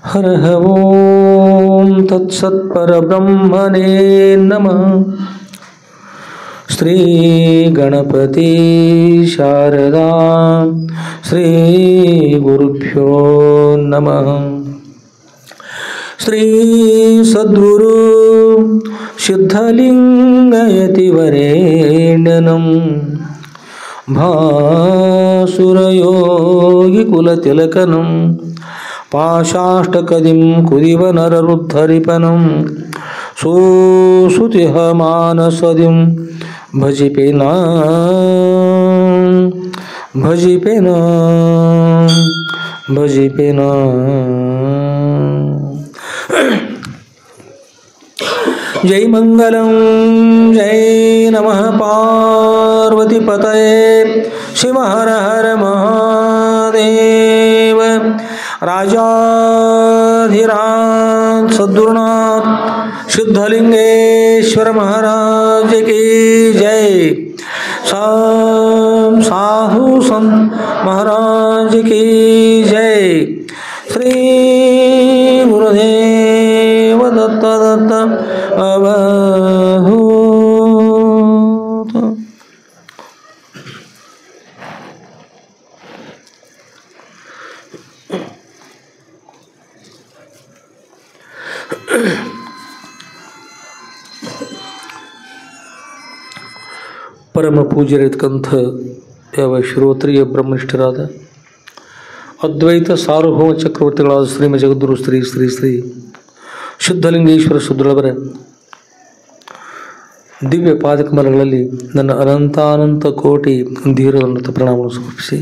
ಹರಃ ಓಂ ತತ್ಸತ್ಪರಬ್ರಹ್ಮಣೇ ನಮಃ. ಶ್ರೀ ಗಣಪತಿ ಶಾರದಾ ಶ್ರೀ ಗುರುಭ್ಯೋ ನಮಃ. ಶ್ರೀ ಸದ್ಗುರು ಸಿದ್ಧಲಿಂಗಯತಿವರೇಣ್ಯನಂ ಭಾಸುರಯೋಗಿ ಕುಲತಿಲಕನಂ ಪಾಶಾಷ್ಟಕದಿಂ ಕುದಿವನರರುದ್ಧರಿಪನಂ ಸುಸುತಿಹ ಮಾನಸದಿಂ ಭಜಿಪೇನ ಭಜಿಪೇನ ಭಜಿಪೇನ. ಜೈ ಮಂಗಲಂ ಜೈ ನಮಃ ಪಾರ್ವತಿ ಪತಯೇ ಶಿವ ಹರ ಹರ ಮಹಾದೇವ. ರಾಜಾಧಿರಾಜ ಸದ್ಗುರುನಾಥ ಸಿದ್ಧಲಿಂಗೇಶ್ವರ ಮಹಾರಾಜ ಕಿ ಜೈ. ಸಾಹು ಸಂತ ಮಹಾರಾಜ ಕಿ ಜೈ. ಶ್ರೀ ಗುರುದೇವ ದತ್ತ ದತ್ತ ಅವಧೂತ. ಪರಮ ಪೂಜ್ಯರಿರ್ತಕ್ಕಂಥ ಯಾವ ಶ್ರೋತ್ರಿಯ ಬ್ರಹ್ಮನಿಷ್ಠರಾದ ಅದ್ವೈತ ಸಾರ್ವಭೌಮ ಚಕ್ರವರ್ತಿಗಳಾದ ಶ್ರೀಮ ಜಗದ್ಗುರು ಶ್ರೀ ಶ್ರೀ ಶ್ರೀ ಸಿದ್ಧಲಿಂಗೇಶ್ವರ ಸುದ್ರವರ ದಿವ್ಯ ಪಾದಕಮಲಗಳಲ್ಲಿ ನನ್ನ ಅನಂತಾನಂತ ಕೋಟಿ ಧೀರೋನ್ನತ ಪ್ರಣಾಮವನ್ನು ಸಮರ್ಪಿಸಿ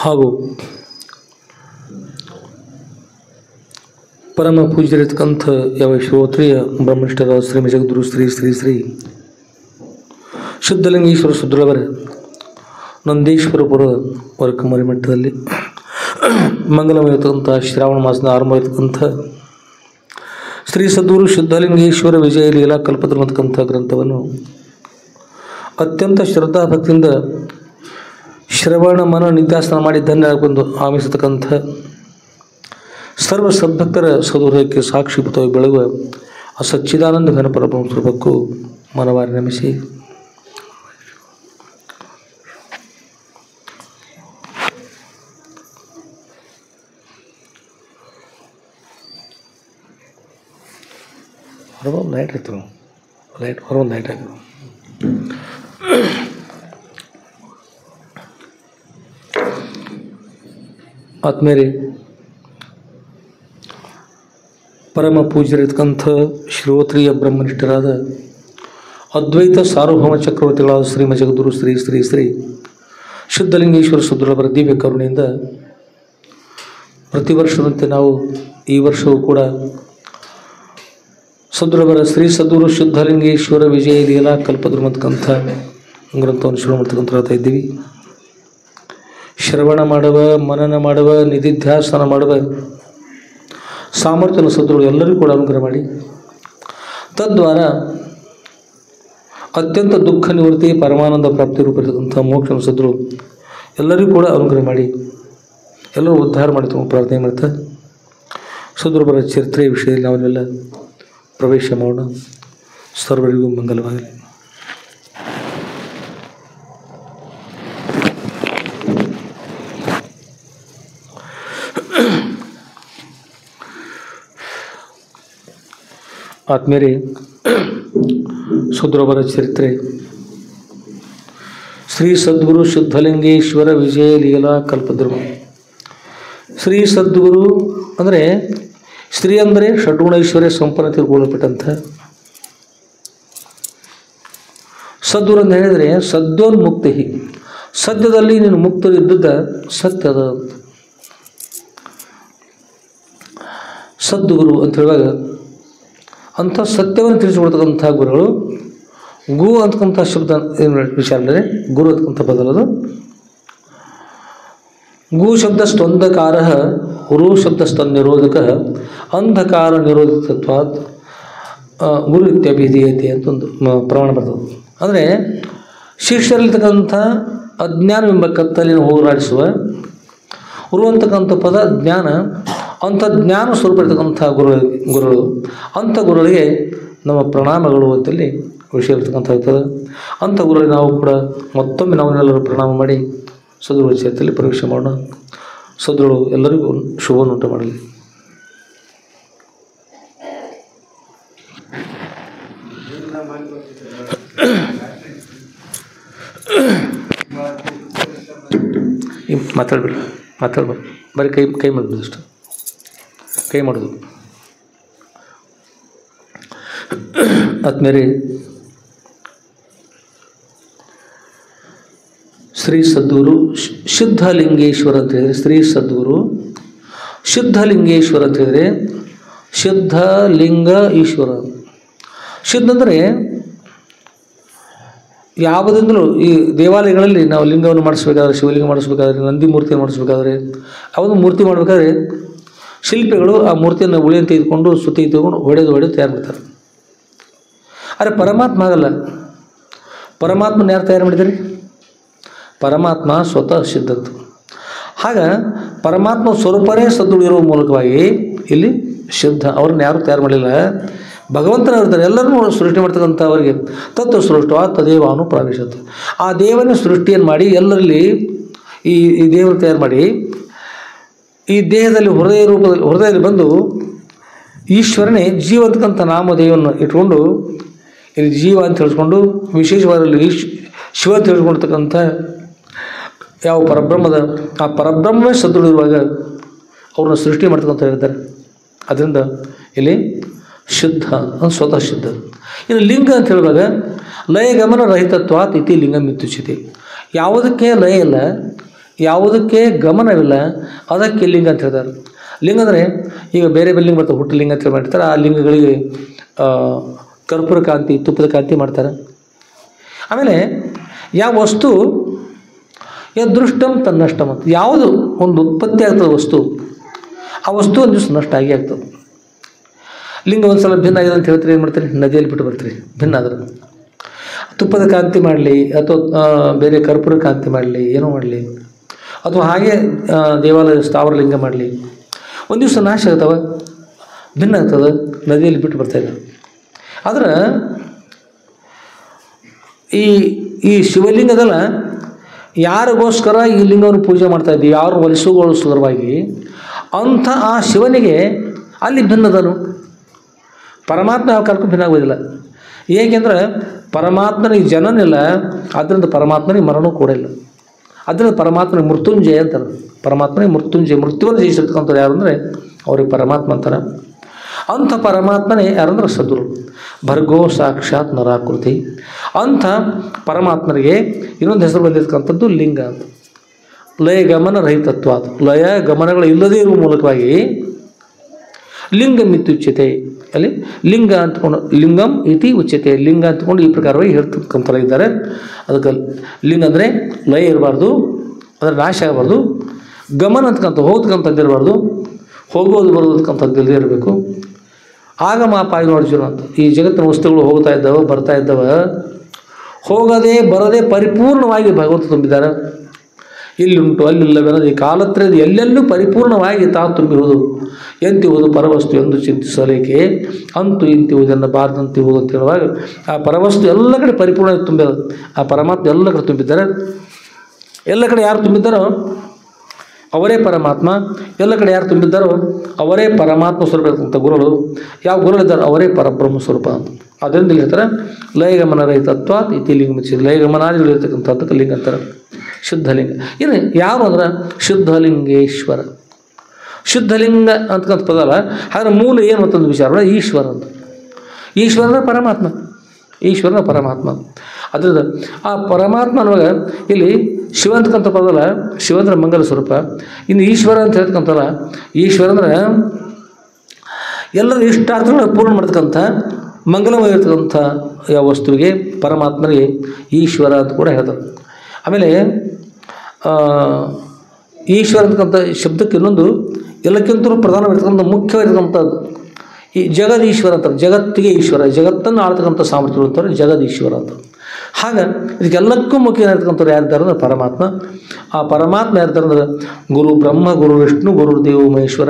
ಹಾಗೂ ಪರಮ ಪೂಜ್ಯರಿರ್ತಕ್ಕಂಥ ಯಾವ ಶ್ರೋತ್ರಿಯ ಬ್ರಹ್ಮನಿಷ್ಠರಾದ ಶ್ರೀಮ ಜಗದ್ಗುರು ಶ್ರೀ ಶ್ರೀ ಶ್ರೀ ಸಿದ್ಧಲಿಂಗೇಶ್ವರ ಸುದ್ರವರ ನಂದೀಶ್ವರಪುರ ವರ್ಕಮರಿ ಮಠದಲ್ಲಿ ಮಂಗಲಮಯತಕ್ಕಂಥ ಶ್ರಾವಣ ಮಾಸದ ಆರಂಭವಾಗಿರ್ತಕ್ಕಂಥ ಶ್ರೀ ಸದ್ಗುರು ಸಿದ್ಧಲಿಂಗೇಶ್ವರ ವಿಜಯ ಲೀಲಾ ಕಲ್ಪತರುವಂತಕ್ಕಂಥ ಗ್ರಂಥವನ್ನು ಅತ್ಯಂತ ಶ್ರದ್ಧಾಭಕ್ತಿಯಿಂದ ಶ್ರವಣ ಮನ ನಿತ್ಯಾಸನ ಮಾಡಿ ಧನ್ಯರಾಗೊಂಡು ಆಗಮಿಸತಕ್ಕಂಥ ಸರ್ವ ಸದ್ಭಕ್ತರ ಸದುಹೃದಯಕ್ಕೆ ಸಾಕ್ಷಿಭೂತವಾಗಿ ಬೆಳಗುವ ಆ ಸಚ್ಚಿದಾನಂದ ಘನ ಪರಬ್ರಹ್ಮ ಸ್ವರೂಪಕ್ಕೂ ಮನವಾರಿ ನಮಿಸಿ ಹೊರಗೊಂದು ಲೈಟ್ ಆಯ್ತು, ಲೈಟ್ ಹೊರಗೊಂದು ಲೈಟ್ ಆಯ್ತು. ಆತ್ಮೇಲೆ ಪರಮ ಪೂಜ್ಯರಿರ್ತಕ್ಕಂಥ ಶ್ರೋತ್ರಿಯ ಬ್ರಹ್ಮನಿಷ್ಠರಾದ ಅದ್ವೈತ ಸಾರ್ವಭೌಮ ಚಕ್ರವರ್ತಿಗಳಾದ ಶ್ರೀಮ ಜಗದ್ಗುರು ಶ್ರೀ ಶ್ರೀ ಶ್ರೀ ಸಿದ್ಧಲಿಂಗೇಶ್ವರ ಸುದ್ರವರ ದಿವ್ಯ ಕರುಣೆಯಿಂದ ಪ್ರತಿ ವರ್ಷದಂತೆ ನಾವು ಈ ವರ್ಷವೂ ಕೂಡ ಸದ್ಗುರುವರ ಶ್ರೀ ಸದ್ಗುರು ಸಿದ್ಧಲಿಂಗೇಶ್ವರ ವಿಜಯ ಲೀಲಾ ಕಲ್ಪತರುವಂತಕ್ಕಂಥ ಗ್ರಂಥವನ್ನು ಶುರು ಮಾಡ್ತಕ್ಕಂಥ ಇದ್ದೀವಿ. ಶ್ರವಣ ಮಾಡುವ, ಮನನ ಮಾಡುವ, ನಿಧಿಧ್ಯಾಸನ ಮಾಡುವ ಸಾಮರ್ಥ್ಯನ ಸದ್ಗುರು ಎಲ್ಲರಿಗೂ ಕೂಡ ಅನುಗ್ರಹ ಮಾಡಿ ತದ್ವಾರ ಅತ್ಯಂತ ದುಃಖ ನಿವೃತ್ತಿ ಪರಮಾನಂದ ಪ್ರಾಪ್ತಿ ರೂಪಿರ್ತಕ್ಕಂಥ ಮೋಕ್ಷನ ಸದ್ಗುರು ಎಲ್ಲರಿಗೂ ಕೂಡ ಅನುಗ್ರಹ ಮಾಡಿ ಎಲ್ಲರೂ ಉದ್ಧಾರ ಮಾಡಿ ತುಂಬ ಪ್ರಾರ್ಥನೆ ಮಾಡ್ತಾ ಸದ್ಗುರುವರ ಚರಿತ್ರೆಯ ವಿಷಯದಲ್ಲಿ ನಾವೆಲ್ಲ ಪ್ರವೇಶ ಮಾಡೋಣ. ಸರ್ವರಿಗೂ ಮಂಗಲವಾಗಲಿ. ಆತ್ಮೇಲೆ ಸದ್ಗುರುವರ ಚರಿತ್ರೆ ಶ್ರೀ ಸದ್ಗುರು ಸಿದ್ಧಲಿಂಗೇಶ್ವರ ವಿಜಯ ಲೀಲಾ ಕಲ್ಪತರು. ಶ್ರೀ ಸದ್ಗುರು ಅಂದರೆ ಶ್ರೀ ಅಂದರೆ ಷಡ್ಗುಣೈಶ್ವರ್ಯ ಸಂಪನ್ನತೆ ಗೋಳಪಟ್ಟಂಥ. ಸದ್ಗುರು ಅಂತ ಹೇಳಿದರೆ ಸದ್ಯೋನ್ಮುಕ್ತಿ, ಸದ್ಯದಲ್ಲಿ ನೀನು ಮುಕ್ತರಿದ್ದ ಸತ್ಯದ ಸದ್ಗುರು ಅಂತ ಹೇಳುವಾಗ ಅಂಥ ಸತ್ಯವನ್ನು ತಿಳಿಸಿಕೊಡ್ತಕ್ಕಂಥ ಗುರುಗಳು ಗು ಅಂತಕ್ಕಂಥ ಶಬ್ದ ಏನು ವಿಚಾರ ಅಂದರೆ ಗುರು ಅಂತಕ್ಕಂಥ ಬದಲದು ಗು ಶಬ್ದಸ್ತೊಂಧಕಾರ ರು ಶಬ್ದಸ್ತನ್ನಿರೋಧಕ ಅಂಧಕಾರ ನಿರೋಧಕತ್ವಾತ್ ಗುರು ಇತ್ಯಭಿಧೀಯತೆ ಅಂತ ಒಂದು ಪ್ರಮಾಣ ಬರ್ತದೆ. ಅಂದರೆ ಶಿಷ್ಯರಲ್ಲಿರ್ತಕ್ಕಂಥ ಅಜ್ಞಾನವೆಂಬ ಕತ್ತಲಿನ ಹೋರಾಡಿಸುವ ಗುರು ಅಂತಕ್ಕಂಥ ಪದ ಜ್ಞಾನ, ಅಂಥ ಜ್ಞಾನ ಸ್ವರೂಪ ಇರ್ತಕ್ಕಂಥ ಗುರುಗಳು ಅಂಥ ಗುರುಗಳಿಗೆ ನಮ್ಮ ಪ್ರಣಾಮಗಳು ಅಂತಲ್ಲಿ ವಿಷಯ ಇರ್ತಕ್ಕಂಥ ಇರ್ತದೆ. ಅಂಥ ಗುರುಗಳಿಗೆ ನಾವು ಕೂಡ ಮತ್ತೊಮ್ಮೆ ನಾವನ್ನೆಲ್ಲರೂ ಪ್ರಣಾಮ ಮಾಡಿ ಸದೃಢ ಚೇತಲ್ಲಿ ಪರೀಕ್ಷೆ ಮಾಡೋಣ. ಸದೃಢ ಎಲ್ಲರಿಗೂ ಶುಭವನ್ನುಂಟು ಮಾಡಲಿ. ಮಾತಾಡ್ಬೇಡಿ ಬರೀ ಕೈ ಮಾಡೋದು ಅಷ್ಟು, ಕೈ ಮಾಡೋದು. ಆದ್ಮೇಲೆ ಶ್ರೀ ಸದ್ಗುರು ಸಿದ್ಧಲಿಂಗೇಶ್ವರ ಅಂತ ಹೇಳಿದರೆ, ಶ್ರೀ ಸದ್ಗುರು ಸಿದ್ಧಲಿಂಗೇಶ್ವರ ಅಂತ ಹೇಳಿದರೆ ಸಿದ್ಧಲಿಂಗ ಈಶ್ವರ. ಸಿದ್ಧ ಅಂದರೆ ಯಾವುದಿಂದಲೂ ಈ ದೇವಾಲಯಗಳಲ್ಲಿ ನಾವು ಲಿಂಗವನ್ನು ಮಾಡಿಸ್ಬೇಕಾದ್ರೆ, ಶಿವಲಿಂಗ ಮಾಡಿಸ್ಬೇಕಾದ್ರೆ, ನಂದಿ ಮೂರ್ತಿಯನ್ನು ಮಾಡಿಸ್ಬೇಕಾದ್ರೆ, ಯಾವುದೋ ಮೂರ್ತಿ ಮಾಡಬೇಕಾದ್ರೆ ಶಿಲ್ಪಿಗಳು ಆ ಮೂರ್ತಿಯನ್ನು ಉಳಿಯನ್ನು ತೆಗೆದುಕೊಂಡು ಸುತ್ತಿ ತೆಗೆದುಕೊಂಡು ಹೊಡೆದು ತಯಾರು ಮಾಡ್ತಾರೆ. ಆದರೆ ಪರಮಾತ್ಮ ಆಗಲ್ಲ. ಪರಮಾತ್ಮನ ಯಾರು ತಯಾರು ಮಾಡಿದ್ದಾರೆ? ಪರಮಾತ್ಮ ಸ್ವತಃ ಸಿದ್ಧತ್ತು. ಆಗ ಪರಮಾತ್ಮ ಸ್ವರೂಪನೇ ಸದ್ದುಳಿರುವ ಮೂಲಕವಾಗಿ ಇಲ್ಲಿ ಸಿದ್ಧ ಅವ್ರನ್ನ ಯಾರೂ ತಯಾರು ಮಾಡಲಿಲ್ಲ, ಭಗವಂತನ ಇರ್ತಾರೆ. ಎಲ್ಲರನ್ನೂ ಸೃಷ್ಟಿ ಮಾಡ್ತಕ್ಕಂಥ ಅವರಿಗೆ ತತ್ವ ಸೃಷ್ಟ ತದೇವಾನು ಪ್ರಾವೇಶತ್ತು. ಆ ದೇವನ ಸೃಷ್ಟಿಯನ್ನು ಮಾಡಿ ಎಲ್ಲರಲ್ಲಿ ಈ ದೇವರು ತಯಾರು ಮಾಡಿ ಈ ದೇಹದಲ್ಲಿ ಹೃದಯದಲ್ಲಿ ಬಂದು ಈಶ್ವರನೇ ಜೀವ ಅಂತಕ್ಕಂಥ ನಾಮದೇವನ್ನು ಇಟ್ಕೊಂಡು ಇಲ್ಲಿ ಜೀವ ಅಂತ ಹೇಳಿಸ್ಕೊಂಡು ವಿಶೇಷವಾದಲ್ಲಿ ಶಿವ ಅಂತ ಹೇಳ್ಕೊಳ್ತಕ್ಕಂಥ ಯಾವ ಪರಬ್ರಹ್ಮದ ಆ ಪರಬ್ರಹ್ಮವೇ ಸದ್ದುಳಿರುವಾಗ ಅವ್ರನ್ನ ಸೃಷ್ಟಿ ಮಾಡ್ತಕ್ಕಂಥ ಹೇಳ್ತಾರೆ. ಅದರಿಂದ ಇಲ್ಲಿ ಶುದ್ಧ ಸ್ವತಃ ಶುದ್ಧ. ಇನ್ನು ಲಿಂಗ ಅಂತ ಹೇಳುವಾಗ ಲಯಗಮನ ರಹಿತತ್ವಾತ್ ಇತಿ ಲಿಂಗ ಮಿತ್ತುಚ್ಯತೆ. ಯಾವುದಕ್ಕೆ ಲಯ ಇಲ್ಲ, ಯಾವುದಕ್ಕೆ ಗಮನವಿಲ್ಲ, ಅದಕ್ಕೆ ಲಿಂಗ ಅಂತ ಹೇಳ್ತಾರೆ. ಲಿಂಗ ಅಂದರೆ ಈಗ ಬೇರೆ ಲಿಂಗ ಬರ್ತವೆ, ಹುಟ್ಟು ಲಿಂಗ ಅಂತ ಮಾಡಿರ್ತಾರೆ. ಆ ಲಿಂಗಗಳಿಗೆ ಕರ್ಪೂರ ಕಾಂತಿ, ತುಪ್ಪದ ಕಾಂತಿ ಮಾಡ್ತಾರೆ. ಆಮೇಲೆ ಯಾವ ವಸ್ತು ಯದೃಷ್ಟಂ ತನ್ನಷ್ಟಂ ಅಂತ ಯಾವುದು ಒಂದು ಉತ್ಪತ್ತಿ ಆಗ್ತದೆ ವಸ್ತು, ಆ ವಸ್ತು ಒಂದು ದಿವಸ ನಷ್ಟ ಆಗಿ ಆಗ್ತದೆ. ಲಿಂಗ ಒಂದು ಸಲ ಭಿನ್ನ ಆಗಿದೆ ಅಂತ ಹೇಳ್ತೀರಿ, ಏನು ಮಾಡ್ತೀರಿ? ನದಿಯಲ್ಲಿ ಬಿಟ್ಟು ಬರ್ತೀರಿ ಭಿನ್ನ ಆದ್ರೆ. ತುಪ್ಪದ ಕಾಂತಿ ಮಾಡಲಿ ಅಥವಾ ಬೇರೆ ಕರ್ಪೂರ ಕಾಂತಿ ಮಾಡಲಿ, ಏನೋ ಮಾಡಲಿ, ಅಥವಾ ಹಾಗೆ ದೇವಾಲಯ ಸ್ಥಾವರ ಲಿಂಗ ಮಾಡಲಿ, ಒಂದು ದಿವಸ ನಾಶ ಆಗ್ತವೆ, ಭಿನ್ನ ಆಗ್ತದೆ, ನದಿಯಲ್ಲಿ ಬಿಟ್ಟು ಬರ್ತಾಯಿದೆ. ಆದ್ರೆ ಈ ಶಿವಲಿಂಗದಲ್ಲ ಯಾರಿಗೋಸ್ಕರ ಈ ಲಿಂಗವನ್ನು ಪೂಜೆ ಮಾಡ್ತಾಯಿದ್ವಿ, ಯಾರು ಒಲಿಸುಗಳು ಸುಲಭವಾಗಿ ಅಂಥ ಆ ಶಿವನಿಗೆ ಅಲ್ಲಿ ಭಿನ್ನದನು. ಪರಮಾತ್ಮ ಯಾವ ಕಾಲಕ್ಕೂ ಭಿನ್ನ ಆಗೋದಿಲ್ಲ. ಏಕೆಂದರೆ ಪರಮಾತ್ಮನಿಗೆ ಜನನಿಲ್ಲ, ಆದ್ದರಿಂದ ಪರಮಾತ್ಮನಿಗೆ ಮರಣವೂ ಕೂಡ ಇಲ್ಲ. ಅದರಿಂದ ಪರಮಾತ್ಮನಿಗೆ ಮೃತ್ಯುಂಜಯ ಅಂತಾರೆ. ಪರಮಾತ್ಮನಿಗೆ ಮೃತ್ಯುಂಜಯ, ಮೃತ್ಯುವನ್ನು ಜಯಿಸಿರ್ತಕ್ಕಂಥವ್ರು ಯಾರು ಅಂದರೆ ಅವ್ರಿಗೆ ಪರಮಾತ್ಮ ಅಂತಾರೆ. ಅಂಥ ಪರಮಾತ್ಮನೇ ಯಾರಂದ್ರೆ ಸದ್ಗುರು. ಭರ್ಗೋ ಸಾಕ್ಷಾತ್ ನರಾಕೃತಿ. ಅಂಥ ಪರಮಾತ್ಮನಿಗೆ ಇನ್ನೊಂದು ಹೆಸರು ಬಂದಿರ್ತಕ್ಕಂಥದ್ದು ಲಿಂಗ ಅಂತ. ಲಯ ಗಮನ ರಹಿತತ್ವ, ಲಯ ಗಮನಗಳು ಇಲ್ಲದೇ ಇರುವ ಮೂಲಕವಾಗಿ ಲಿಂಗ ಮಿತ್ಯುಚ್ಯತೆ. ಅಲ್ಲಿ ಲಿಂಗ ಅಂತಕೊಂಡು ಲಿಂಗಂ ಇತಿ ಉಚ್ಯತೆ, ಲಿಂಗ ಅಂತಕೊಂಡು ಈ ಪ್ರಕಾರವಾಗಿ ಹೇಳ್ತಕ್ಕಂಥವ್ರಾಗಿದ್ದಾರೆ. ಅದಕ್ಕೆ ಲಿಂಗ ಅಂದರೆ ಲಯ ಇರಬಾರ್ದು, ಅದರ ನಾಶ ಆಗಬಾರ್ದು. ಗಮನ ಅಂತಕ್ಕಂಥ ಹೋಗ್ತಕ್ಕಂಥದ್ದು ಇರಬಾರ್ದು, ಹೋಗೋದು ಬರೋದಕ್ಕಂಥದ್ದು ಇಲ್ಲದೇ ಇರಬೇಕು. ಆಗಮಾಪಾಯ ಅರ್ಜುನ ಅಂತ ಈ ಜಗತ್ತಿನ ವಸ್ತುಗಳು ಹೋಗ್ತಾ ಇದ್ದಾವೆ, ಬರ್ತಾ ಇದ್ದಾವೆ, ಹೋಗದೆ ಬರದೆ ಪರಿಪೂರ್ಣವಾಗಿ ಭಗವಂತ ತುಂಬಿದ್ದಾರೆ. ಇಲ್ಲುಂಟು ಅಲ್ಲಿಲ್ಲವೆನ್ನದು ಈ ಕಾಲತ್ರಯದ ಎಲ್ಲೆಲ್ಲೂ ಪರಿಪೂರ್ಣವಾಗಿ ತಾ ತುಂಬಿರುವುದು. ಎಂತಿಹುದು ಪರವಸ್ತು ಎಂದು ಚಿಂತಿಸಲೇಕೆ ಅಂತೂ ಇಂತಿಹುದನ್ನು ಬಾರದಂತಿಹುದು ಅಂತ ಹೇಳುವಾಗ ಆ ಪರವಸ್ತು ಎಲ್ಲ ಕಡೆ ಪರಿಪೂರ್ಣ ತುಂಬಿದ ಆ ಪರಮಾತ್ಮ ಎಲ್ಲ ಕಡೆ ತುಂಬಿದ್ದಾರೆ. ಎಲ್ಲ ಕಡೆ ಯಾರು ತುಂಬಿದ್ದಾರೋ ಅವರೇ ಪರಮಾತ್ಮ, ಎಲ್ಲ ಕಡೆ ಯಾರು ತುಂಬಿದ್ದಾರೋ ಅವರೇ ಪರಮಾತ್ಮ ಸ್ವರೂಪ ಇರ್ತಕ್ಕಂಥ ಗುರುಗಳು. ಯಾವ ಗುರುಗಳಿದ್ದಾರೆ ಅವರೇ ಪರಬ್ರಹ್ಮ ಸ್ವರೂಪ ಅಂತ. ಅದರಿಂದ ಇಲ್ಲಿ ಹೇಳ್ತಾರೆ ಲಯಗಮನ ರಹಿತತ್ವ ಇತಿ ಲಿಂಗ ಮುಚ್ಚಿ. ಲಯಗಮನಾದಿಗಳು ಇರ್ತಕ್ಕಂಥದ್ದಕ್ಕೆ ಲಿಂಗ ಅಂತಾರೆ, ಶುದ್ಧಲಿಂಗ. ಇನ್ನು ಯಾರು ಅಂದ್ರೆ ಶುದ್ಧಲಿಂಗೇಶ್ವರ. ಶುದ್ಧಲಿಂಗ ಅಂತಕ್ಕಂಥ ಪದ ಅಲ್ಲ, ಹಾಗಾದ್ರೆ ಮೂಲ ಏನು ಅಂತಂದು ವಿಚಾರ ಈಶ್ವರ ಅಂತ. ಈಶ್ವರನ ಪರಮಾತ್ಮ, ಈಶ್ವರನ ಪರಮಾತ್ಮ. ಅದರಿಂದ ಆ ಪರಮಾತ್ಮ ಅನ್ನುವಾಗ ಇಲ್ಲಿ ಶಿವ ಅಂತಕ್ಕಂಥ ಪದಲ್ಲ, ಶಿವ ಅಂದ್ರೆ ಮಂಗಲ ಸ್ವರೂಪ. ಇನ್ನು ಈಶ್ವರ ಅಂತ ಹೇಳ್ತಕ್ಕಂಥಲ್ಲ, ಈಶ್ವರ ಅಂದ್ರೆ ಎಲ್ಲರ ಇಷ್ಟಾರ್ಥಗಳನ್ನ ಪೂರ್ಣ ಮಾಡ್ತಕ್ಕಂಥ ಮಂಗಲವಾಗಿರ್ತಕ್ಕಂಥ ಯಾವ ವಸ್ತುವಿಗೆ ಪರಮಾತ್ಮನಿಗೆ ಈಶ್ವರ ಅಂತ ಕೂಡ ಹೇಳ್ತಾರೆ. ಆಮೇಲೆ ಈಶ್ವರ ಅಂತಕ್ಕಂಥ ಶಬ್ದಕ್ಕೆ ಇನ್ನೊಂದು ಎಲ್ಲಕ್ಕಿಂತಲೂ ಪ್ರಧಾನವಾಗಿರ್ತಕ್ಕಂಥ ಮುಖ್ಯವಾಗಿರ್ತಕ್ಕಂಥದ್ದು ಈ ಜಗದೀಶ್ವರ ಅಂತಾರೆ. ಜಗತ್ತಿಗೆ ಈಶ್ವರ, ಜಗತ್ತನ್ನು ಆಳ್ತಕ್ಕಂಥ ಸಾಮರ್ಥ್ಯ ಅಂತಾರೆ ಜಗದೀಶ್ವರ ಅಂತ. ಹಾಗೆ ಇದಕ್ಕೆಲ್ಲಕ್ಕೂ ಮುಖ್ಯ ಇರ್ತಕ್ಕಂಥವ್ರು ಯಾರಿದ್ದಾರೆ ಅಂದ್ರೆ ಪರಮಾತ್ಮ. ಆ ಪರಮಾತ್ಮ ಯಾರಿದ್ದಾರೆ ಅಂದ್ರೆ ಗುರು ಬ್ರಹ್ಮ ಗುರು ವಿಷ್ಣು ಗುರು ದೇವೋ ಮಹೇಶ್ವರ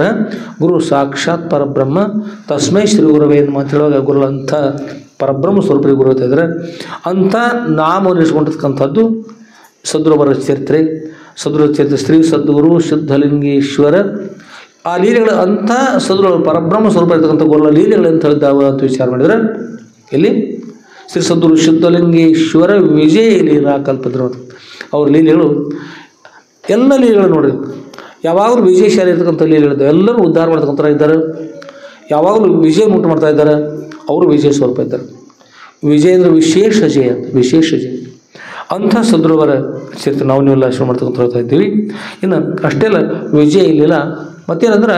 ಗುರು ಸಾಕ್ಷಾತ್ ಪರಬ್ರಹ್ಮ ತಸ್ಮೈ ಶ್ರೀ ಗುರುವೇ ಅಂತ ಹೇಳುವಾಗ ಗುರು ಅಂಥ ಪರಬ್ರಹ್ಮ ಸ್ವರೂಪರಿಗೆ ಗುರು ಹೇಳ್ತಾ ಇದ್ದಾರೆ. ಅಂಥ ನಾಮವನ್ನು ಇರಿಸ್ಕೊಂಡಿರ್ತಕ್ಕಂಥದ್ದು ಸದ್ಗುರುವರ ಚರಿತ್ರೆ. ಸದ್ಗುರು ಚರಿತ್ರೆ ಶ್ರೀ ಸದ್ಗುರು ಶುದ್ಧಲಿಂಗೇಶ್ವರ ಆ ಲೀಲೆಗಳು ಅಂಥ ಸದ್ಗುರು ಪರಬ್ರಹ್ಮ ಸ್ವರೂಪ ಇರ್ತಕ್ಕಂಥ ಗುರುಗಳ ಲೀಲೆಗಳು ಅಂತ ಹೇಳಿದ್ದಾವ ಅಂತ ವಿಚಾರ ಮಾಡಿದರೆ ಇಲ್ಲಿ ಶ್ರೀ ಸದ್ಗುರು ಶುದ್ಧಲಿಂಗೇಶ್ವರ ವಿಜಯ ಲೀಲಾ ಕಲ್ಪದ್ರು ಅವ್ರ ಲೀಲೆಗಳು ಎಲ್ಲ ಲೀಲೆಗಳು ನೋಡ್ರಿ ಯಾವಾಗಲೂ ವಿಜಯಶಾಲಿ ಇರ್ತಕ್ಕಂಥ ಲೀಲೆಗಳಿದ್ದಾವೆ. ಎಲ್ಲರೂ ಉದ್ಧಾರ ಮಾಡ್ತಕ್ಕಂಥ ಇದ್ದಾರೆ, ಯಾವಾಗಲೂ ವಿಜಯ ಉಂಟು ಮಾಡ್ತಾ ಇದ್ದಾರೆ. ಅವರು ವಿಜಯ ಸ್ವರೂಪ ಇದ್ದಾರೆ. ವಿಜಯ ಅಂದರೆ ವಿಶೇಷ ಜಯ, ವಿಶೇಷ ಜಯ. ಅಂಥ ಸದ್ಗುರುವರ ಚರಿತ್ರೆ ನಾವು ನೀವೆಲ್ಲ ಶುರು ಮಾಡ್ತಕ್ಕಂಥ ಹೇಳ್ತಾ ಇದ್ದೀವಿ. ಇನ್ನು ಅಷ್ಟೇ ಅಲ್ಲ, ವಿಜಯ ಇಲ್ಲಿಲ್ಲ ಮತ್ತೇನಂದ್ರೆ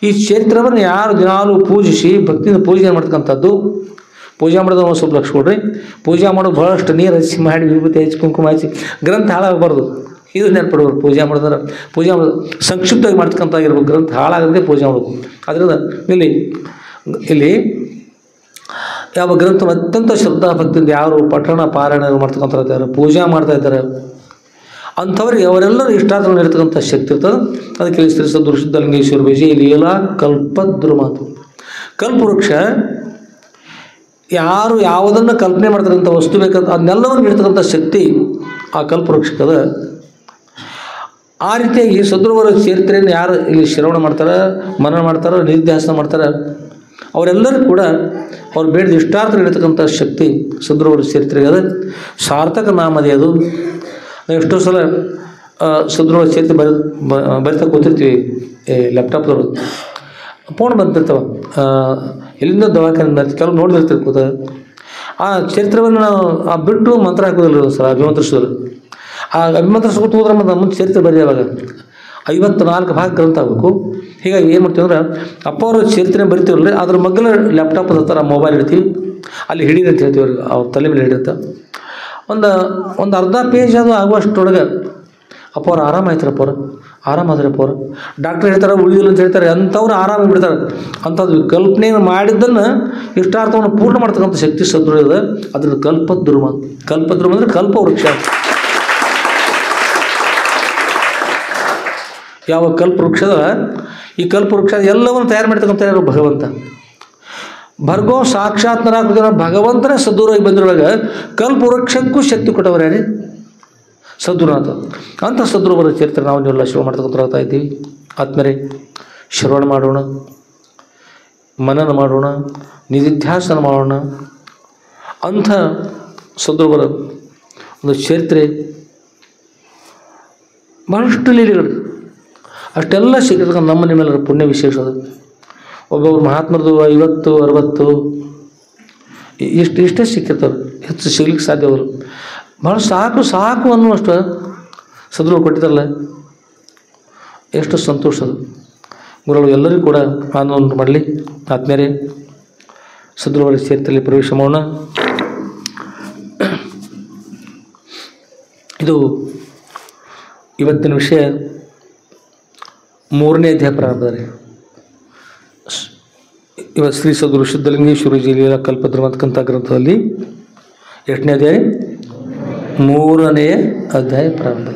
ಈ ಚರಿತ್ರವನ್ನು ಯಾರು ದಿನಾಲು ಪೂಜಿಸಿ ಭಕ್ತಿಯಿಂದ ಪೂಜೆ ಮಾಡ್ತಕ್ಕಂಥದ್ದು. ಪೂಜೆ ಮಾಡೋದು ಒಂದು ಸ್ವಲ್ಪ ಲಕ್ಷ ಕೊಡ್ರಿ. ಪೂಜೆ ಮಾಡೋದು ಭಾಳಷ್ಟು ನೀರು ಹಚ್ಚಿ ಮಾಡಿ ವಿಭೂತಿ ಹಚ್ಚಿ ಕುಂಕುಮ ಹಚ್ಚಿ ಗ್ರಂಥ ಹಾಳಾಗಬಾರ್ದು. ಇದು ನೆನಪಿಡ್ಬೋದು. ಪೂಜೆ ಮಾಡೋದ್ರೆ ಪೂಜೆ ಮಾಡೋದು ಸಂಕ್ಷಿಪ್ತವಾಗಿ ಮಾಡ್ತಕ್ಕಂಥಾಗಿರ್ಬೇಕು. ಗ್ರಂಥ ಹಾಳಾಗದೆ ಪೂಜೆ ಮಾಡಬೇಕು. ಅದರಿಂದ ಇಲ್ಲಿ ಯಾವ ಗ್ರಂಥ ಅತ್ಯಂತ ಶ್ರದ್ಧಾ ಭಕ್ತಿಯಿಂದ ಯಾರು ಪಠಣ ಪಾರಾಯಣ ಮಾಡ್ತಕ್ಕಂಥ ಇದ್ದಾರೆ, ಪೂಜೆ ಮಾಡ್ತಾ ಇದ್ದಾರೆ ಅಂಥವ್ರಿಗೆ ಅವರೆಲ್ಲರೂ ಇಷ್ಟಾರ್ಥಗಳು ಇರ್ತಕ್ಕಂಥ ಶಕ್ತಿ ಇರ್ತದೆ. ಅದಕ್ಕೆ ಶ್ರೀ ಸದ್ಗುರು ಶುದ್ಧಲಿಂಗೇಶ್ವರ ವಿಜಯ ಲೀಲಾ ಕಲ್ಪದ್ರುಮ ಅಂತ. ಕಲ್ಪವೃಕ್ಷ ಯಾರು ಯಾವುದನ್ನು ಕಲ್ಪನೆ ಮಾಡ್ತಕ್ಕಂಥ ವಸ್ತು ಬೇಕಂತ ಅದನ್ನೆಲ್ಲವನ್ನು ಇಡ್ತಕ್ಕಂಥ ಶಕ್ತಿ ಆ ಕಲ್ಪವೃಕ್ಷಕ್ಕದ. ಆ ರೀತಿಯಾಗಿ ಸದ್ಗುರುವರ ಚರಿತ್ರೆಯನ್ನು ಯಾರು ಇಲ್ಲಿ ಶ್ರವಣ ಮಾಡ್ತಾರೆ, ಮನನ ಮಾಡ್ತಾರೆ, ನಿಧಿಧ್ಯಾಸನ ಮಾಡ್ತಾರೆ ಅವರೆಲ್ಲರೂ ಕೂಡ ಅವ್ರು ಬೇಡಿದ ಇಷ್ಟಾರ್ಥ ಇಡತಕ್ಕಂಥ ಶಕ್ತಿ ಸದ್ಗುರುವರ ಚರಿತ್ರೆಗೆ ಅದ. ಸಾರ್ಥಕ ನಾಮದೇ ಅದು. ನಾವು ಎಷ್ಟೋ ಸಲ ಸದ್ಗುರುವರ ಚರಿತ್ರೆ ಬರಿತಾ ಕೂತಿರ್ತೀವಿ ಲ್ಯಾಪ್ಟಾಪ್ದವರು. ಫೋನ್ ಬಂದಿರ್ತಾವೆ, ಎಲ್ಲಿಂದ ದವಾಖಾನೆ ಕೆಲವು ನೋಡಿದಿರ್ತೀವಿ ಕೂತ. ಆ ಚರಿತ್ರೆಯನ್ನು ನಾವು ಬಿಟ್ಟು ಮಂತ್ರ ಹಾಕೋದಿಲ್ಲ ಸರ್, ಅಭಿಮಂತ್ರಿಸೋದಿಲ್ಲ. ಆ ಅಭಿಮಂತ್ರಿಸ್ಕೊತ ಹೋದ್ರೆ ಮತ್ತು ಮುಂದೆ ಚರಿತ್ರೆ ಬರೆಯುವಾಗ 54 ಭಾಗ ಗ್ರಂಥ ಆಗಬೇಕು. ಹೀಗಾಗಿ ಏನು ಮಾಡ್ತೀವಿ ಅಂದ್ರೆ ಅಪ್ಪ ಅವ್ರ ಚರಿತ್ರೆ ಬರಿತೀವಲ್ಲ ಅದ್ರ ಮಗ್ಗಲ ಲ್ಯಾಪ್ಟಾಪ್ ಹತ್ತರ ಮೊಬೈಲ್ ಇಡ್ತೀವಿ, ಅಲ್ಲಿ ಹಿಡೀರಿ ಅಂತ ಹೇಳ್ತೀವಿ. ಅವ್ರಿಗೆ ಅವ್ರ ತಲೆ ಮೇಲೆ ಹಿಡಿಯುತ್ತೆ. ಒಂದು ಅರ್ಧ ಪೇಜ್ ಅದು ಆಗುವಷ್ಟೊಳಗೆ ಅಪ್ಪ ಅವ್ರು ಆರಾಮಾಯ್ತಾರಪ್ಪ ಅವ್ರು, ಆರಾಮಾದ್ರಪ್ಪ ಅವ್ರು. ಡಾಕ್ಟ್ರ್ ಹೇಳ್ತಾರೆ ಉಳಿದಿಲ್ಲ ಅಂತ ಹೇಳ್ತಾರೆ, ಅಂಥವ್ರು ಆರಾಮಾಗಿ ಬಿಡ್ತಾರೆ. ಅಂಥದ್ದು ಕಲ್ಪನೆಯನ್ನು ಮಾಡಿದ್ದನ್ನು ಇಷ್ಟಾರ್ಥವನ್ನು ಪೂರ್ಣ ಮಾಡ್ತಕ್ಕಂಥ ಶಕ್ತಿ ಸದ್ಗುರು ಇದೆ. ಅದ್ರದ್ದು ಕಲ್ಪದ್ರುಮ. ಕಲ್ಪದ್ರುಮ ಅಂದರೆ ಕಲ್ಪವೃಕ್ಷ. ಯಾವ ಕಲ್ಪವೃಕ್ಷದ ಈ ಕಲ್ಪವೃಕ್ಷ ಎಲ್ಲವನ್ನು ತಯಾರು ಮಾಡ್ತಕ್ಕಂಥ ಯಾರು ಭಗವಂತ. ಭರ್ಗೋ ಸಾಕ್ಷಾತ್ಮರಾಗ ಭಗವಂತನೇ ಸದ್ಗುರುವಾಗಿ ಬಂದಿರುವಾಗ ಕಲ್ಪವೃಕ್ಷಕ್ಕೂ ಶಕ್ತಿ ಕೊಟ್ಟವರು ಯಾರೇ ಸದ್ಗುರುನಾಥ. ಅಂಥ ಸದ್ಗುರುವರ ಚರಿತ್ರೆ ನಾವು ನೀವೆಲ್ಲ ಶ್ರವಣ ಮಾಡ್ತಕ್ಕಂಥ ಹೋಗ್ತಾ ಇದ್ದೀವಿ. ಆದ್ಮೇಲೆ ಶ್ರವಣ ಮಾಡೋಣ, ಮನನ ಮಾಡೋಣ, ನಿಧಿಧ್ಯಾಸನ ಮಾಡೋಣ. ಅಂಥ ಸದ್ಗುರುವರ ಒಂದು ಚರಿತ್ರೆ ಬಹಳಷ್ಟು ಲೀಲೆಗಳು ಅಷ್ಟೆಲ್ಲ ಸಿಕ್ಕಿರ್ತಕ್ಕಂಥ ನಮ್ಮ ನಿಮ್ಮೆಲ್ಲರ ಪುಣ್ಯ ವಿಶೇಷ ಅದು. ಒಬ್ಬೊಬ್ರು ಮಹಾತ್ಮರದು 50, 60 ಇಷ್ಟೇ ಸಿಕ್ಕಿರ್ತಾರೆ, ಹೆಚ್ಚು ಸಿಗ್ಲಿಕ್ಕೆ ಸಾಧ್ಯ ಅವರು. ಭಾಳ ಸಾಕು ಅನ್ನುವಷ್ಟು ಸದ್ಗುರು ಕೊಟ್ಟಿದ್ದಾರಲ್ಲ, ಎಷ್ಟು ಸಂತೋಷ ಅದು. ಗುರುಗಳು ಎಲ್ಲರಿಗೂ ಕೂಡ ಆನಂದ ಉಂಟು ಮಾಡಲಿ. ಆದ್ಮೇಲೆ ಸದ್ಗುರುವರ ಚರಿತ್ರೆಯಲ್ಲಿ ಪ್ರವೇಶ ಮಾಡೋಣ. ಇದು ಇವತ್ತಿನ ವಿಷಯ 3ನೇ ಅಧ್ಯಾಯ ಪ್ರಾರಂಭದಲ್ಲಿ. ಇವತ್ತು ಶ್ರೀ ಸದ್ಗುರು ಶುದ್ಧಲಿಂಗೇಶ್ವರ ವಿಜಯ ಲೀಲಾ ಕಲ್ಪದ್ರುಮ ಅಂತಕ್ಕಂಥ ಗ್ರಂಥದಲ್ಲಿ ಎಷ್ಟನೇ ಅಧ್ಯಾಯ? 3ನೇ ಅಧ್ಯಾಯ ಪ್ರಾರಂಭ.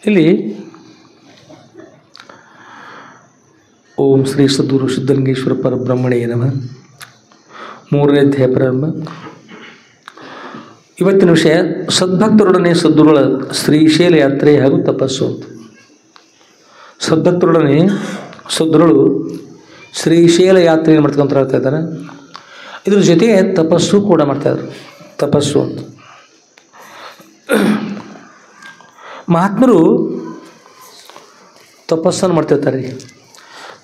ಇಲ್ಲಿ ಓಂ ಶ್ರೀ ಸದ್ಗುರು ಶುದ್ಧಲಿಂಗೇಶ್ವರ ಪರಬ್ರಹ್ಮಣೇ ನಮಃ. 3ನೇ ಅಧ್ಯಾಯ ಪ್ರಾರಂಭ. ಇವತ್ತಿನ ವಿಷಯ ಸದ್ಭಕ್ತರೊಡನೆ ಸದ್ಗುರುಗಳ ಶ್ರೀಶೈಲ ಯಾತ್ರೆ ಹಾಗೂ ತಪಸ್ಸು ಅಂತ. ಸದ್ಭಕ್ತರೊಡನೆ ಸದ್ಗುರುಗಳು ಶ್ರೀಶೈಲ ಯಾತ್ರೆಯನ್ನು ಮಾಡ್ತಕ್ಕಂಥ ಹೇಳ್ತಾ ಇದ್ದಾರೆ. ಇದ್ರ ಜೊತೆಗೆ ತಪಸ್ಸು ಕೂಡ ಮಾಡ್ತಾಯಿದ್ರು. ತಪಸ್ಸು ಅಂತ ಮಹಾತ್ಮರು ತಪಸ್ಸನ್ನು ಮಾಡ್ತಿರ್ತಾರೆ ರೀ.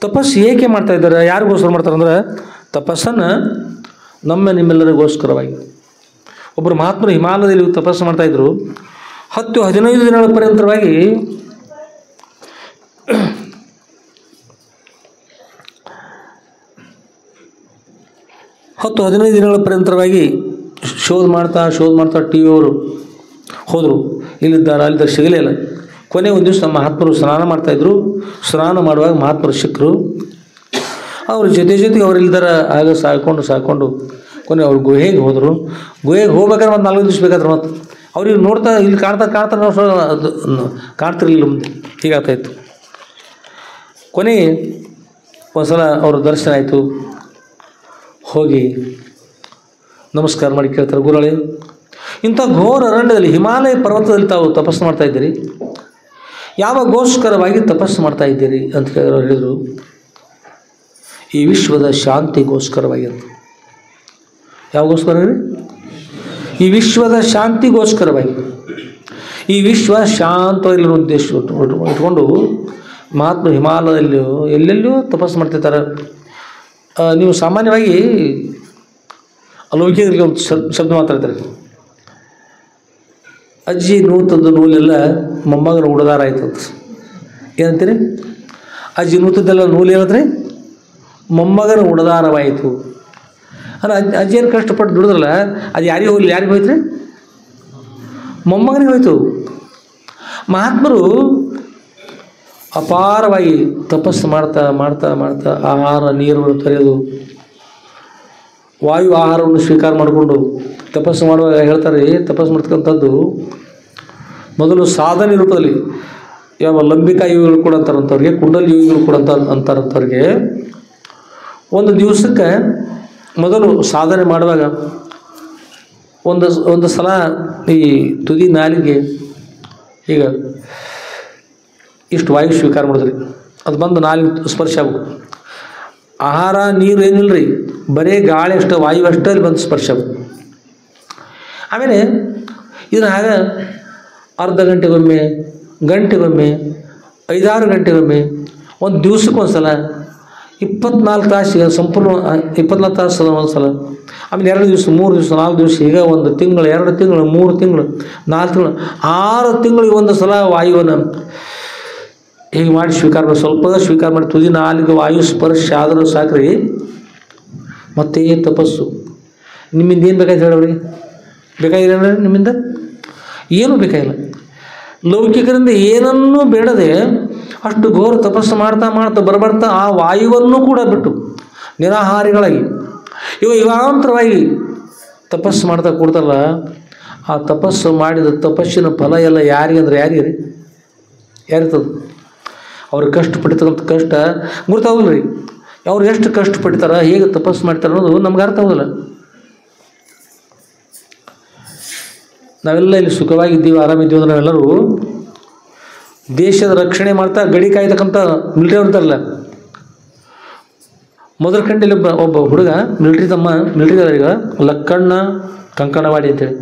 ತಪಸ್ಸು ಏಕೆ ಮಾಡ್ತಾಯಿದ್ದಾರೆ, ಯಾರಿಗೋಸ್ಕರ ಮಾಡ್ತಾರೆ ಅಂದ್ರೆ ತಪಸ್ಸನ್ನು ನಿಮ್ಮೆಲ್ಲರಿಗೋಸ್ಕರವಾಗಿ. ಒಬ್ಬರು ಮಹಾತ್ಮರು ಹಿಮಾಲಯದಲ್ಲಿ ತಪಸ್ಸು ಮಾಡ್ತಾಯಿದ್ರು. 10-15 ದಿನಗಳ ಪರ್ಯಂತರವಾಗಿ ಶೋಧ ಮಾಡ್ತಾ ಟಿ ವಿಯವರು ಹೋದರು, ಇಲ್ಲಿದ್ದಾರೆ ಅಲ್ಲಿದ್ದಾರೆ, ಸಿಗಲೇ ಇಲ್ಲ. ಕೊನೆ ಒಂದು ದಿವಸ ನಮ್ಮ ಮಹಾತ್ಮರು ಸ್ನಾನ ಮಾಡ್ತಾಯಿದ್ರು. ಸ್ನಾನ ಮಾಡುವಾಗ ಮಹಾತ್ಮರು ಸಿಕ್ಕರು. ಅವ್ರ ಜೊತೆಗೆ ಅವ್ರು ಇಲ್ಲಿದ್ದಾರೆ ಆಗ ಸಾಕೊಂಡು ಕೊನೆ ಅವ್ರು ಗುಹೆಗೆ ಹೋದರು. ಗುಹೆಗೆ ಹೋಗ್ಬೇಕಾದ್ರೆ ಒಂದು 4 ದಿವಸ ಬೇಕಾದ್ರೆ ಮತ್ತು ಅವ್ರಿಗೆ ನೋಡ್ತಾ ಇಲ್ಲಿ ಕಾಣ್ತಾ ಅದು ಕಾಣ್ತಿರ್ಲಿಲ್ಲ, ಮುಂದೆ ಹೀಗಾಗ್ತಾಯಿತ್ತು. ಕೊನೆ ಒಂದು ಸಲ ಅವ್ರ ದರ್ಶನ ಆಯಿತು. ಹೋಗಿ ನಮಸ್ಕಾರ ಮಾಡಿ ಕೇಳ್ತಾರೆ, ಗುರುಗಳೇ ಇಂಥ ಘೋರ ಅರಣ್ಯದಲ್ಲಿ ಹಿಮಾಲಯ ಪರ್ವತದಲ್ಲಿ ತಾವು ತಪಸ್ಸು ಮಾಡ್ತಾಯಿದ್ದೀರಿ, ಯಾವಾಗೋಸ್ಕರವಾಗಿ ತಪಸ್ಸು ಮಾಡ್ತಾಯಿದ್ದೀರಿ ಅಂತ ಕೇಳಿದ್ರು. ಹೇಳಿದರು, ಈ ವಿಶ್ವದ ಶಾಂತಿಗೋಸ್ಕರವಾಗಿ ಅಂತ. ಯಾವಾಗೋಸ್ಕರ ರೀ? ಈ ವಿಶ್ವದ ಶಾಂತಿಗೋಸ್ಕರವಾಗಿ. ಈ ವಿಶ್ವ ಶಾಂತವಾಗಿರೋ ಉದ್ದೇಶ ಇಟ್ಕೊಂಡು ಮಹಾತ್ಮ ಹಿಮಾಲಯದಲ್ಲಿಯೋ ಎಲ್ಲೆಲ್ಲೂ ತಪಸ್ಸು ಮಾಡ್ತಿರ್ತಾರೆ. ನೀವು ಸಾಮಾನ್ಯವಾಗಿ ಅಲೌಕಿಕರಿಗೆ ಒಂದು ಶಬ್ದ ಮಾತಾಡ್ತಾರೆ, ಅಜ್ಜಿ ನೂತದ್ದು ನೂಲೆಲ್ಲ ಮೊಮ್ಮಗನ ಉಡದಾರ ಆಯ್ತಂತ. ಏನಂತೀರಿ? ಅಜ್ಜಿ ನೂತದ್ದೆಲ್ಲ ನೂಲು ಏನಂತ್ರಿ? ಮೊಮ್ಮಗನ ಉಡದಾರವಾಯಿತು. ಅಂದ್ರೆ ಅಜ್ಜಿಯನ್ನು ಕಷ್ಟಪಟ್ಟು ದುಡಿದ್ರಲ್ಲ, ಅದು ಯಾರಿಗೆ ಹೋಯ್ತು ರೀ? ಮೊಮ್ಮಗನಿಗೆ ಹೋಯ್ತು. ಮಹಾತ್ಮರು ಅಪಾರವಾಗಿ ತಪಸ್ಸು ಮಾಡ್ತಾ ಆಹಾರ ನೀರನ್ನು ತೊರೆಯೋದು, ವಾಯು ಆಹಾರವನ್ನು ಸ್ವೀಕಾರ ಮಾಡಿಕೊಂಡು ತಪಸ್ಸು ಮಾಡುವಾಗ ಹೇಳ್ತಾರೆ, ತಪಸ್ಸು ಮಾಡ್ತಕ್ಕಂಥದ್ದು ಮೊದಲು ಸಾಧನೆ ರೂಪದಲ್ಲಿ ಯಾವ ಲಂಬಿಕಾ ಯೋಗಿಗಳು ಕೂಡ ಅಂತಾರಂಥವ್ರಿಗೆ, ಕುಂಡಲಿ ಯೋಗಿಗಳು ಕೂಡ ಅಂತಾರಂಥವ್ರಿಗೆ ಒಂದು ದಿವಸಕ್ಕೆ ಮೊದಲು ಸಾಧನೆ ಮಾಡುವಾಗ ಒಂದು ಸಲ ಈ ತುದಿ ನಾಲಿಗೆ ಈಗ ಇಷ್ಟು ವಾಯು ಸ್ವೀಕಾರ ಮಾಡಿದ್ರಿ, ಅದು ಬಂದು ನಾಲಿಗೆ ಸ್ಪರ್ಶ ಆಗು. ಆಹಾರ ನೀರು ಏನಿಲ್ಲ ರೀ, ಬರೀ ಗಾಳಿ ಅಷ್ಟು ವಾಯು ಅಷ್ಟೇ ಅಲ್ಲಿ ಬಂದು ಸ್ಪರ್ಶ ಆಗು. ಆಮೇಲೆ ಇದನ್ನು ಆಗ ಅರ್ಧ ಗಂಟೆಗೊಮ್ಮೆ, 5-6 ಗಂಟೆಗೊಮ್ಮೆ, ಒಂದು ದಿವಸಕ್ಕೊಂದು ಸಲ, 24 ತಾಸು ಸಂಪೂರ್ಣ 24 ತಾಸು ಒಂದು ಸಲ, ಆಮೇಲೆ 2 ದಿವಸ, 3 ದಿವಸ, 4 ದಿವಸ, ಈಗ 1 ತಿಂಗಳು, 2 ತಿಂಗಳು, 3 ತಿಂಗಳು, 4 ತಿಂಗಳು, 6 ತಿಂಗಳಿಗೆ ಒಂದು ಸಲ ವಾಯುವನ್ನು ಹೀಗೆ ಮಾಡಿ ಸ್ವೀಕಾರ ಮಾಡಿ, ಸ್ವಲ್ಪ ಸ್ವೀಕಾರ ಮಾಡಿ ತುದಿ ನಾಲಿಗೆ ವಾಯು ಸ್ಪರ್ಶ ಆದರೂ ಸಾಕ್ರಿ, ಮತ್ತೆ ತಪಸ್ಸು. ನಿಮ್ಮಿಂದ ಏನು ಬೇಕಾಯ್ತು ಹೇಳೋರಿಗೆ? ಬೇಕಾಗಿಲ್ಲ ನಿಮ್ಮಿಂದ ಏನೂ ಬೇಕಾಗಿಲ್ಲ. ಲೌಕಿಕರಿಂದ ಏನನ್ನೂ ಬೇಡದೆ ಅಷ್ಟು ಘೋರ ತಪಸ್ಸು ಮಾಡ್ತಾ ಬರಬರ್ತಾ ಆ ವಾಯುವನ್ನು ಕೂಡ ಬಿಟ್ಟು ನಿರಾಹಾರಿಗಳಾಗಿ ಯುಗಾಂತರವಾಗಿ ತಪಸ್ಸು ಮಾಡ್ತಾ ಕೊಡ್ತಾರಲ್ಲ, ಆ ತಪಸ್ಸು ಮಾಡಿದ ತಪಸ್ಸಿನ ಫಲ ಎಲ್ಲ ಯಾರಿಗಂದ್ರೆ ಯಾರಿರ್ತದೆ? ಅವ್ರು ಕಷ್ಟಪಟ್ಟಿರ್ತಕ್ಕಂಥ ಕಷ್ಟ ಗುರ್ತಾಗೋದಿಲ್ಲ ರೀ. ಅವ್ರು ಎಷ್ಟು ಕಷ್ಟಪಡ್ತಾರ, ಹೇಗೆ ತಪಸ್ಸು ಮಾಡ್ತಾರೆ ಅನ್ನೋದು ನಮ್ಗೆ ಅರ್ಥ ಆಗೋದಿಲ್ಲ. ನಾವೆಲ್ಲ ಇಲ್ಲಿ ಸುಖವಾಗಿದ್ದೀವಿ, ಆರಾಮಿದ್ದೀವಿ ಅಂದ್ರೆ ನಾವೆಲ್ಲರೂ ದೇಶದ ರಕ್ಷಣೆ ಮಾಡ್ತಾ ಗಡಿ ಕಾಯ್ತಕ್ಕಂಥ ಮಿಲಿಟರಿ ಅವ್ರು ಇರ್ತಾರಲ್ಲ. ಮೊದಲ ಕಂಡಲ್ಲಿ ಒಬ್ಬ ಹುಡುಗ ಮಿಲಿಟರಿಗ ಲಕ್ಕಣ್ಣ ಕಂಕಣವಾಡಿ ಅಂತೇಳಿ,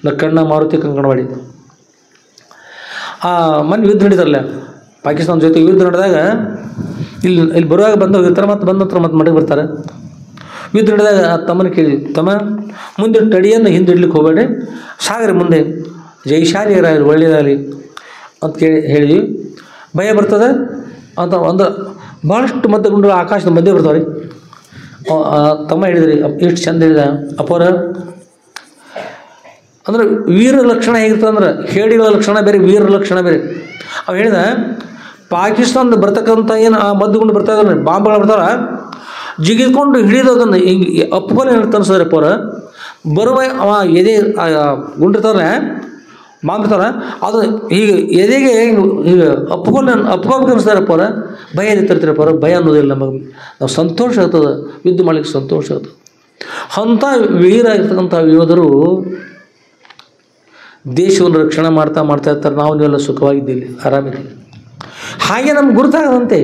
ಲಕ್ಕಣ್ಣ ಮಾರುತಿ ಕಂಕಣವಾಡಿ. ಮೊನ್ನೆ ಯುದ್ಧ ನಡೀತಾರಲ್ಲ ಪಾಕಿಸ್ತಾನ ಜೊತೆ, ಯುದ್ಧ ನಡೆದಾಗ ಇಲ್ಲಿ ಬರುವಾಗ ಹೋಗಿರ್ತಾರೆ, ಮತ್ತೆ ಮನೆಗೆ ಬರ್ತಾರೆ. ಯುದ್ಧ ನಡೆದಾಗ ಆ ತಮ್ಮನ ಕೇಳಿ, ತಮ್ಮ ಮುಂದೆ ಟಡಿಯನ್ನು ಹಿಂದಿಡ್ಲಿಕ್ಕೆ ಹೋಗಬೇಡಿ, ಸಾಗರಿ ಮುಂದೆ, ಜೈಶಾಲಿಯರಾಗಲಿ ಒಳ್ಳೆಯದಾಗಲಿ ಅಂತ ಹೇಳಿ, ಭಯ ಬರ್ತದೆ ಅಂತ ಒಂದು ಭಾಳಷ್ಟು ಮಧ್ಯಗುಂಡು ಆಕಾಶದ ಮಧ್ಯೆ ಬರ್ತಾವೆ ರೀ. ತಮ್ಮ ಹೇಳಿದ್ರಿ, ಎಷ್ಟು ಚಂದ ಹೇಳಿದ ಅಪ್ಪರ. ಅಂದ್ರೆ ವೀರ ಲಕ್ಷಣ ಹೇಗಿರ್ತದೆ ಅಂದ್ರೆ, ಹೇಡಿಗಳ ಲಕ್ಷಣ ಬೇರೆ, ವೀರ ಲಕ್ಷಣ ಬೇರೆ. ಅವು ಹೇಳಿದ ಪಾಕಿಸ್ತಾನದ ಬರ್ತಕ್ಕಂಥ ಏನು ಆ ಮದ್ದುಗುಂಡು ಬರ್ತಾ ಇದ್ದಾರೆ, ಬಾಂಬ್ಗಳು ಬರ್ತಾರ, ಜಿಗಿದ್ಕೊಂಡು ಹಿಡಿದೋದನ್ನು ಹಿಂಗೆ ಅಪ್ಪಲ್ಲಿ ತನ್ಸಿದ್ರೆ ಪೋರ ಬರುವ ಅವ ಎದೆ ಗುಂಡಿರ್ತಾರಲ್ಲ, ಬಾಂಬ್ ಇರ್ತಾರ, ಅದು ಹೀಗೆ ಎದೆಗೆ ಹೀಗೆ ಅಪ್ಕೋಬೇಕು ಅನಿಸ್ತಾರೆ ಪೋರ, ಭಯ ತರ್ತಾರೆ ಪೋರ. ಭಯ ಅನ್ನೋದಿಲ್ಲ ನಮಗೆ, ನಾವು ಸಂತೋಷ ಆಗ್ತದೆ, ಯುದ್ಧ ಮಾಡಲಿಕ್ಕೆ ಸಂತೋಷ ಆಗ್ತದೆ. ಅಂಥ ವೀರ ಇರ್ತಕ್ಕಂಥ ಯೋಧರು ದೇಶವನ್ನು ರಕ್ಷಣೆ ಮಾಡ್ತಾ ಇರ್ತಾರೆ. ನಾವು ನೀವೆಲ್ಲ ಸುಖವಾಗಿದ್ದೀವಿ, ಆರಾಮಿದ್ದೀವಿ. ಹಾಗೆ ನಮ್ಗೆ ಗುರುತಾಗದಂತೆ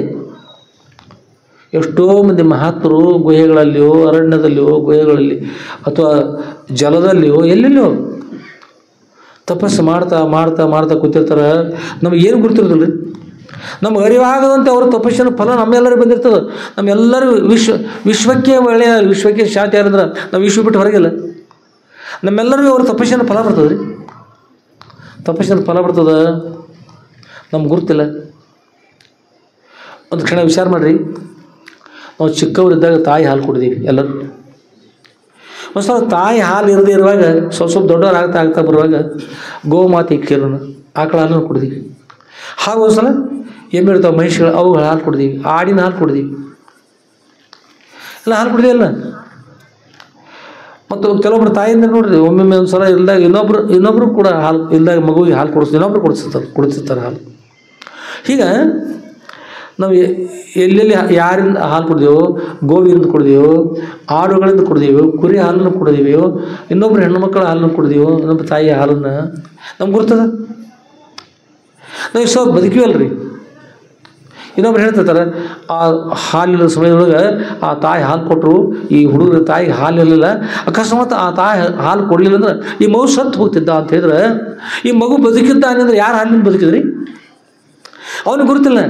ಎಷ್ಟೋ ಮಂದಿ ಮಹಾತ್ಮರು ಗುಹೆಗಳಲ್ಲಿಯೋ, ಅರಣ್ಯದಲ್ಲಿಯೋ, ಗುಹೆಗಳಲ್ಲಿ ಅಥವಾ ಜಲದಲ್ಲಿಯೋ ಎಲ್ಲೆಲ್ಲೋ ತಪಸ್ಸು ಮಾಡ್ತಾ ಕೂತಿರ್ತಾರೆ. ನಮಗೆ ಏನು ಗುರುತಿರೋದಿಲ್ಲ ರೀ. ನಮ್ಗೆ ಅರಿವಾಗದಂತೆ ಅವರ ತಪಸ್ಸಿನ ಫಲ ನಮ್ಮೆಲ್ಲರಿಗೂ ಬಂದಿರ್ತದೆ. ನಮ್ಮೆಲ್ಲರೂ ವಿಶ್ವಕ್ಕೆ ಒಳ್ಳೆಯ ವಿಶ್ವಕ್ಕೆ ಶಾಂತಿ ಯಾರಂದ್ರೆ ನಾವು ವಿಶ್ವ ಬಿಟ್ಟು ಹೊರಗಿಲ್ಲ. ನಮ್ಮೆಲ್ಲರಿಗೂ ಅವ್ರ ತಪಸ್ಸಿನ ಫಲ ಬರ್ತದೆ ರೀ. ತಪಸ್ಸಿನ ಫಲ ಬರ್ತದೆ, ನಮ್ಗೆ ಗುರುತಿಲ್ಲ. ಒಂದು ಕ್ಷಣ ವಿಚಾರ ಮಾಡಿರಿ. ನಾವು ಚಿಕ್ಕವರಿದ್ದಾಗ ತಾಯಿ ಹಾಲು ಕುಡಿದೀವಿ ಎಲ್ಲರೂ. ಒಂದು ಸಲ ತಾಯಿ ಹಾಲು ಇರದೇ ಇರುವಾಗ ಸ್ವಲ್ಪ ದೊಡ್ಡವ್ರು ಆಗ್ತಾ ಬರುವಾಗ ಗೋಮಾತೆ ಕೇಳೋಣ ಆಕಳ ಹಾಲನ್ನು ಕುಡಿದೀವಿ. ಹಾಗೂ ಒಂದು ಸಲ ಎಮ್ಮೆ ಇರ್ತಾವೆ ಮಹಿಷಿಗಳು, ಅವುಗಳ ಹಾಲು ಕುಡಿದೀವಿ. ಆಡಿನ ಹಾಲು ಕುಡಿದೀವಿ. ಎಲ್ಲ ಹಾಲು ಕುಡಿದಿಲ್ಲ. ಮತ್ತು ಕೆಲವೊಬ್ರು ತಾಯಿಯಿಂದ ನೋಡ್ರಿ ಒಮ್ಮೊಮ್ಮೆ ಒಂದು ಸಲ ಇಲ್ದಾಗ ಇನ್ನೊಬ್ರು ಕೂಡ ಹಾಲು ಇಲ್ದಾಗ ಮಗುವಿಗೆ ಹಾಲು ಇನ್ನೊಬ್ರು ಕುಡಿಸಿರ್ತಾರೆ ಹಾಲು. ಹೀಗೆ ನಾವು ಎಲ್ಲೆಲ್ಲಿ ಯಾರಿಂದ ಹಾಲು ಕುಡಿದೆವೋ, ಗೋವಿಂದ ಕುಡಿದೆವೋ, ಆಡುಗಳಿಂದ ಕುಡಿದೆವೋ, ಕುರಿ ಹಾಲನ್ನು ಕುಡಿದೀವೋ, ಇನ್ನೊಬ್ರು ಹೆಣ್ಣು ಮಕ್ಕಳ ಹಾಲನ್ನು ಕುಡಿದೀವೋ, ಇನ್ನೊಬ್ಬರು ತಾಯಿಯ ಹಾಲನ್ನು ನಮ್ಗೆ ಗುರ್ತದ. ನಾವು ಇಷ್ಟು ಬದುಕಿವಲ್ರಿ. ಇನ್ನೊಬ್ರು ಹೇಳ್ತಿರ್ತಾರೆ ಆ ಹಾಲಿನ ಸಮಯದೊಳಗೆ ಆ ತಾಯಿ ಹಾಲು ಕೊಟ್ಟರು, ಈ ಹುಡುಗರ ತಾಯಿಗೆ ಹಾಲು ಇರಲಿಲ್ಲ, ಅಕಸ್ಮಾತ್ ಆ ತಾಯಿ ಹಾಲು ಕೊಡಲಿಲ್ಲ ಅಂದ್ರೆ ಈ ಮಗು ಸತ್ತು ಹೋಗ್ತಿದ್ದ ಅಂತ ಹೇಳಿದ್ರೆ, ಈ ಮಗು ಬದುಕಿದ್ದ ಅಂದರೆ ಯಾರು ಹಾಲಿನಿಂದ ಬದುಕಿದ್ರಿ? ಅವನಿಗೆ ಗುರುತಿಲ್ಲ.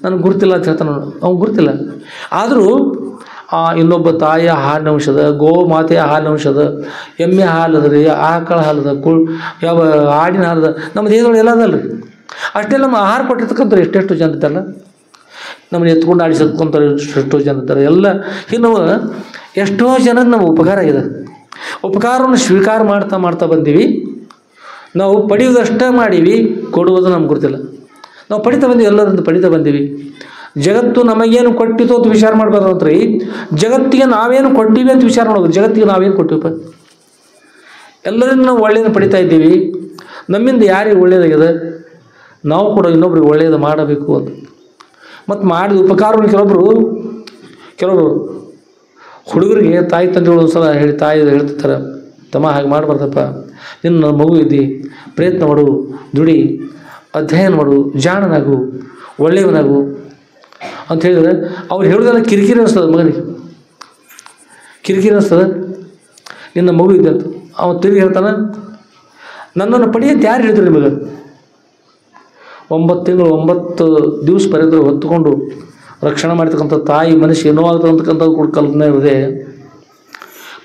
ನನಗೆ ಗುರುತಿಲ್ಲ ಅಂತ ಹೇಳ್ತಾನೆ ಅವ್ನು ಗುರುತಿಲ್ಲ. ಆದರೂ ಆ ಇನ್ನೊಬ್ಬ ತಾಯಿಯ ಹಾಲಿನ ಅಂಶದ, ಗೋ ಮಾತೆಯ ಹಾಲಿನ ಅಂಶದ, ಎಮ್ಮೆ ಹಾಲದ ರೀ, ಆಕಳ ಹಾಲದ, ಯಾವ ಆಡಿನ ಹಾಲದ, ನಮ್ಮ ದೇಹದೊಳಗೆ ಎಲ್ಲ ಅದಲ್ಲ ರೀ. ಅಷ್ಟೇ ನಮ್ಮ ಆಹಾರ ಕೊಟ್ಟಿರ್ತಕ್ಕಂಥವ್ರು ಎಷ್ಟೆಷ್ಟು ಜನ ಇದ್ದಲ್ಲ, ನಮ್ಮನ್ನು ಎತ್ಕೊಂಡು ಆಡಿಸತ್ಕೊಂತಾರೆ ಎಷ್ಟೋ ಜನ ಇದ್ದಾರೆ ಎಲ್ಲ. ಇನ್ನು ಎಷ್ಟೋ ಜನ ನಮ್ಮ ಉಪಕಾರ ಇದೆ. ಉಪಕಾರವನ್ನು ಸ್ವೀಕಾರ ಮಾಡ್ತಾ ಬಂದೀವಿ. ನಾವು ಪಡೆಯುವುದಷ್ಟೇ ಮಾಡೀವಿ, ಕೊಡುವುದು ನಮ್ಗೆ ಗೊತ್ತಿಲ್ಲ. ನಾವು ಪಡಿತಾ ಬಂದೀವಿ, ಎಲ್ಲರಿಂದ ಪಡಿತಾ ಬಂದೀವಿ. ಜಗತ್ತು ನಮಗೇನು ಕೊಟ್ಟಿತು ಅಂತ ವಿಚಾರ ಮಾಡಬಾರ್ದು ಅಂತ್ರಿ. ಜಗತ್ತಿಗೆ ನಾವೇನು ಕೊಟ್ಟಿವಿ ಅಂತ ವಿಚಾರ ಮಾಡೋದು. ಜಗತ್ತಿಗೆ ನಾವೇನು ಕೊಟ್ಟಿವಪ್ಪ? ಎಲ್ಲರಿಂದ ನಾವು ಒಳ್ಳೆಯದನ್ನು ಪಡಿತಾ ಇದ್ದೀವಿ. ನಮ್ಮಿಂದ ಯಾರಿಗೆ ಒಳ್ಳೆಯದಾಗಿದೆ, ನಾವು ಕೂಡ ಇನ್ನೊಬ್ರಿಗೆ ಒಳ್ಳೆಯದು ಮಾಡಬೇಕು ಅಂತ. ಮತ್ತು ಮಾಡಿದ ಉಪಕಾರವನ್ನು ಕೆಲವರು ಹುಡುಗರಿಗೆ ತಾಯಿ ತಂದೆಗಳು ಒಂದು ಸಲ ತಾಯಿ ಹೇಳ್ತಿರ್ತಾರೆ, ತಮ್ಮ ಹಾಗೆ ಮಾಡಬಾರ್ದಪ್ಪ, ನಿನ್ನ ಮಗು ಇದ್ದಿ, ಪ್ರಯತ್ನ ಮಾಡು, ದುಡಿ, ಅಧ್ಯಯನ ಮಾಡು, ಜಾಣನಾಗು, ಒಳ್ಳೆಯವನಾಗು ಅಂತ ಹೇಳಿದ್ರೆ ಅವ್ರು ಹೇಳೋದೆಲ್ಲ ಕಿರಿಕಿರಿ ಅನಿಸ್ತದೆ. ಮಗನಿಗೆ ಕಿರಿಕಿರಿ ಅನಿಸ್ತದೆ. ನಿನ್ನ ಮಗು ಇದ್ದೆ ಅಂತ ಅವನು ತಿರುಗಿ ಹೇಳ್ತಾನೆ, ನನ್ನನ್ನು ಪಡೆಯಂತ ಯಾರು ಹೇಳಿದ್ರು ನಿಮಗೆ? 9 ತಿಂಗಳು 9 ದಿವಸ ಪರ್ಯಂತ ಹೊತ್ತುಕೊಂಡು ರಕ್ಷಣೆ ಮಾಡ್ತಕ್ಕಂಥ ತಾಯಿ ಮನುಷ್ಯ ಏನೋ ಆಗ್ತದೆ ಅಂತಕ್ಕಂಥದ್ದು ಕೂಡ ಕಲ್ಪನೆ ಇರದೆ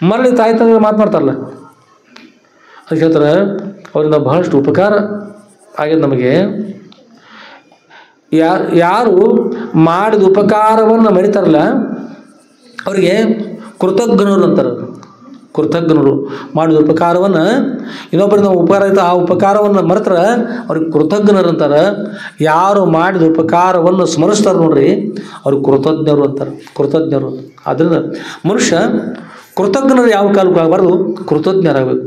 ಮರಳಿ ತಾಯಿ ತಂದೆ ಮಾತನಾಡ್ತಾರಲ್ಲ, ಅದಕ್ಕೆ ಹೇಳ್ತಾರೆ ಅವರಿಂದ ಬಹಳಷ್ಟು ಉಪಕಾರ ಆಗಿದೆ ನಮಗೆ. ಯಾರು ಮಾಡಿದ ಉಪಕಾರವನ್ನು ಮರಿತಾರಲ್ಲ ಅವರಿಗೆ ಕೃತಜ್ಞರು ಅಂತಾರೆ. ಕೃತಜ್ಞರು ಮಾಡಿದ ಉಪಕಾರವನ್ನು ಇನ್ನೊಬ್ಬರಿಂದ ಉಪಕಾರ ಆಯ್ತು, ಆ ಉಪಕಾರವನ್ನು ಮರೆತರ ಅವ್ರಿಗೆ ಕೃತಜ್ಞರು ಅಂತಾರೆ. ಯಾರು ಮಾಡಿದ ಉಪಕಾರವನ್ನು ಸ್ಮರಿಸ್ತಾರೆ ನೋಡ್ರಿ ಅವ್ರಿಗೆ ಕೃತಜ್ಞರು ಅಂತಾರೆ. ಕೃತಜ್ಞರು. ಆದ್ದರಿಂದ ಮನುಷ್ಯ ಕೃತಜ್ಞರು ಯಾವ ಕಾಲಕ್ಕೂ ಆಗಬಾರ್ದು, ಕೃತಜ್ಞರಾಗಬೇಕು.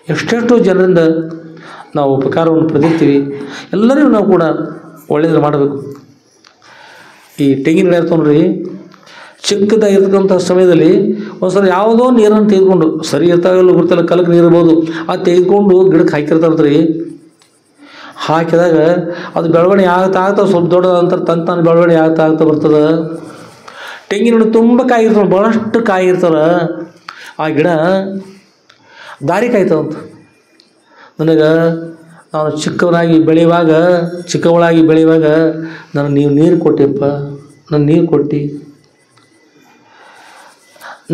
ಎಷ್ಟೆಷ್ಟು ಜನರಿಂದ ನಾವು ಉಪಕಾರವನ್ನು ಪಡೆದಿರ್ತೀವಿ. ಎಲ್ಲರಿಗೂ ನಾವು ಕೂಡ ಒಳ್ಳೆಯದನ್ನು ಮಾಡಬೇಕು. ಈ ತೆಂಗಿನ ಗಿಡ ಇರ್ತವ್ರಿ, ಚಿಕ್ಕದಾಗಿರ್ತಕ್ಕಂಥ ಸಮಯದಲ್ಲಿ ಒಂದ್ಸಲ ಯಾವುದೋ ನೀರನ್ನು ತೆಗೆದುಕೊಂಡು, ಸರಿ ಇರ್ತಾವೆಲ್ಲ ಗೊತ್ತಿಲ್ಲ, ಕಲಕ್ಕೆ ನೀರು ಇರ್ಬೋದು, ಅದು ತೆಗೆದುಕೊಂಡು ಗಿಡಕ್ಕೆ ಹಾಕಿರ್ತಾರಂತ್ರಿ. ಹಾಕಿದಾಗ ಅದು ಬೆಳವಣಿಗೆ ಆಗ್ತಾ ಸ್ವಲ್ಪ ದೊಡ್ಡದಂತಾರೆ, ತಾನು ಬೆಳವಣಿಗೆ ಆಗ್ತಾ ಬರ್ತದೆ. ತೆಂಗಿನ ಗಿಡ ತುಂಬ ಕಾಯಿ ಇರ್ತವೆ, ಭಾಳಷ್ಟು ಕಾಯಿ ಇರ್ತಾರೆ. ಆ ಗಿಡ ದಾರಿ ಕಾಯ್ತವಂತ. ನನಗೆ ನಾನು ಚಿಕ್ಕವಳಾಗಿ ಬೆಳೆಯುವಾಗ ನಾನು ನೀರು ಕೊಟ್ಟಿಪ್ಪ, ನಾನು ನೀರು ಕೊಟ್ಟು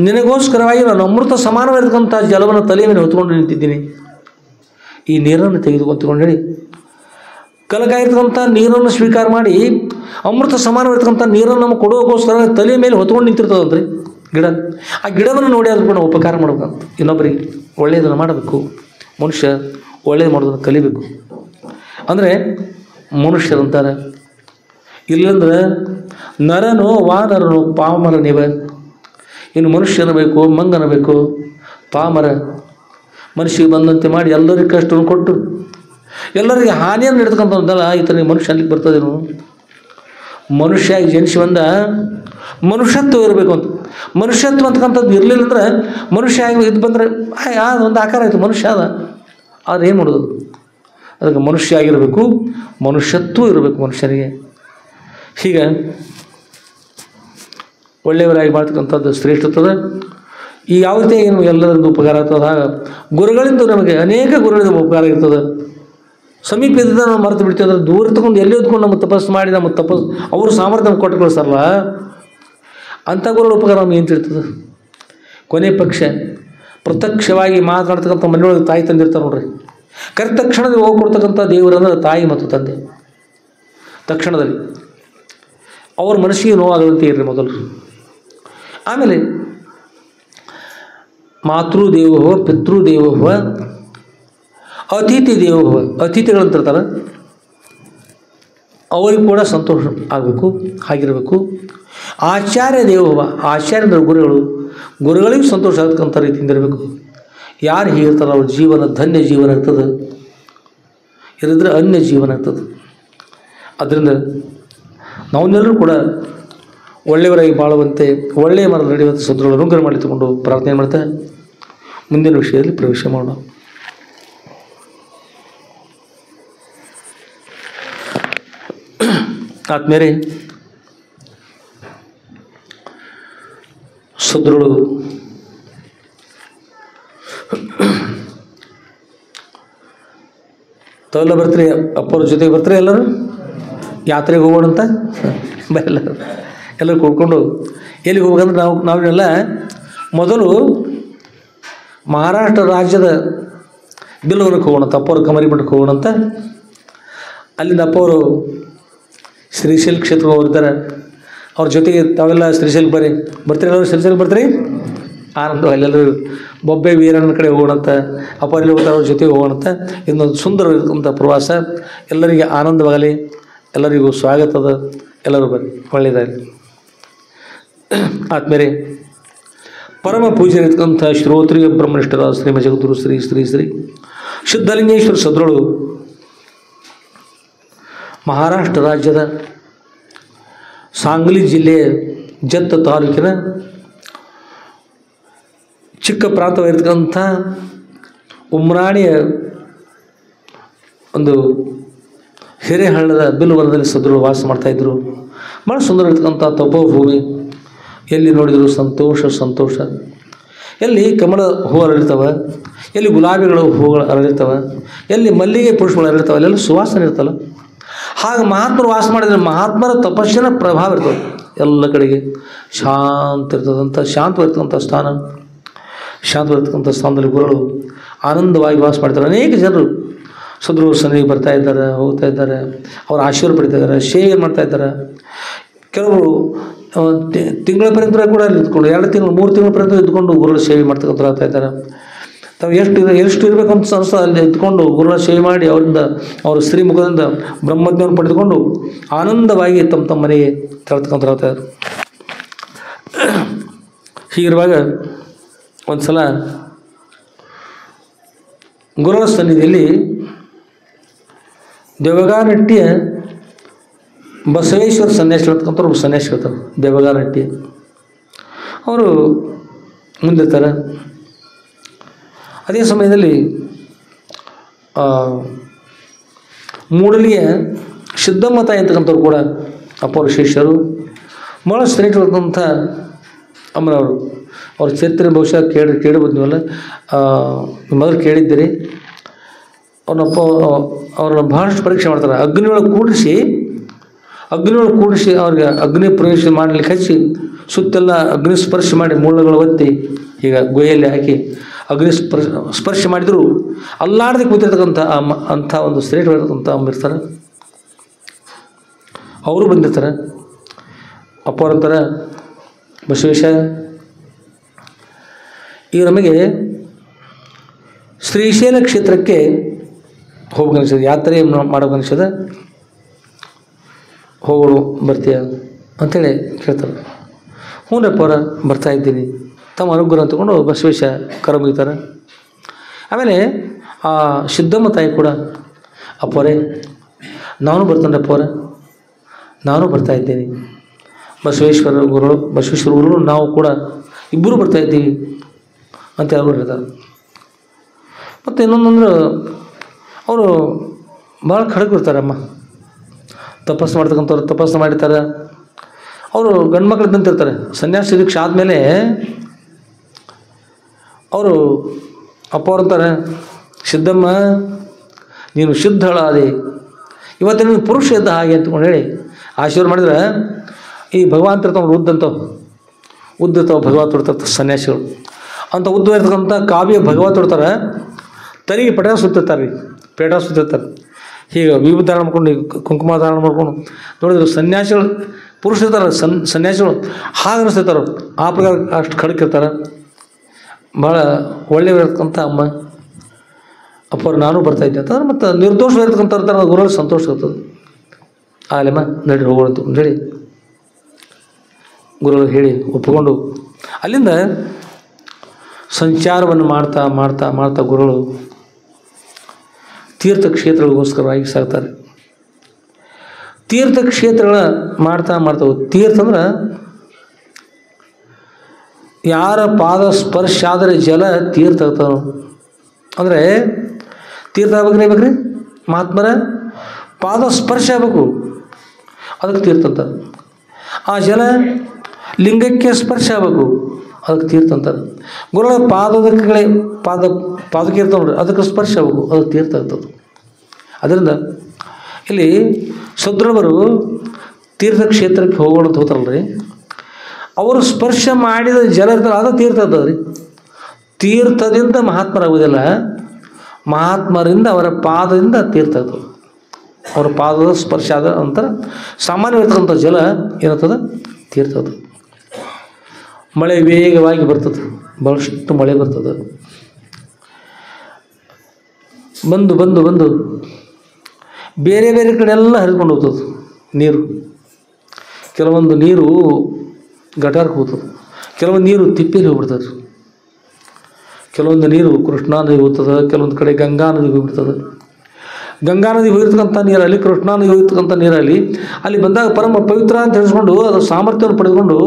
ನಿನಗೋಸ್ಕರವಾಗಿ ನಾನು ಅಮೃತ ಸಮಾನವಾಗಿರ್ತಕ್ಕಂಥ ಜಲವನ್ನು ತಲೆಯ ಮೇಲೆ ಹೊತ್ಕೊಂಡು ನಿಂತಿದ್ದೀನಿ. ಈ ನೀರನ್ನು ತೆಗೆದುಕೊಂಡು ಕಲಕಾಗಿರ್ತಕ್ಕಂಥ ನೀರನ್ನು ಸ್ವೀಕಾರ ಮಾಡಿ ಅಮೃತ ಸಮಾನವಾಗಿರ್ತಕ್ಕಂಥ ನೀರನ್ನು ನಮಗೆ ಕೊಡೋಕ್ಕೋಸ್ಕರ ತಲೆಯ ಮೇಲೆ ಹೊತ್ಕೊಂಡು ನಿಂತಿರ್ತದಂತ್ರಿ ಗಿಡ. ಆ ಗಿಡವನ್ನು ನೋಡಿ ಆದ್ರೂ ಕೂಡ ಉಪಕಾರ ಮಾಡಬೇಕಂತ, ಇನ್ನೊಬ್ಬರಿಗೆ ಒಳ್ಳೆಯದನ್ನು ಮಾಡಬೇಕು. ಮನುಷ್ಯ ಒಳ್ಳೆಯದು ಮಾಡೋದನ್ನು ಕಲಿಬೇಕು. ಅಂದರೆ ಮನುಷ್ಯರಂತಾರೆ, ಇಲ್ಲಂದ್ರೆ ನರನು ವಾನರನು ಪಾಮರನಿವ. ಇನ್ನು ಮನುಷ್ಯನಬೇಕು, ಮಂಗನಬೇಕು, ಪಾಮರ. ಮನುಷ್ಯಗೆ ಬಂದಂತೆ ಮಾಡಿ ಎಲ್ಲರಿಗೂ ಕಷ್ಟವನ್ನು ಕೊಟ್ಟು ಎಲ್ಲರಿಗೆ ಹಾನಿಯನ್ನು ನೀಡ್ತಕ್ಕಂಥದ್ದಲ್ಲ ಈತನಿಗೆ ಮನುಷ್ಯ ಅಲ್ಲಿಗೆ ಬರ್ತದೇನು? ಮನುಷ್ಯ ಜನಿಸಿ ಬಂದ ಮನುಷ್ಯತ್ವ ಇರಬೇಕು ಅಂತ. ಮನುಷ್ಯತ್ವ ಅಂತಕ್ಕಂಥದ್ದು ಇರಲಿಲ್ಲ ಅಂದ್ರೆ ಮನುಷ್ಯ ಇದು ಬಂದರೆ ಒಂದು ಆಕಾರ ಆಯಿತು, ಮನುಷ್ಯ ಅದ. ಆದರೆ ಏನು ಮಾಡೋದು? ಅದಕ್ಕೆ ಮನುಷ್ಯ ಆಗಿರಬೇಕು, ಮನುಷ್ಯತ್ವ ಇರಬೇಕು ಮನುಷ್ಯನಿಗೆ. ಹೀಗೆ ಒಳ್ಳೆಯವರಾಗಿ ಮಾಡ್ತಕ್ಕಂಥದ್ದು ಶ್ರೇಷ್ಠತದ. ಈ ಯಾವ ರೀತಿ ಏನು ಎಲ್ಲರಿಂದ ಉಪಕಾರ ಆಗ್ತದೆ, ಗುರುಗಳಿಂದ ನಮಗೆ ಅನೇಕ ಗುರುಗಳಿಂದ ಉಪಕಾರ ಇರ್ತದೆ. ಸಮೀಪ ಇದ್ದ ನಾವು ಮರೆತು ಬಿಡ್ತೀವಿ ಅಂದ್ರೆ ದೂರ ತಗೊಂಡು ಎಲ್ಲಿ ಹೊತ್ಕೊಂಡು ನಮ್ಮ ತಪಸ್ಸು ಮಾಡಿ ನಮ್ಮ ತಪಸ್ಸು ಅವರು ಸಾಮರ್ಥ್ಯ ನಮ್ಗೆ ಕೊಟ್ಟು ಕಳಿಸ್ತಾರಲ್ಲ, ಅಂಥ ಗುರುಗಳ ಉಪಕಾರ ನಮ್ಗೆ ಏನು ತಿಳ್ತದೆ? ಕೊನೆ ಪಕ್ಷ ಪ್ರತ್ಯಕ್ಷವಾಗಿ ಮಾತನಾಡ್ತಕ್ಕಂಥ ಮನೆಯೊಳಗೆ ತಾಯಿ ತಂದಿರ್ತಾರೆ ನೋಡ್ರಿ. ಕರೆಕ್ಟ್ ತಕ್ಷಣದಲ್ಲಿ ಹೋಗಿ ಕೊಡ್ತಕ್ಕಂಥ ದೇವರಂದ್ರೆ ತಾಯಿ ಮತ್ತು ತಂದೆ. ತಕ್ಷಣದಲ್ಲಿ ಅವ್ರ ಮನಸ್ಸಿಗೆ ನೋವಾಗದಂತೆ ಇರ್ರಿ ಮೊದಲು. ಆಮೇಲೆ ಮಾತೃದೇವೋಭವ, ಪಿತೃದೇವೋಭವ, ಅತಿಥಿ ದೇವೋಭವ. ಅತಿಥಿಗಳಂತಿರ್ತಾರೆ, ಅವರಿಗೂ ಕೂಡ ಸಂತೋಷ ಆಗಬೇಕು, ಆಗಿರಬೇಕು. ಆಚಾರ್ಯ ದೇವೋಭವ, ಆಚಾರ್ಯ ಅಂದರೆ ಗುರುಗಳು, ಗುರುಗಳಿಗೂ ಸಂತೋಷ ಆಗ್ತಕ್ಕಂಥ ರೀತಿಯಿಂದ ಇರಬೇಕು. ಯಾರು ಹೀಗಿರ್ತಾರೋ ಅವ್ರ ಜೀವನ ಧನ್ಯ ಜೀವನ ಆಗ್ತದೆ, ಇರಿದ್ರೆ ಅನ್ಯ ಜೀವನ ಆಗ್ತದೆ. ಅದರಿಂದ ನಾವೆಲ್ಲರೂ ಕೂಡ ಒಳ್ಳೆಯವರಾಗಿ ಬಾಳುವಂತೆ, ಒಳ್ಳೆಯ ಮರ ನಡೆಯುವಂಥ ಸದ್ರುಗಳು ಅನುಗ್ರಹ ಮಾಡಿ ತಗೊಂಡು ಪ್ರಾರ್ಥನೆ ಮಾಡ್ತಾ ಮುಂದಿನ ವಿಷಯದಲ್ಲಿ ಪ್ರವೇಶ ಮಾಡೋಣ. ಆದ್ಮೇಲೆ ಸದ್ರುಗಳು ತಾವೆಲ್ಲ ಬರ್ತೀರಿ, ಅಪ್ಪವ್ರ ಜೊತೆಗೆ ಬರ್ತೀರಿ ಎಲ್ಲರೂ ಯಾತ್ರೆಗೆ ಹೋಗೋಣ ಅಂತ ಎಲ್ಲರೂ ಕೂಡ್ಕೊಂಡು ಎಲ್ಲಿಗೆ ಹೋಗ್ಬೇಕಂದ್ರೆ ನಾವೆಲ್ಲ ಮೊದಲು ಮಹಾರಾಷ್ಟ್ರ ರಾಜ್ಯದ ಬಿಲ್ವನಕ್ಕೆ ಹೋಗೋಣ, ಅಪ್ಪವ್ರ ಕಮರಿ ಮಠಕ್ಕೆ ಹೋಗೋಣ ಅಂತ. ಅಲ್ಲಿಂದ ಅಪ್ಪವರು ಶ್ರೀಶೈಲ ಕ್ಷೇತ್ರಕ್ಕೆ ಹೋಗಿರ್ತಾರೆ. ಅವ್ರ ಜೊತೆಗೆ ತಾವೆಲ್ಲ ಶ್ರೀಶೈಲಕ್ಕೆ ಬರ್ತೀರಿ ಎಲ್ಲರೂ ಶ್ರೀಶೈಲಕ್ಕೆ ಬರ್ತೀರಿ? ಆನಂದ ಅಲ್ಲೆಲ್ಲರೂ ಬೊಬ್ಬೆ ವೀರಣ್ಣನ ಕಡೆ ಹೋಗೋಣಂತ, ಅಪ್ಪ ಎಲ್ಲಿ ಹೋಗ್ತಾರೆ ಅವ್ರ ಜೊತೆಗೆ ಹೋಗೋಣಂತ. ಇದೊಂದು ಸುಂದರವಾದಂಥ ಪ್ರವಾಸ. ಎಲ್ಲರಿಗೆ ಆನಂದವಾಗಲಿ, ಎಲ್ಲರಿಗೂ ಸ್ವಾಗತದ, ಎಲ್ಲರೂ ಬರ್ರಿ, ಒಳ್ಳೆಯದಾಗಲಿ. ಆದ್ಮೇಲೆ ಪರಮ ಪೂಜ್ಯರಿರ್ತಕ್ಕಂಥ ಶ್ರೋತ್ರಿಯ ಬ್ರಹ್ಮನಿಷ್ಠರಾದ ಶ್ರೀಮ ಜಗದ್ಗುರು ಶ್ರೀ ಶ್ರೀ ಶ್ರೀ ಸಿದ್ಧಲಿಂಗೇಶ್ವರ ಸದ್ರುಗಳು ಮಹಾರಾಷ್ಟ್ರ ರಾಜ್ಯದ ಸಾಂಗ್ಲಿ ಜಿಲ್ಲೆಯ ಜತ್ತ ತಾಲೂಕಿನ ಚಿಕ್ಕ ಪ್ರಾಂತವಾಗಿರ್ತಕ್ಕಂಥ ಉಮ್ರಾಣಿಯ ಒಂದು ಹಿರೇಹಳ್ಳದ ಬಿಲ್ವನದಲ್ಲಿ ಸದ್ರುಗಳು ವಾಸ ಮಾಡ್ತಾಯಿದ್ರು. ಭಾಳ ಸುಂದರ ಇರ್ತಕ್ಕಂಥ ತಪೋಭೂಮಿ, ಎಲ್ಲಿ ನೋಡಿದರೂ ಸಂತೋಷ ಸಂತೋಷ. ಎಲ್ಲಿ ಕಮಲ ಹೂವು ಅರಳಿರ್ತವೆ, ಎಲ್ಲಿ ಗುಲಾಬಿಗಳು ಹೂಗಳು ಅರಳಿರ್ತವೆ, ಎಲ್ಲಿ ಮಲ್ಲಿಗೆ ಪುಷ್ಪಗಳು ಅರಳಿರ್ತವೆ, ಅಲ್ಲೆಲ್ಲ ಸುವಾಸನೆ ಇರ್ತಲ್ಲ. ಹಾಗೆ ಮಹಾತ್ಮರು ವಾಸ ಮಾಡಿದರೆ ಮಹಾತ್ಮರ ತಪಸ್ಸಿನ ಪ್ರಭಾವ ಇರ್ತದೆ. ಎಲ್ಲ ಕಡೆಗೆ ಶಾಂತವಾಗಿರ್ತಕ್ಕಂಥ ಸ್ಥಾನ, ಶಾಂತವಾಗಿರ್ತಕ್ಕಂಥ ಸ್ಥಾನದಲ್ಲಿ ಗುರುಗಳು ಆನಂದವಾಗಿ ವಾಸ ಮಾಡ್ತಾರೆ. ಅನೇಕ ಜನರು ಸದ್ಗುರು ಸನ್ನಿಧಿಗೆ ಬರ್ತಾ ಇದ್ದಾರೆ, ಹೋಗ್ತಾ ಇದ್ದಾರೆ, ಅವರ ಆಶೀರ್ವಾದ ಪಡಿತಾ ಇದ್ದಾರೆ, ಸೇವೆ ಮಾಡ್ತಾ ಇದ್ದಾರೆ. ಕೆಲವರು ತಿಂಗಳ ಪರ್ಯಂತ ಕೂಡ ಅಲ್ಲಿ ಇದ್ಕೊಂಡು 2 ತಿಂಗಳು 3 ತಿಂಗಳ ಪರ್ಯಂತ ಇದ್ಕೊಂಡು ಗುರುಗಳ ಸೇವೆ ಮಾಡ್ತಕ್ಕಂಥ ಆಗ್ತಾ ಇದ್ದಾರೆ. ತಾವು ಎಷ್ಟು ಇರಬೇಕಂತ ಅನಿಸ್ತಾ ಅಲ್ಲಿ ಇದ್ಕೊಂಡು ಗುರುಗಳ ಸೇವೆ ಮಾಡಿ ಅವರಿಂದ ಅವರ ಶ್ರೀಮುಖದಿಂದ ಬ್ರಹ್ಮಜ್ಞಾನ ಪಡೆದುಕೊಂಡು ಆನಂದವಾಗಿ ತಮ್ಮ ಮನೆಗೆ ತರತಕ್ಕಂಥ ಆಗ್ತಾರೆ. ಹೀಗಿರುವಾಗ ಒಂದು ಸಲ ಗುರುಗಳ ಸನ್ನಿಧಿಯಲ್ಲಿ ದೇವಗಾನಟ್ಟಿಯ ಬಸವೇಶ್ವರ ಸನ್ಯಾಸಿ ಹೇಳ್ತಕ್ಕಂಥವ್ರು ಒಬ್ಬ ಸನ್ಯಾಸಿ ಹೇಳ್ತಾರೆ. ದೇವಗಾನಟ್ಟಿ ಅವರು ಮುಂದಿರ್ತಾರೆ. ಅದೇ ಸಮಯದಲ್ಲಿ ಮೂಡಲಿಯ ಸಿದ್ದಮ್ಮ ತಾಯಿ ಅಂತಕ್ಕಂಥವ್ರು ಕೂಡ ಅಪ್ಪವ್ರ ಶಿಷ್ಯರು, ಭಾಳ ಸ್ನೇಹಿತರಂಥ ಅಮ್ಮನವರು. ಅವ್ರ ಚರಿತ್ರೆ ಬಹುಶಃ ಕೇಳಿ ಬಂದಿವಲ್ಲ, ಮೊದಲು ಕೇಳಿದ್ದೀರಿ. ಅವ್ರನ್ನ ಭಾಳಷ್ಟು ಪರೀಕ್ಷೆ ಮಾಡ್ತಾರೆ. ಅಗ್ನಿಯೊಳಗೆ ಕೂಡಿಸಿ ಅವ್ರಿಗೆ ಅಗ್ನಿ ಪ್ರವೇಶ ಮಾಡಲಿಕ್ಕೆ ಹಚ್ಚಿ ಸುತ್ತೆಲ್ಲ ಅಗ್ನಿ ಸ್ಪರ್ಶ ಮಾಡಿ ಮುಳ್ಳುಗಳು ಒತ್ತಿ ಈಗ ಗುಹೆಯಲ್ಲಿ ಹಾಕಿ ಅಗ್ನಿ ಸ್ಪರ್ಶ ಮಾಡಿದರೂ ಅಲ್ಲಾಡದೆ ಕೂತಿರ್ತಕ್ಕಂಥ ಅಂಥ ಒಂದು ಶ್ರೇಷ್ಠವಾಗಿರ್ತಕ್ಕಂಥ ಅಮ್ಮ ಇರ್ತಾರೆ. ಅವರು ಬಂದಿರ್ತಾರೆ. ಅಪ್ಪವ್ರಂತಾರೆ, ಬಸವೇಶ, ಈಗ ನಮಗೆ ಶ್ರೀಶೈಲ ಕ್ಷೇತ್ರಕ್ಕೆ ಹೋಗ್ಬೇಕನ್ನಿಸ್ತದೆ, ಯಾತ್ರೆ ಮಾಡೋಕನ್ನಿಸ್ತದೆ, ಹೋಗೋಣ ಬರ್ತೀಯ ಅಂಥೇಳಿ ಕೇಳ್ತಾರೆ. ಹ್ಞೂನಪ್ಪ ಅವರ ಬರ್ತಾ ಇದ್ದೀನಿ. ತಮ್ಮ ಅನುಗ್ರಹ ತಗೊಂಡು ಬಸವೇಶ ಕರ ಮುಗಿತಾರೆ. ಆಮೇಲೆ ಆ ಸಿದ್ದಮ್ಮ ತಾಯಿ ಕೂಡ, ಅಪ್ಪವರೇ ನಾನು ಬರ್ತೇನಪ್ಪ ಅವರ, ನಾನು ಬರ್ತಾಯಿದ್ದೀನಿ. ಬಸವೇಶ್ವರ ಗುರುಗಳು ನಾವು ಕೂಡ ಇಬ್ಬರು ಬರ್ತಾಯಿದ್ದೀವಿ ಅಂತ ಹೇಳ್ಬಿಟ್ಟು ಹೇಳ್ತಾರೆ. ಮತ್ತು ಇನ್ನೊಂದಂದ್ರೆ ಅವರು ಭಾಳ ಖಡಕ್ ಅಮ್ಮ, ತಪಸ್ಸು ಮಾಡ್ತಕ್ಕಂಥವ್ರು ತಪಸ್ಸು ಮಾಡಿರ್ತಾರೆ. ಅವರು ಗಂಡು ಮಕ್ಳು ನಿಂತಿರ್ತಾರೆ. ಸನ್ಯಾಸಿ ದೀಕ್ಷೆ ಆದಮೇಲೆ ಅವರು ಅಪ್ಪವ್ರಂತಾರೆ, ಸಿದ್ದಮ್ಮ ನೀನು ಸಿದ್ಧಳಾದೆ, ಇವತ್ತು ನೀನು ಪುರುಷ ಇದ್ದ ಹಾಗೆ ಅಂತಕೊಂಡು ಹೇಳಿ ಆಶೀರ್ವಾದ ಮಾಡಿದ್ರೆ, ಈ ಭಗವಂತ ಇರ್ತಾವ ಉದ್ದಿರ್ತಾವೆ ಭಗವತ್ ಇರ್ತಾರೆ ಸನ್ಯಾಸಿಗಳು, ಅಂಥ ಉದ್ದ ಇರ್ತಕ್ಕಂಥ ಕಾವ್ಯ ಭಗವತ್ ಇರ್ತಾರೆ, ತಲೆಗೆ ಪಟ ಸುತ್ತಿರ್ತಾರೆ ರೀ, ಪೇಟ ಸುತ್ತಿರ್ತಾರೆ. ಹೀಗೆ ವಿಭೂತಿ ಧಾರಣ ಮಾಡ್ಕೊಂಡು ಕುಂಕುಮ ಧಾರಣ ಮಾಡ್ಕೊಂಡು ನೋಡಿದ್ರು ಸನ್ಯಾಸಿಗಳು ಪುರುಷ ಇರ್ತಾರೆ, ಸನ್ಯಾಸಿಗಳು ಹಾಗೆ ಅನಿಸ್ತಿರ್ತಾರೆ. ಆ ಪ್ರಕಾರ ಅಷ್ಟು ಖಡಕ್ಕಿರ್ತಾರೆ, ಭಾಳ ಒಳ್ಳೆಯವಿರತಕ್ಕಂಥ ಅಮ್ಮ ಅಪ್ಪವ್ರು ನಾನು ಬರ್ತಾಯಿದ್ದೆ ಅಂತಂದ್ರೆ ಮತ್ತು ನಿರ್ದೋಷವಾಗಿರ್ತಕ್ಕಂಥ ಇರ್ತಾರೆ, ಗುರುಗಳು ಸಂತೋಷ ಇರ್ತದೆ. ಆಲೆಮ್ಮ ನಡಿ ಹೋಗೋಣ ಅಂತೇಳಿ ಗುರುಗಳು ಹೇಳಿ ಒಪ್ಪಿಕೊಂಡು ಅಲ್ಲಿಂದ ಸಂಚಾರವನ್ನು ಮಾಡ್ತಾ ಮಾಡ್ತಾ ಮಾಡ್ತಾ ಗುರುಗಳು ತೀರ್ಥಕ್ಷೇತ್ರಗಳಿಗೋಸ್ಕರವಾಗಿ ಸಾಗ್ತಾರೆ. ತೀರ್ಥಕ್ಷೇತ್ರಗಳ ಮಾಡ್ತಾ ಮಾಡ್ತಾ ತೀರ್ಥ ಅಂದ್ರೆ ಯಾರ ಪಾದ ಸ್ಪರ್ಶ ಆದರೆ ಜಲ ತೀರ್ಥ ಆಗ್ತಾವ. ಅಂದರೆ ತೀರ್ಥ ಆಗ್ಬೇಕ್ರಿ ಮಹಾತ್ಮರ ಪಾದ ಸ್ಪರ್ಶ ಆಗಬೇಕು, ಅದಕ್ಕೆ ತೀರ್ಥ ಅಂತಾರೆ. ಆ ಜಲ ಲಿಂಗಕ್ಕೆ ಸ್ಪರ್ಶ ಆಗಬೇಕು, ಅದಕ್ಕೆ ತೀರ್ಥ ಅಂತಾರೆ. ಗುರುಗಳ ಪಾದಕ್ಕೆ ಇರ್ತಾವೆ ನೋಡ್ರಿ, ಅದಕ್ಕೆ ಸ್ಪರ್ಶ ಆಗಬೇಕು, ಅದಕ್ಕೆ ತೀರ್ಥ ಆಗ್ತದೆ. ಅದರಿಂದ ಇಲ್ಲಿ ಸದ್ರವರು ತೀರ್ಥಕ್ಷೇತ್ರಕ್ಕೆ ಹೋಗೋಣ ಅಂತ ಹೋಗ್ತಾರಲ್ರಿ, ಅವರು ಸ್ಪರ್ಶ ಮಾಡಿದ ಜಲ ಇರ್ತಾರೆ, ಅದು ತೀರ್ಥ ಆಗ್ತದೆ ರೀ. ತೀರ್ಥದಿಂದ ಮಹಾತ್ಮರಾಗುವುದಿಲ್ಲ, ಮಹಾತ್ಮರಿಂದ ಅವರ ಪಾದದಿಂದ ತೀರ್ಥ ಆಗ್ತದೆ. ಅವರ ಪಾದದ ಸ್ಪರ್ಶ ಆದ ನಂತರ ಸಾಮಾನ್ಯವಾಗಿರ್ತಕ್ಕಂಥ ಜಲ ಏನಾಗ್ತದೆ, ತೀರ್ಥ ಆಗ್ತದೆ. ಮಳೆ ವೇಗವಾಗಿ ಬರ್ತದೆ, ಭಾಳಷ್ಟು ಮಳೆ ಬರ್ತದೆ. ಬಂದು ಬಂದು ಬಂದು ಬೇರೆ ಬೇರೆ ಕಡೆ ಎಲ್ಲ ಹರಿದುಕೊಂಡು ಹೋಗ್ತದೆ ನೀರು. ಕೆಲವೊಂದು ನೀರು ಗಟಾರಕ್ಕೆ ಹೋಗ್ತದೆ, ಕೆಲವೊಂದು ನೀರು ತಿಪ್ಪೇಲಿ ಹೋಗ್ಬಿಡ್ತದೆ, ಕೆಲವೊಂದು ನೀರು ಕೃಷ್ಣಾ ನದಿಗೆ ಹೋಗ್ತದೆ, ಕೆಲವೊಂದು ಕಡೆ ಗಂಗಾ ನದಿಗೆ ಹೋಗ್ಬಿಡ್ತದೆ. ಗಂಗಾ ನದಿಗೆ ಹೋಗಿರ್ತಕ್ಕಂಥ ನೀರಲ್ಲಿ, ಕೃಷ್ಣಾ ನದಿಗೆ ಹೋಗಿರ್ತಕ್ಕಂಥ ನೀರಲ್ಲಿ ಅಲ್ಲಿ ಬಂದಾಗ ಪರಮ ಪವಿತ್ರ ಅಂತ ಹೇಳಿಸ್ಕೊಂಡು ಅದು ಸಾಮರ್ಥ್ಯವನ್ನು ಪಡೆದುಕೊಂಡು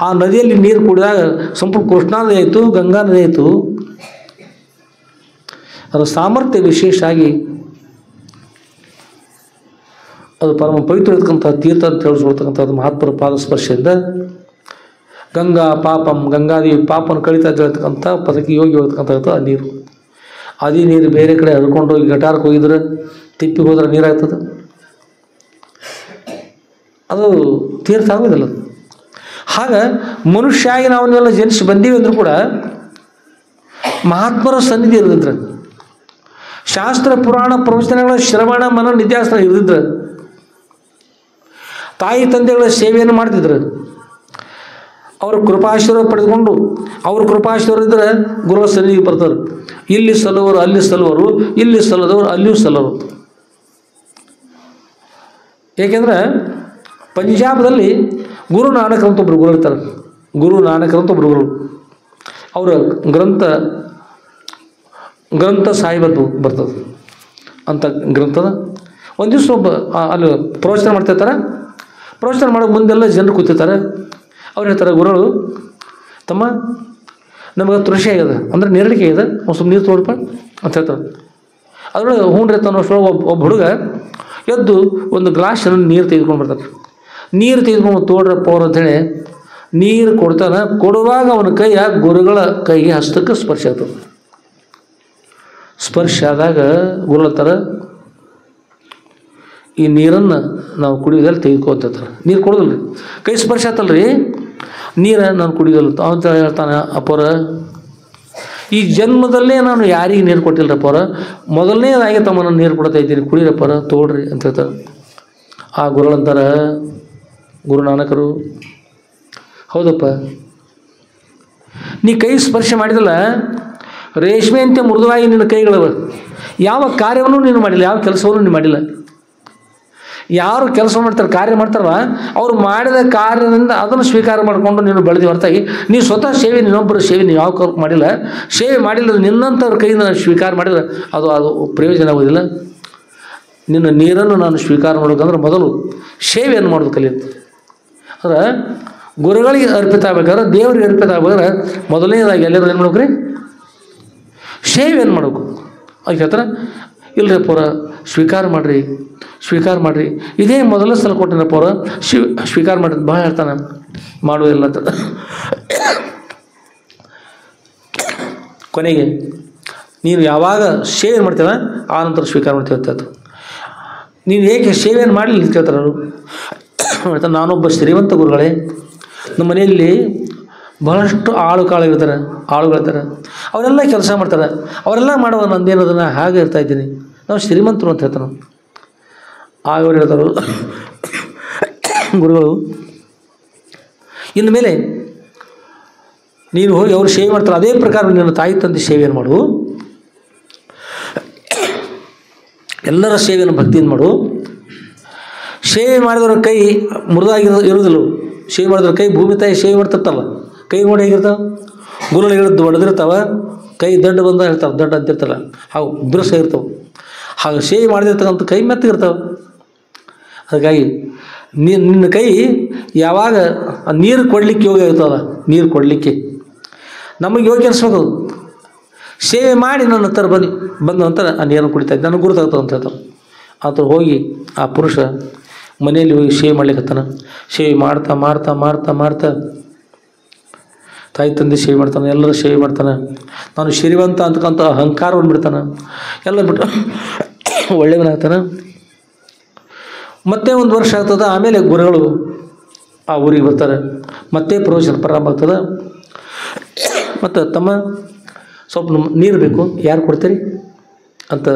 ಆ ನದಿಯಲ್ಲಿ ನೀರು ಕುಡಿದಾಗ ಸಂಪೂರ್ಣ ಕೃಷ್ಣಾ ನದಿ ಆಯಿತು, ಗಂಗಾ ನದಿ ಆಯಿತು. ಅದರ ಸಾಮರ್ಥ್ಯ ವಿಶೇಷ ಆಗಿ ಅದು ಪರಮ ಪವಿತ್ರ ಇರ್ತಕ್ಕಂಥ ತೀರ್ಥ ಅಂತ ಹೇಳಿಸ್ಕೊಳ್ತಕ್ಕಂಥದ್ದು ಮಹಾತ್ಮರ ಪಾದ ಸ್ಪರ್ಶದಿಂದ ಗಂಗಾ ಪಾಪಂ, ಗಂಗಾದೇವಿ ಪಾಪನ ಕಳಿತಾ ಹೇಳ್ತಕ್ಕಂಥ ಪದಕ್ಕೆ ಯೋಗಿ ಹೋಗ್ತಕ್ಕಂಥ ಆ ನೀರು. ಅದೇ ನೀರು ಬೇರೆ ಕಡೆ ಹರ್ಕೊಂಡು ಹೋಗಿ ಗಟಾರಕ್ಕೆ ಹೋಗಿದ್ರೆ ತಿಪ್ಪಿಗೆ ಹೋದ್ರೆ ನೀರಾಗ್ತದೆ, ಅದು ತೀರ್ಥ ಆಗೋದಿಲ್ಲ. ಹಾಗೆ ಮನುಷ್ಯಾಗಿ ನಾವನ್ನೆಲ್ಲ ಜನಿಸಿ ಬಂದೀವಿ ಅಂದರೂ ಕೂಡ ಮಹಾತ್ಮರ ಸನ್ನಿಧಿ ಇರದಿದ್ರೆ, ಶಾಸ್ತ್ರ ಪುರಾಣ ಪ್ರವಚನಗಳ ಶ್ರವಣ ಮನ ನಿತ್ಯಾಸನ ಇರದಿದ್ರೆ, ತಾಯಿ ತಂದೆಗಳ ಸೇವೆಯನ್ನು ಮಾಡ್ತಿದ್ರು, ಅವ್ರ ಕೃಪಾಶೀರ್ವಾದ ಪಡೆದುಕೊಂಡು ಅವ್ರ ಕೃಪಾಶೀರ್ವಾದ ಇದ್ದರೆ ಗುರುಗಳ ಸನ್ನಿಧಿಗೆ ಬರ್ತಾರೆ. ಇಲ್ಲಿ ಸಲ್ಲವರು ಅಲ್ಲಿ ಸಲ್ಲವರು, ಇಲ್ಲಿ ಸಲ್ಲದವರು ಅಲ್ಲಿಯೂ ಸಲ್ಲವರು. ಏಕೆಂದರೆ ಪಂಜಾಬದಲ್ಲಿ ಗುರು ನಾನಕರಂತ ಒಬ್ಬರು ಗುರು ಇರ್ತಾರೆ. ಗುರು ನಾನಕರಂತ ಒಬ್ಬರು ಗುರು, ಅವರ ಗ್ರಂಥ ಸಾಹಿಬದ್ದು ಬರ್ತದೆ ಅಂತ ಗ್ರಂಥದ. ಒಂದು ದಿವಸ ಒಬ್ಬ ಅಲ್ಲಿ ಪ್ರವಚನ ಮಾಡ್ತಿರ್ತಾರೆ. ಪ್ರವಚನ ಮಾಡೋ ಮುಂದೆಲ್ಲ ಜನರು ಕೂತಿರ್ತಾರೆ. ಅವ್ರು ಹೇಳ್ತಾರೆ, ಗುರುಗಳು ತಮ್ಮ ನಮಗೆ ತೃಷಿ ಆಗ್ಯದ, ಅಂದರೆ ನೆರಳಿಕೆ ಆಗ್ಯದ, ಒಂದು ಸ್ವಲ್ಪ ನೀರು ತೋಡಪ್ಪ ಅಂತ ಹೇಳ್ತಾರೆ. ಅದರೊಳಗೆ ಹೂಣ್ರಿ ಅನ್ನೋಷ್ಟೊಳಗೆ ಒಬ್ಬ ಹುಡುಗ ಎದ್ದು ಒಂದು ಗ್ಲಾಸನ್ನು ನೀರು ತೆಗೆದುಕೊಂಡು ಬರ್ತಾರೆ. ನೀರು ತೆಗೆದುಕೊಂಡು ತೋಡ್ರಪ್ಪ ಅವ್ರು ಅಂಥೇಳಿ ನೀರು ಕೊಡ್ತಾನೆ. ಕೊಡುವಾಗ ಅವನ ಕೈಯ ಗುರುಗಳ ಕೈಗೆ ಹಸ್ತಕ್ಕೆ ಸ್ಪರ್ಶ ಆಗ್ತದೆ. ಸ್ಪರ್ಶ ಆದಾಗ ಗುರುಳ್ತಾರೆ, ಈ ನೀರನ್ನು ನಾವು ಕುಡಿಯೋದಲ್ಲಿ ತೆಗೆದುಕೊಳ್ತಾರೆ. ನೀರು ಕೊಡೋದಿಲ್ಲ ರೀ, ಕೈ ಸ್ಪರ್ಶ ಆತಲ್ರಿ, ನೀರು ನಾನು ಕುಡಿಯೋದಿಲ್ಲ ಅಂತ ಹೇಳ್ತಾನೆ. ಅಪ್ಪರ ಈ ಜನ್ಮದಲ್ಲೇ ನಾನು ಯಾರಿಗೆ ನೀರು ಕೊಟ್ಟಿಲ್ಲರಪ್ಪರ, ಮೊದಲನೇದಾಗಿ ತಮ್ಮನ್ನು ನೀರು ಕೊಡ್ತಾ ಇದ್ದೀನಿ, ಕುಡಿಯರಪ್ಪರ ತೋಡ್ರಿ ಅಂತ ಹೇಳ್ತಾರೆ. ಆ ಗುರುಗಳಂತಾರೆ, ಗುರು ನಾನಕರು, ಹೌದಪ್ಪ ನೀ ಕೈ ಸ್ಪರ್ಶ ಮಾಡಿದಲ್ಲ, ರೇಷ್ಮೆಯಂತೆ ಮೃದುವಾಗಿ ನಿನ್ನ ಕೈಗಳವ, ಯಾವ ಕಾರ್ಯವನ್ನು ನೀನು ಮಾಡಿಲ್ಲ, ಯಾವ ಕೆಲಸವನ್ನು ನೀನು ಮಾಡಿಲ್ಲ. ಯಾರು ಕೆಲಸ ಮಾಡ್ತಾರೆ, ಕಾರ್ಯ ಮಾಡ್ತಾರಲ್ಲ, ಅವ್ರು ಮಾಡಿದ ಕಾರ್ಯದಿಂದ ಅದನ್ನು ಸ್ವೀಕಾರ ಮಾಡಿಕೊಂಡು ನೀನು ಬೆಳೆದು ಹೊರತಾಗಿ ನೀವು ಸ್ವತಃ ಸೇವೆ, ಇನ್ನೊಬ್ಬರ ಸೇವೆ ನೀವು ಯಾವ ಮಾಡಿಲ್ಲ. ಸೇವೆ ಮಾಡಿಲ್ಲ, ನಿನ್ನಂಥವ್ರ ಕೈಯಿಂದ ಸ್ವೀಕಾರ ಮಾಡಿದ್ರೆ ಅದು ಪ್ರಯೋಜನ ಆಗೋದಿಲ್ಲ. ನಿನ್ನ ನೀರನ್ನು ನಾನು ಸ್ವೀಕಾರ ಮಾಡಬೇಕಂದ್ರೆ ಮೊದಲು ಸೇವೆಯನ್ನು ಮಾಡೋದು ಕಲಿಯುತ್ತೆ. ಅಂದ್ರೆ ಗುರುಗಳಿಗೆ ಅರ್ಪಿತ ಆಗ್ಬೇಕಾದ್ರೆ, ದೇವರಿಗೆ ಅರ್ಪಿತ ಆಗ್ಬೇಕಾದ್ರೆ ಮೊದಲನೇದಾಗಿ ಎಲ್ಲರೂ ಏನು ಮಾಡ್ಬೇಕ್ರಿ, ಸೇವೆಯನ್ನು ಮಾಡಬೇಕು. ಅದಕ್ಕೆ ಹೇಳ್ತಾರೆ, ಇಲ್ಲರಿ ಪೂರ ಸ್ವೀಕಾರ ಮಾಡಿರಿ, ಇದೇ ಮೊದಲ ಸಲ ಕೊಟ್ಟಿನಪ್ಪ ಅವ್ರ ಸ್ವೀಕಾರ ಮಾಡಿದ್ದು ಭಾಳ ಹೇಳ್ತಾನೆ, ಮಾಡುವುದಿಲ್ಲ ಅಂತ. ಕೊನೆಗೆ ನೀನು ಯಾವಾಗ ಸೇವೆ ಮಾಡ್ತೀರ ಆ ನಂತರ ಸ್ವೀಕಾರ ಮಾಡ್ತೀವಿ ಅಂತ. ನೀನು ಏಕೆ ಸೇವೆಯನ್ನು ಮಾಡಲಿಲ್ಲ ಅಂತ ಕೇಳ್ತಾರೆ ಅವರು. ಹೇಳ್ತಾರೆ, ನಾನೊಬ್ಬ ಶ್ರೀಮಂತ ಗುರುಗಳೇ, ನಮ್ಮ ಮನೆಯಲ್ಲಿ ಬಹಳಷ್ಟು ಆಳುಗಳಿರ್ತಾರೆ, ಅವರೆಲ್ಲ ಕೆಲಸ ಮಾಡ್ತಾರೆ, ಅವರೆಲ್ಲ ಮಾಡುವ ನಂದೇನೋದನ್ನು ಹಾಗೆ ಇರ್ತಾ ಇದ್ದೀನಿ, ನಾವು ಶ್ರೀಮಂತರು ಅಂತ ಹೇಳ್ತಾನೆ. ಆಗ ಅವ್ರು ಹೇಳ್ತಾರೆ ಗುರುಗಳು, ಇನ್ನು ಮೇಲೆ ನೀನು ಹೋಗಿ ಅವರು ಸೇವೆ ಮಾಡ್ತಾರೆ ಅದೇ ಪ್ರಕಾರ ನಿನ್ನ ತಾಯಿ ತಂದೆ ಸೇವೆಯನ್ನು ಮಾಡು, ಎಲ್ಲರ ಸೇವೆಯನ್ನು ಭಕ್ತಿಯಿಂದ ಮಾಡು. ಸೇವೆ ಮಾಡಿದವ್ರ ಕೈ ಇರೋದಿಲ್ಲ, ಸೇವೆ ಮಾಡಿದ್ರೆ ಕೈ ಭೂಮಿ ತಾಯಿ ಸೇವೆ ಮಾಡ್ತಿರ್ತಲ್ಲ, ಕೈ ನೋಡಿ ಹೇಗಿರ್ತಾವೆ, ಗುರುಗಳು ಹೇಳಿದ್ದು ಹೊಡೆದಿರ್ತಾವೆ, ಕೈ ದಡ್ಡ ಬಂದ ಹೇಳ್ತಾವೆ, ದಡ್ಡ ಅಂತಿರ್ತಲ್ಲ, ಅವು ಬಿರುಸ ಇರ್ತವೆ. ಹಾಗೆ ಸೇವೆ ಮಾಡಿದಿರ್ತಕ್ಕಂಥ ಕೈ ಮೆತ್ತಗಿರ್ತಾವೆ. ಹಾಗಾಗಿ ನಿನ್ನ ಕೈ ಯಾವಾಗ ನೀರು ಕೊಡಲಿಕ್ಕೆ ಯೋಗ್ಯ ಇರ್ತಲ್ಲ, ನೀರು ಕೊಡಲಿಕ್ಕೆ ನಮಗೆ ಯೋಗ್ಯ ಅನಿಸ್ಬೇಕು. ಸೇವೆ ಮಾಡಿ ನನ್ನ ಹತ್ರ ಬಂದ ನಂತರ ಆ ನೀರನ್ನು ಕುಡಿತಾ ಇದ್ದೆ, ನನಗೆ ಗುರುತಾಗ್ತದೆ ಅಂತ ಹೇಳ್ತಾನೆ. ಆತ ಹೋಗಿ ಆ ಪುರುಷ ಮನೆಯಲ್ಲಿ ಹೋಗಿ ಸೇವೆ ಮಾಡ್ಲಿಕ್ಕತ್ತಾನ. ಸೇವೆ ಮಾಡ್ತಾ ಮಾಡ್ತಾ ಮಾಡ್ತಾ ಮಾಡ್ತಾ ತಾಯಿ ತಂದೆ ಸೇವೆ ಮಾಡ್ತಾನೆ, ಎಲ್ಲರೂ ಸೇವೆ ಮಾಡ್ತಾನೆ. ನಾನು ಶ್ರೀಮಂತ ಅಂತಕ್ಕಂಥ ಅಹಂಕಾರವನ್ನು ಬಿಡ್ತಾನೆ, ಎಲ್ಲ ಬಿಟ್ಟು ಒಳ್ಳೆಯವನಾಗ್ತಾನೆ. ಮತ್ತೆ ಒಂದು ವರ್ಷ ಆಗ್ತದೆ. ಆಮೇಲೆ ಗುರುಗಳು ಆ ಊರಿಗೆ ಬರ್ತಾರೆ, ಮತ್ತೆ ಪ್ರವಚನ ಪ್ರಾರಂಭ ಆಗ್ತದೆ. ಮತ್ತು ತಮ್ಮ ಸ್ವಲ್ಪ ನೀರು ಬೇಕು, ಯಾರು ಕೊಡ್ತೀರಿ ಅಂತ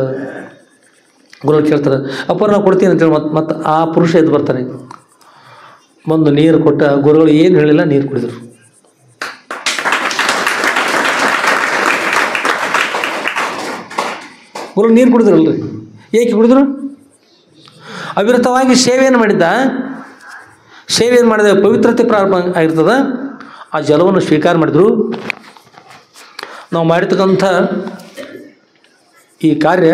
ಗುರುಗಳು ಕೇಳ್ತಾರೆ. ಅಪ್ಪ ನಾವು ಕೊಡ್ತೀನಿ ಅಂತೇಳಿ ಮತ್ತೆ ಆ ಪುರುಷ ಎದ್ದು ಬರ್ತಾನೆ. ಬಂದು ನೀರು ಕೊಟ್ಟ. ಗುರುಗಳು ಏನು ಹೇಳಿಲ್ಲ, ನೀರು ಕುಡಿದರು. ಗುರು ನೀರು ಕುಡಿದ್ರಲ್ರಿ, ಏಕೆ ಕುಡಿದ್ರು? ಅವಿರತವಾಗಿ ಸೇವೆಯನ್ನು ಮಾಡಿದ್ದ. ಸೇವೆಯನ್ನು ಮಾಡಿದ ಪವಿತ್ರತೆ ಪ್ರಾರಂಭ ಆಗಿರ್ತದೆ. ಆ ಜಲವನ್ನು ಸ್ವೀಕಾರ ಮಾಡಿದರು. ನಾವು ಮಾಡಿರ್ತಕ್ಕಂಥ ಈ ಕಾರ್ಯ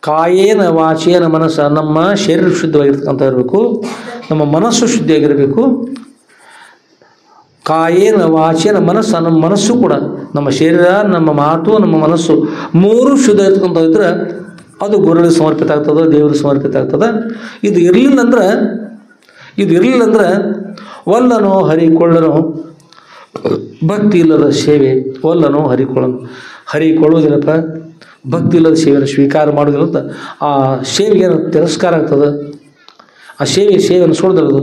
ಕಾಯೇನ ವಾಚೇನ ಮನಸ್ಸ, ನಮ್ಮ ಶರೀರ ಶುದ್ಧವಾಗಿರ್ತಕ್ಕಂಥ ಇರಬೇಕು, ನಮ್ಮ ಮನಸ್ಸು ಶುದ್ಧಿಯಾಗಿರಬೇಕು. ಕಾಯೇನ ವಾಚೇನ ಮನಸ್ಸ, ನಮ್ಮ ಮನಸ್ಸು ಕೂಡ, ನಮ್ಮ ಶರೀರ, ನಮ್ಮ ಮಾತು, ನಮ್ಮ ಮನಸ್ಸು ಮೂರು ಶುದ್ಧ ಇರ್ತಕ್ಕಂಥ ಇದ್ರೆ ಅದು ಗುರುಗಳಿಗೆ ಸಮರ್ಪಿತ ಆಗ್ತದೆ, ದೇವರಿಗೆ ಸಮರ್ಪಿತ ಆಗ್ತದೆ. ಇದು ಇರಲಿಲ್ಲ ಅಂದ್ರೆ ಒಲ್ಲನೋ ಹರಿಕೊಳ್ಳನೋ ಭಕ್ತಿ ಇಲ್ಲದ ಸೇವೆ, ಒಲ್ಲನೋ ಹರಿಕೊಳ್ಳೋದಿಲ್ಲಪ್ಪ, ಭಕ್ತಿ ಇಲ್ಲದ ಸೇವೆಯನ್ನು ಸ್ವೀಕಾರ ಮಾಡೋದಿಲ್ಲ ಅಂತ ಆ ಸೇವೆಗೆ ತಿರಸ್ಕಾರ ಆಗ್ತದೆ. ಆ ಸೇವೆಯನ್ನು ಸುಳ್ದರದು.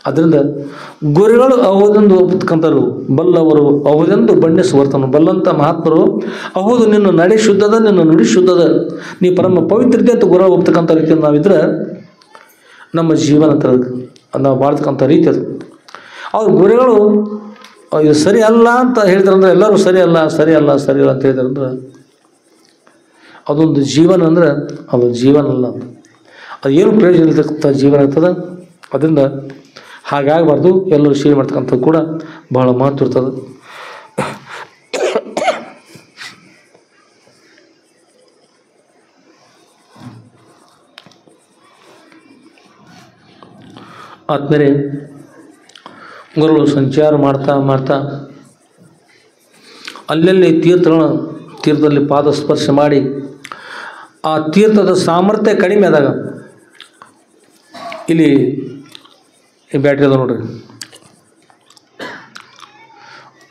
ಅದರಿಂದ ಗುರುಗಳು ಅಹುದೆಂದು ಒಪ್ಪತಕ್ಕಂಥರು, ಬಲ್ಲವರು ಅಹುದೆಂದು ಬಣ್ಣಿಸುವರ್ತನು. ಬಲ್ಲಂಥ ಮಹಾತ್ಮರು ಅಹುದು ನಿನ್ನ ನಡೆ ಶುದ್ಧದ, ನಿನ್ನ ನುಡಿ ಶುದ್ಧದ, ನೀ ಪರಮ ಪವಿತ್ರತೆ ಅಂತ ಗುರು ಒಪ್ತಕ್ಕಂಥ ರೀತಿಯಲ್ಲಿ ನಾವಿದ್ರೆ ನಮ್ಮ ಜೀವನ ಅಂತ ನಾವು ಬಾಳ್ತಕ್ಕಂಥ ರೀತಿ ಅದು. ಅವ್ರು ಗುರುಗಳು ಇದು ಸರಿ ಅಲ್ಲ ಅಂತ ಹೇಳಿದ್ರಂದ್ರೆ ಎಲ್ಲರೂ ಸರಿ ಅಲ್ಲ ಅಂತ ಹೇಳಿದ್ರಂದ್ರೆ ಅದೊಂದು ಜೀವನ ಅಂದ್ರೆ ಅದು ಜೀವನ ಅಲ್ಲ ಅಂತ, ಅದು ಏನು ಪ್ರಯೋಜನ ಇರ್ತಕ್ಕಂಥ ಜೀವನ ಇರ್ತದೆ. ಅದರಿಂದ ಹಾಗಾಗಬಾರ್ದು. ಎಲ್ಲರೂ ಸೇವೆ ಮಾಡ್ತಕ್ಕಂಥದ್ದು ಕೂಡ ಬಹಳ ಮಹತ್ವ ಇರ್ತದೆ. ಆದ್ಮೇಲೆ ಗುರುಗಳು ಸಂಚಾರ ಮಾಡ್ತಾ ಮಾಡ್ತಾ ಅಲ್ಲಲ್ಲಿ ತೀರ್ಥದಲ್ಲಿ ಪಾದ ಸ್ಪರ್ಶ ಮಾಡಿ ಆ ತೀರ್ಥದ ಸಾಮರ್ಥ್ಯ ಕಡಿಮೆ ಆದಾಗ, ಇಲ್ಲಿ ಈ ಬ್ಯಾಟ್ರಿ ಅದ ನೋಡ್ರಿ,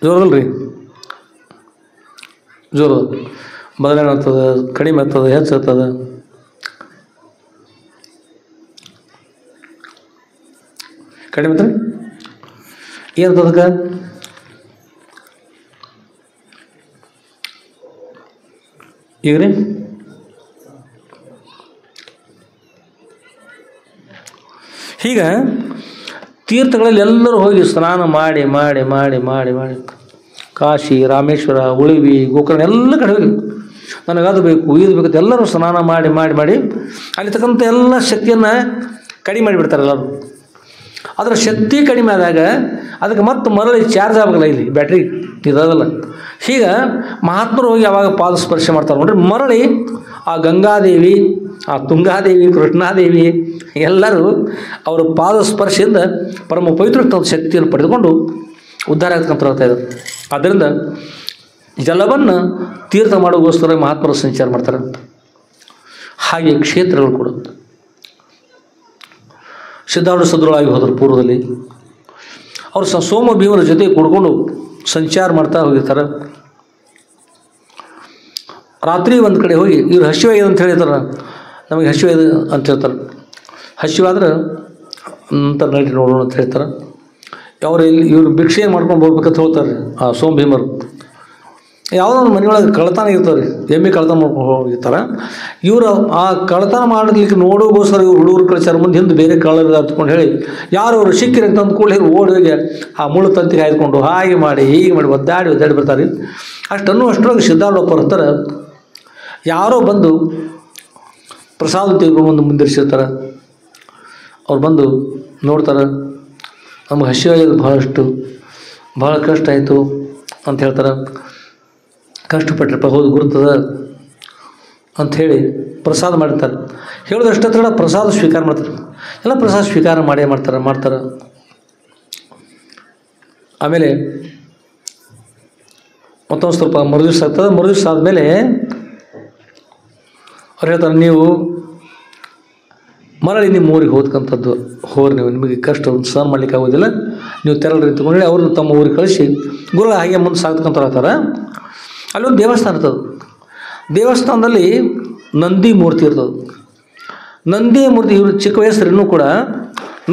ಜೋರಲ್ರಿ, ಜೋರು ಬದಲಾವಣೆ ಆಗ್ತದೆ, ಕಡಿಮೆ ಆಗ್ತದೆ, ಹೆಚ್ಚಾಗ್ತದೆ. ಕಡಿಮೆ ಅಂದ್ರೆ ಏನಂತದಕ್ಕೆ ಈಗ ರೀ ಹೀಗೆ ತೀರ್ಥಗಳಲ್ಲಿ ಎಲ್ಲರೂ ಹೋಗಿ ಸ್ನಾನ ಮಾಡಿ ಮಾಡಿ ಮಾಡಿ ಮಾಡಿ ಮಾಡಿ ಕಾಶಿ, ರಾಮೇಶ್ವರ, ಉಳಿವಿ, ಗೋಕರ್ಣ ಎಲ್ಲ ಕಡೆ ಹೋಗಿ ನನಗದು ಬೇಕು ಇದು ಬೇಕಂತ ಎಲ್ಲರೂ ಸ್ನಾನ ಮಾಡಿ ಮಾಡಿ ಮಾಡಿ ಅಲ್ಲಿರ್ತಕ್ಕಂಥ ಎಲ್ಲ ಶಕ್ತಿಯನ್ನು ಕಡಿಮೆ ಮಾಡಿಬಿಡ್ತಾರೆ ಎಲ್ಲರೂ. ಅದರ ಶಕ್ತಿ ಕಡಿಮೆ ಆದಾಗ ಅದಕ್ಕೆ ಮತ್ತೆ ಮರಳಿ ಚಾರ್ಜ್ ಆಗಲ್ಲ, ಇಲ್ಲಿ ಬ್ಯಾಟ್ರಿ ಇರೋದಲ್ಲ. ಹೀಗೆ ಮಹಾತ್ಮರು ಹೋಗಿ ಯಾವಾಗ ಪಾದ ಸ್ಪರ್ಶ ಮಾಡ್ತಾರೆ ನೋಡ್ರಿ, ಮರಳಿ ಆ ಗಂಗಾದೇವಿ, ಆ ತುಂಗಾದೇವಿ, ಕೃಷ್ಣಾದೇವಿ ಎಲ್ಲರೂ ಅವರ ಪಾದ ಸ್ಪರ್ಶದಿಂದ ಪರಮ ಪವಿತ್ರ ಶಕ್ತಿಯನ್ನು ಪಡೆದುಕೊಂಡು ಉದ್ಧಾರ ಆಗ್ತಕ್ಕಂಥ ಇದ್ದಾರೆ. ಆದ್ದರಿಂದ ಜಲವನ್ನು ತೀರ್ಥ ಮಾಡೋಗೋಸ್ಕರ ಮಹಾತ್ಮರು ಸಂಚಾರ ಮಾಡ್ತಾರೆ. ಹಾಗೆ ಕ್ಷೇತ್ರಗಳು ಕೂಡ ಸಿದ್ಧಾರೂಢ ಸದ್ರುಳಾಗಿ ಹೋದರು. ಪೂರ್ವದಲ್ಲಿ ಅವರು ಸೋಮ ಭೀಮರ ಜೊತೆ ಕೂಡ್ಕೊಂಡು ಸಂಚಾರ ಮಾಡ್ತಾ ಹೋಗಿರ್ತಾರೆ. ರಾತ್ರಿ ಒಂದು ಕಡೆ ಹೋಗಿ ಇವ್ರು ಹಸಿವಾಗಿದೆ ಅಂತ ಹೇಳಿರ್ತಾರೆ, ನಮಗೆ ಹಸಿವಾಗಿದೆ ಅಂತ ಹೇಳ್ತಾರೆ. ಹಸಿವಾದ್ರೆ ನಂತರ ನಡಿ ನೋಡೋಣ ಅಂತ ಹೇಳ್ತಾರೆ. ಅವ್ರು ಇವರು ಭಿಕ್ಷೆ ಮಾಡ್ಕೊಂಡು ಹೋಗ್ಬೇಕಂತ ಹೇಳ್ತಾರೆ ಆ ಸೋಮ ಭೀಮರು. ಯಾವುದೋ ಒಂದು ಮನೆಯೊಳಗೆ ಕಳ್ತನ ಇರ್ತಾರೆ, ಎಮ್ಮೆ ಕಳ್ತನ ಮಾಡ್ಕೊಂಡು ಹೋಗಿರ್ತಾರೆ. ಇವರು ಆ ಕಳ್ತನ ಮಾಡಲಿಕ್ಕೆ ನೋಡೋಗೋಸ್ಕರ ಇವ್ರು ಹುಡುಗರು ಕಳಿಸ್ಯಾರ. ಮುಂದೆ ಹಿಂದೆ ಬೇರೆ ಕಳ್ಳರು ಹತ್ಕೊಂಡು ಹೇಳಿ ಯಾರು ಅವರು ಸಿಕ್ಕಿರಿ ಅಂತ ಅಂದ್ಕೊಂಡು ಹೇಳಿ ಓಡಿ ಹೋಗಿ ಆ ಮುಳ್ಳು ತಂತಿಗೆ ಹಾಯ್ಕೊಂಡು ಹಾಗೆ ಮಾಡಿ ಹೀಗೆ ಮಾಡಿ ಒದ್ದಾಡಿ ಬರ್ತಾರೆ. ಅಷ್ಟರೊಳಗೆ ಸಿದ್ಧಾರೂಢಪ್ಪರು ಹತ್ತಾರೆ. ಯಾರೋ ಬಂದು ಪ್ರಸಾದ ತೆಗೆದುಕೊಂಡು ಒಂದು ಮುಂದಿರಿಸಿರ್ತಾರೆ. ಅವ್ರು ಬಂದು ನೋಡ್ತಾರೆ, ನಮ್ಗೆ ಹಸಿವಾಗಿದೆ ಭಾಳ ಕಷ್ಟ ಆಯಿತು ಅಂತ ಹೇಳ್ತಾರೆ. ಕಷ್ಟಪಟ್ಟರಪ್ಪ, ಹೌದು ಗುರುತದ ಅಂಥೇಳಿ ಪ್ರಸಾದ ಮಾಡಿರ್ತಾರೆ. ಹೇಳೋದಷ್ಟೇ ತಡ ಪ್ರಸಾದ ಸ್ವೀಕಾರ ಮಾಡ್ತಾರೆ. ಎಲ್ಲ ಪ್ರಸಾದ ಸ್ವೀಕಾರ ಮಾಡ್ತಾರೆ. ಆಮೇಲೆ ಮತ್ತೊಂದು ಸ್ವಲ್ಪ ಮರುದಿವ್ಸ ಆಗ್ತದೆ. ಮರುದಿವ್ಸ ಆದಮೇಲೆ ಅವ್ರು ಹೇಳ್ತಾರೆ, ನೀವು ಮರಳಿ ನಿಮ್ಮ ಊರಿಗೆ ಹೋಗ್ತಕ್ಕಂಥದ್ದು ಹೋರಿ, ನೀವು ನಿಮಗೆ ಕಷ್ಟ ಸಹನ ಮಾಡ್ಲಿಕ್ಕೆ ಆಗೋದಿಲ್ಲ, ನೀವು ತೆರಳಿ ತಗೊಂಡು ಅವ್ರನ್ನ ತಮ್ಮ ಊರಿಗೆ ಕಳಿಸಿ ಗುರುಗಳು ಹಾಗೆ ಮುಂದೆ ಸಾಗ್ತಕ್ಕಂಥ ಹೇಳ್ತಾರೆ. ಅಲ್ಲೊಂದು ದೇವಸ್ಥಾನ ಇರ್ತದೆ. ದೇವಸ್ಥಾನದಲ್ಲಿ ನಂದಿ ಮೂರ್ತಿ ಇರ್ತದೆ. ನಂದಿ ಮೂರ್ತಿ ಇವರು ಚಿಕ್ಕ ವಯಸ್ಸರಿನ್ನೂ ಕೂಡ